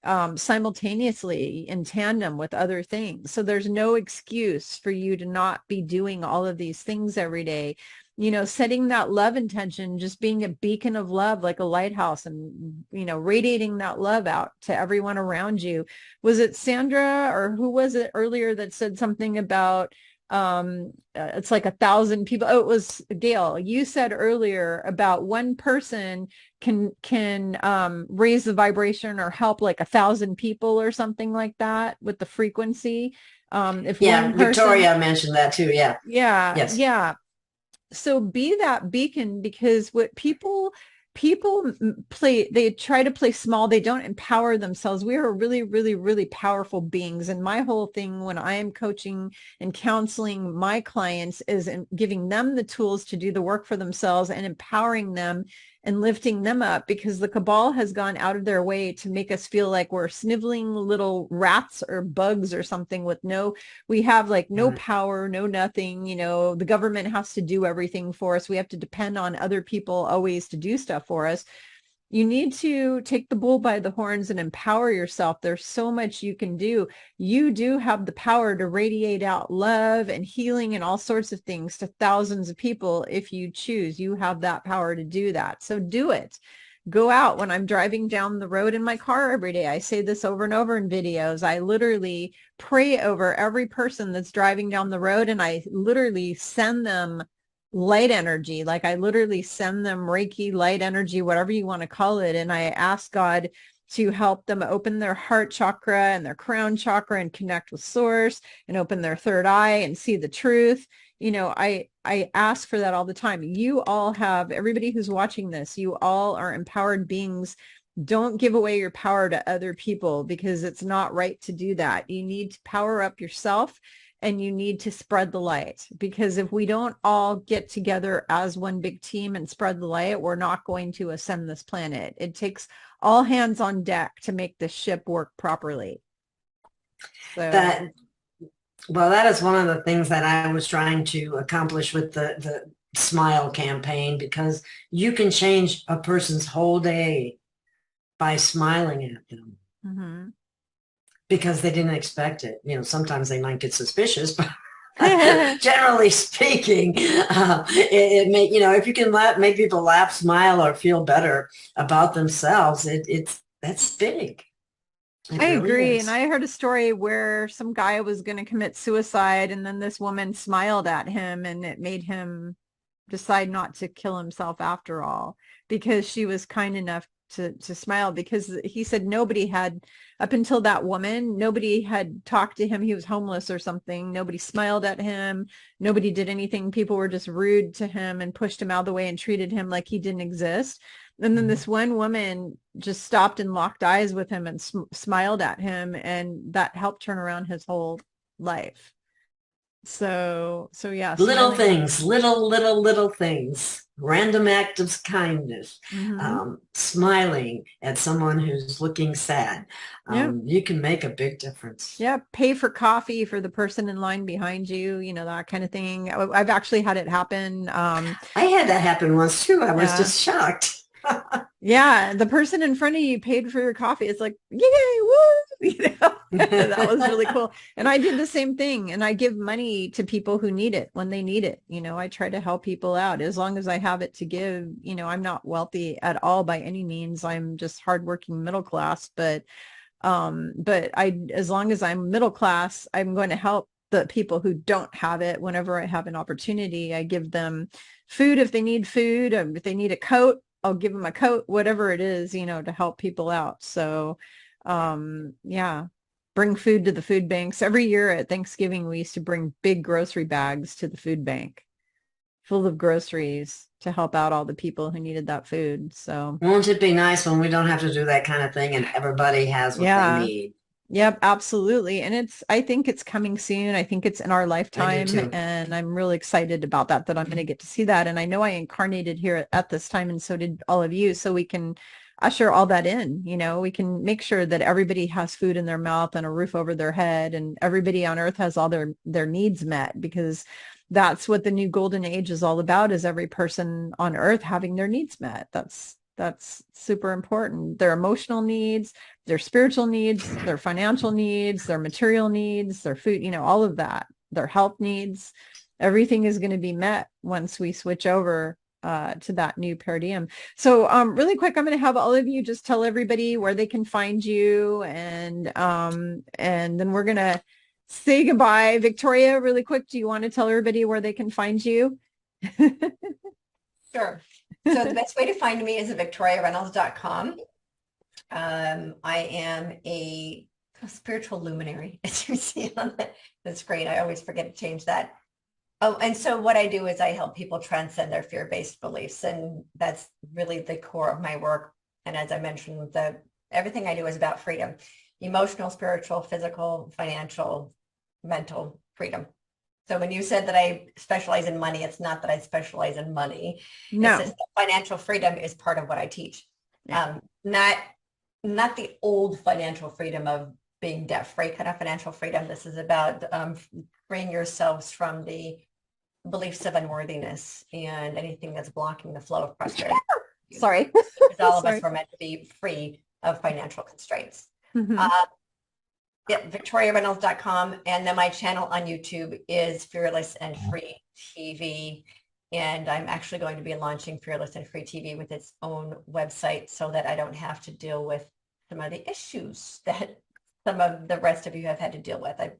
A: simultaneously in tandem with other things. So there's no excuse for you to not be doing all of these things every day. Setting that love intention, just being a beacon of love, like a lighthouse, and, radiating that love out to everyone around you. Was it Sandra, or who was it earlier that said something about, it's like 1,000 people? Oh, it was Gail. You said earlier about one person can raise the vibration or help like 1,000 people or something like that with the frequency. If one person,
D: Victoria mentioned that too. Yeah.
A: Yes. Yeah. So be that beacon, because what people play, they try to play small. They don't empower themselves. We are really, really, really powerful beings. And my whole thing when I am coaching and counseling my clients is giving them the tools to do the work for themselves and empowering them and lifting them up, because the cabal has gone out of their way to make us feel like we're sniveling little rats or bugs or something with we have like no power, no nothing. The government has to do everything for us. We have to depend on other people always to do stuff for us. You need to take the bull by the horns and empower yourself. There's so much you can do. You do have the power to radiate out love and healing and all sorts of things to thousands of people if you choose. You have that power to do that. So do it. Go out. When I'm driving down the road in my car every day, I say this over and over in videos. I literally pray over every person that's driving down the road, and I literally send them light energy. Like I literally send them Reiki, light energy, whatever you want to call it. And I ask God to help them open their heart chakra and their crown chakra and connect with source and open their third eye and see the truth. I ask for that all the time. You all have, everybody who's watching this, you all are empowered beings. Don't give away your power to other people, because it's not right to do that. You need to power up yourself, and you need to spread the light, because if we don't all get together as one big team and spread the light, we're not going to ascend this planet. It takes all hands on deck to make this ship work properly. So
D: that is one of the things that I was trying to accomplish with the Smile campaign, because you can change a person's whole day by smiling at them. Mm-hmm. Because they didn't expect it. Sometimes they might get suspicious, but generally speaking, it may, if you can make people laugh, smile, or feel better about themselves, that's big.
A: I agree. And I heard a story where some guy was going to commit suicide, and then this woman smiled at him, and it made him decide not to kill himself after all, because she was kind enough to smile, because he said nobody had, up until that woman, nobody had talked to him. He was homeless or something. Nobody smiled at him. Nobody did anything. People were just rude to him and pushed him out of the way and treated him like he didn't exist. And then this one woman just stopped and locked eyes with him and smiled at him, and that helped turn around his whole life. So yeah,
D: Little
A: smiling.
D: things, little things, random acts of kindness, smiling at someone who's looking sad. You can make a big difference.
A: Yeah, pay for coffee for the person in line behind you, you know, that kind of thing. I've actually had it happen.
D: I had that happen once too. I was just shocked.
A: Yeah, the person in front of you paid for your coffee. It's like, yay, woo! You know, that was really cool. And I did the same thing. And I give money to people who need it when they need it. You know, I try to help people out as long as I have it to give. You know, I'm not wealthy at all by any means. I'm just hardworking middle class. But as long as I'm middle class, I'm going to help the people who don't have it. Whenever I have an opportunity, I give them food if they need food. If they need a coat, I'll give them a coat, whatever it is, you know, to help people out. So, yeah, bring food to the food banks. Every year at Thanksgiving, we used to bring big grocery bags to the food bank full of groceries to help out all the people who needed that food. So
D: won't it be nice when we don't have to do that kind of thing and everybody has what they need?
A: Yep, absolutely. And I think it's coming soon. I think it's in our lifetime. And I'm really excited about that I'm going to get to see that. And I know I incarnated here at this time, and so did all of you. So we can usher all that in, you know, we can make sure that everybody has food in their mouth and a roof over their head, and everybody on earth has all their needs met, because that's what the new golden age is all about, is every person on earth having their needs met. That's super important. Their emotional needs, their spiritual needs, their financial needs, their material needs, their food, you know, all of that, their health needs, everything is going to be met once we switch over to that new paradigm. So really quick, I'm going to have all of you just tell everybody where they can find you, and then we're going to say goodbye. Victoria, really quick, do you want to tell everybody where they can find you?
C: Sure. So the best way to find me is at victoriareynolds.com. I am a spiritual luminary, as you see on the screen. I always forget to change that. Oh, and so what I do is I help people transcend their fear-based beliefs, and that's really the core of my work. And as I mentioned, everything I do is about freedom: emotional, spiritual, physical, financial, mental freedom. So when you said that I specialize in money, it's not that I specialize in money.
A: No.
C: It's just that financial freedom is part of what I teach. Yeah. Not the old financial freedom of being debt-free kind of financial freedom. This is about freeing yourselves from the beliefs of unworthiness and anything that's blocking the flow of prosperity.
A: Sorry.
C: Because all of us were meant to be free of financial constraints. VictoriaReynolds.com, and then my channel on YouTube is Fearless and Free TV, and I'm actually going to be launching Fearless and Free TV with its own website, so that I don't have to deal with some of the issues that some of the rest of you have had to deal with. I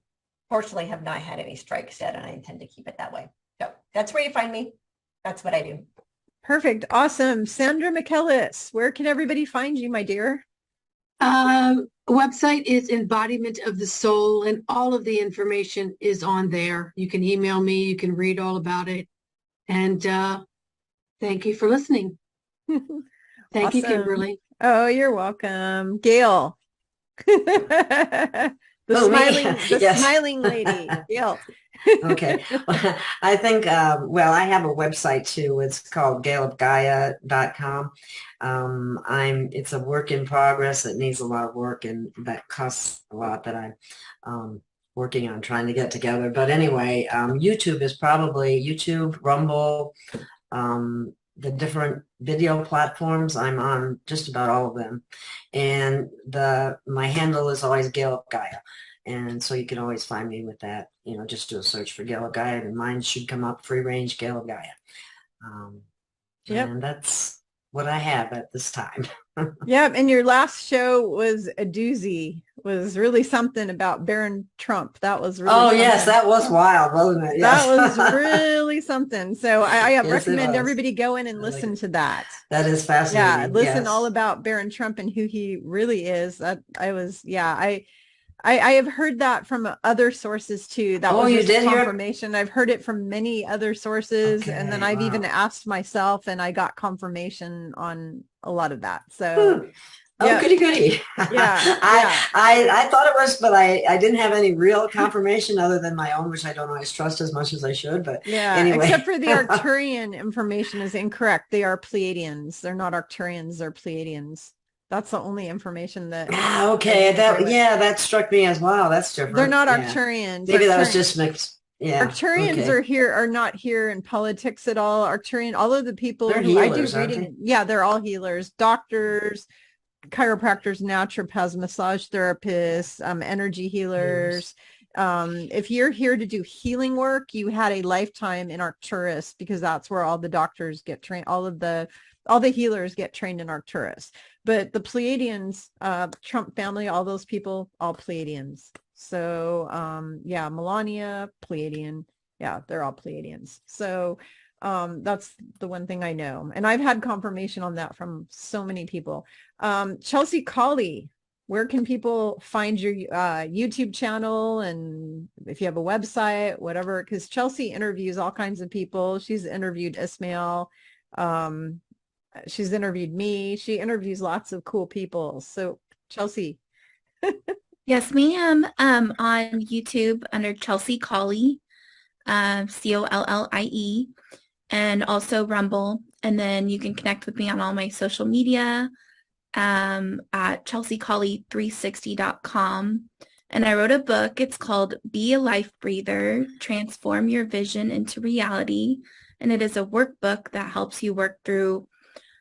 C: fortunately have not had any strikes yet, and I intend to keep it that way. So that's where you find me. That's what I do.
A: Perfect. Awesome. Sandra McKellis, where can everybody find you, my dear?
E: Website is Embodiment of the Soul, and all of the information is on there. You can email me, you can read all about it. And thank you for listening. Thank you, Kimberly.
A: Oh, you're welcome. Gail. Smiling lady. Gail.
D: Okay. I think, I have a website too. It's called gailofgaia.com. It's a work in progress. It needs a lot of work, and that costs a lot that I'm working on trying to get together. But anyway, YouTube is probably YouTube, Rumble, the different video platforms. I'm on just about all of them. And my handle is always Gail of Gaia. And so you can always find me with that. You know, just do a search for Gail of Gaia, and mine should come up, free range Gail of Gaia. And that's what I have at this time.
A: Yep. And your last show was a doozy. Was really something about Baron Trump. That was really something.
D: Yes, that was wild, wasn't it? Yes.
A: That was really something. So I recommend everybody go in and listen to that.
D: That is fascinating.
A: Yeah, listen all about Baron Trump and who he really is. I have heard that from other sources too. That was just confirmation. I've heard it from many other sources, and then I've even asked myself, and I got confirmation on a lot of that. So
D: Oh, goody goody.
A: Yeah.
D: I thought it was, but I didn't have any real confirmation other than my own, which I don't always trust as much as I should. But anyway.
A: Except for the Arcturian information is incorrect. They are Pleiadians. They're not Arcturians, they're Pleiadians. That's the only information that.
D: Okay, that struck me as well. That's different.
A: They're not Arcturians.
D: Maybe that was just mixed. Yeah.
A: Arcturians are not here in politics at all. Arcturian, all of the people
D: they're
A: who
D: healers,
A: I do reading, they're all healers, doctors, chiropractors, naturopaths, massage therapists, energy healers. If you're here to do healing work, you had a lifetime in Arcturus, because that's where all the doctors get trained. All the healers get trained in Arcturus. But the Pleiadians, Trump family, all those people, all Pleiadians. So Melania, Pleiadian. Yeah, they're all Pleiadians. So that's the one thing I know. And I've had confirmation on that from so many people. Chelsea Colley, where can people find your YouTube channel, and if you have a website, whatever, because Chelsea interviews all kinds of people. She's interviewed Ismael. She's interviewed me. She interviews lots of cool people. So Chelsea.
G: Yes, ma'am. On YouTube under Chelsea Colley, Collie, and also Rumble. And then you can connect with me on all my social media at chelseacolley360.com. And I wrote a book. It's called Be a Life Breather, Transform Your Vision into Reality. And it is a workbook that helps you work through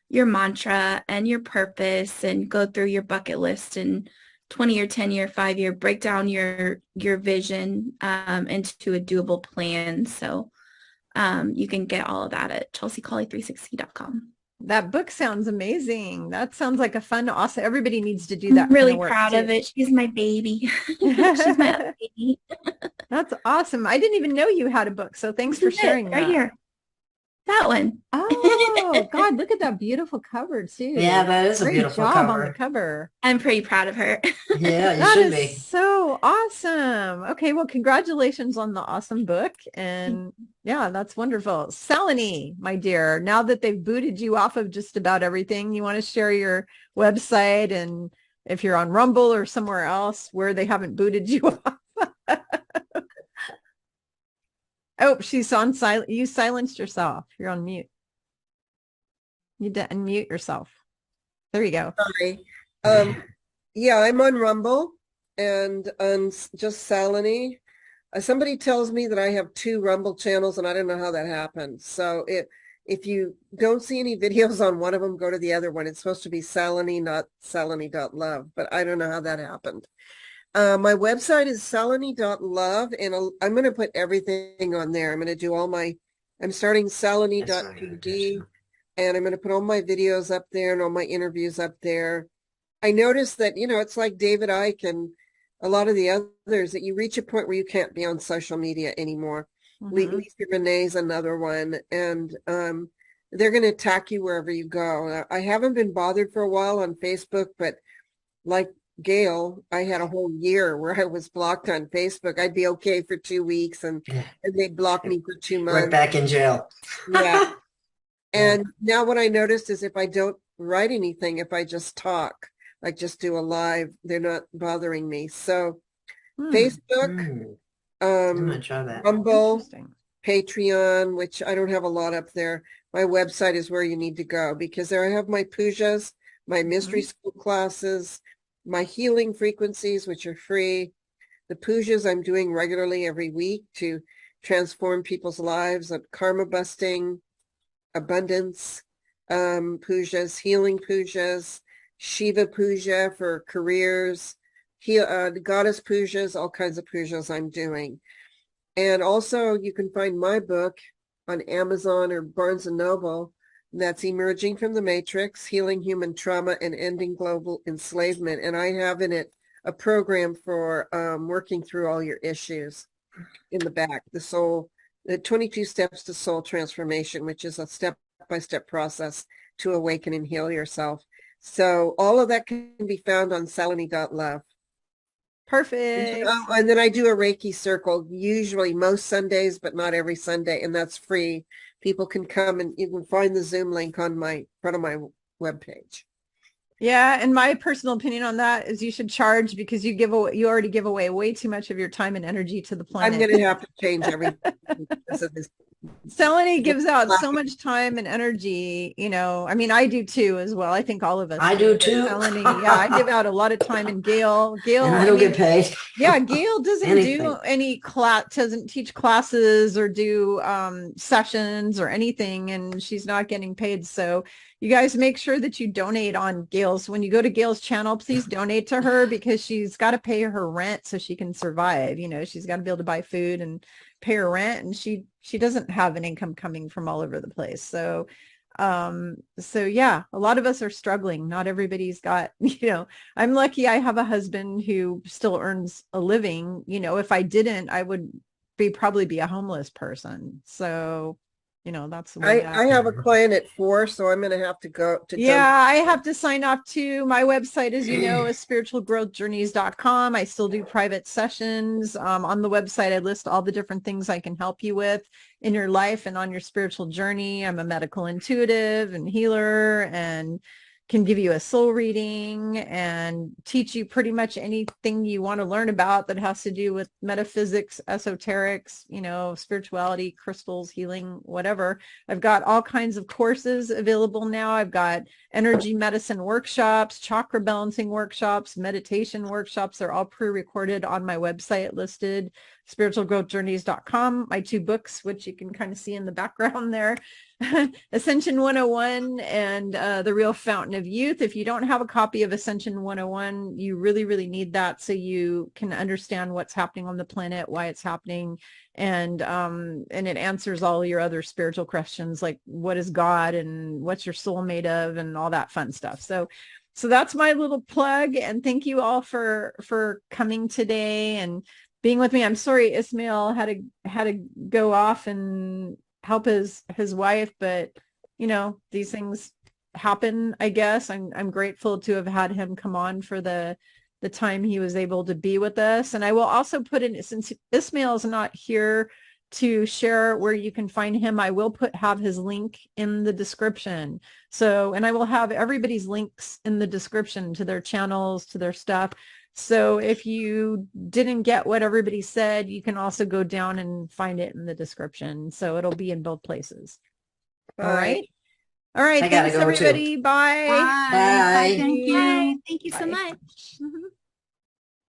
G: your mantra and your purpose and go through your bucket list and 20-year, 10-year, 5-year, break down your vision into a doable plan. So you can get all of that at chelseacolley360.com.
A: That book sounds amazing. That sounds like a fun, awesome. Everybody needs to do that.
G: I'm really proud of it. She's my baby. She's my baby.
A: That's awesome. I didn't even know you had a book. So thanks for sharing that.
G: Right here. That one.
A: Oh, God, look at that beautiful cover, too.
D: Yeah, that is a beautiful cover.
A: Great job on the cover.
G: I'm pretty proud of her.
D: Yeah, you should be.
A: So awesome. Okay, well, congratulations on the awesome book. And yeah, that's wonderful. Salini, my dear, now that they've booted you off of just about everything, you want to share your website, and if you're on Rumble or somewhere else where they haven't booted you off. Oh, she's on silent. You silenced yourself. You're on mute. You need to unmute yourself. There you go.
B: Sorry. Yeah, I'm on Rumble and on just Salini. Somebody tells me that I have 2 Rumble channels, and I don't know how that happened. So if you don't see any videos on one of them, go to the other one. It's supposed to be Salini, not Salini.love, but I don't know how that happened. My website is salini.love, and I'm going to put everything on there. I'm going to do I'm starting salini.pd, and I'm going to put all my videos up there and all my interviews up there. I noticed that, it's like David Icke and a lot of the others, that you reach a point where you can't be on social media anymore.
A: Mm-hmm.
B: Lisa Renee's another one, and they're going to attack you wherever you go. I haven't been bothered for a while on Facebook, but like Gail, I had a whole year where I was blocked on Facebook. I'd be okay for 2 weeks, and they'd block me for 2 months.
D: Right back in jail.
B: Yeah. And now what I noticed is if I don't write anything, if I just talk, like just do a live, they're not bothering me. So Facebook,
D: I'm gonna try that.
B: Rumble, Patreon, which I don't have a lot up there. My website is where you need to go, because there I have my pujas, my mystery school classes, my healing frequencies, which are free. The pujas I'm doing regularly every week to transform people's lives, of karma busting, abundance pujas, healing pujas, Shiva puja for careers, the goddess pujas, all kinds of pujas I'm doing. And also you can find my book on Amazon or Barnes & Noble. That's Emerging from the Matrix, Healing Human Trauma and Ending Global Enslavement. And I have in it a program for working through all your issues in the back, the 22 steps to soul transformation, which is a step-by-step process to awaken and heal yourself. So all of that can be found on salini.love.
A: Perfect.
B: And then I do a Reiki circle, usually most Sundays, but not every Sunday, and that's free. People can come, and you can find the Zoom link on front of my webpage.
A: Yeah, and my personal opinion on that is you should charge because you already give away way too much of your time and energy to the planet.
B: I'm going to have to change everything because of this.
A: Salini gives out so much time and energy, I mean, I do too as well. I think all of us
D: I do too.
A: Salini, yeah, I give out a lot of time, and Gail,
D: And I don't get paid.
A: Yeah, Gail doesn't do any doesn't teach classes or do sessions or anything, and she's not getting paid. So you guys make sure that you donate on Gail's. When you go to Gail's channel, please donate to her because she's got to pay her rent so she can survive. She's got to be able to buy food and pay her rent, and she doesn't have an income coming from all over the place. So yeah, a lot of us are struggling. Not everybody's got, I'm lucky I have a husband who still earns a living. If I didn't, I would probably be a homeless person. So that's the way
B: I have a client at 4, so I'm going to have to go to.
A: Yeah, I have to sign off too. My website, as you know, is spiritualgrowthjourneys.com. I still do private sessions. On the website, I list all the different things I can help you with in your life and on your spiritual journey. I'm a medical intuitive and healer, and can give you a soul reading and teach you pretty much anything you want to learn about that has to do with metaphysics, esoterics, spirituality, crystals, healing, whatever. I've got all kinds of courses available now. I've got energy medicine workshops, chakra balancing workshops, meditation workshops. They're all pre-recorded on my website listed, spiritualgrowthjourneys.com. My 2 books, which you can kind of see in the background there, Ascension 101 and The Real Fountain of Youth. If you don't have a copy of Ascension 101, you really, really need that so you can understand what's happening on the planet, why it's happening, and it answers all your other spiritual questions like what is God and what's your soul made of and all that fun stuff. So that's my little plug, and thank you all for coming today and being with me. I'm sorry Ismael had to go off and help his wife, but these things happen, I guess. I'm grateful to have had him come on for the time he was able to be with us. And I will also put in, since Ismael is not here to share where you can find him, I will have his link in the description. So, and I will have everybody's links in the description to their channels, to their stuff. So if you didn't get what everybody said, you can also go down and find it in the description. So it'll be in both places.
B: Bye.
A: All right. All right. Thanks, everybody. Bye.
E: Bye.
D: Bye.
E: Thank you.
G: Thank you so much.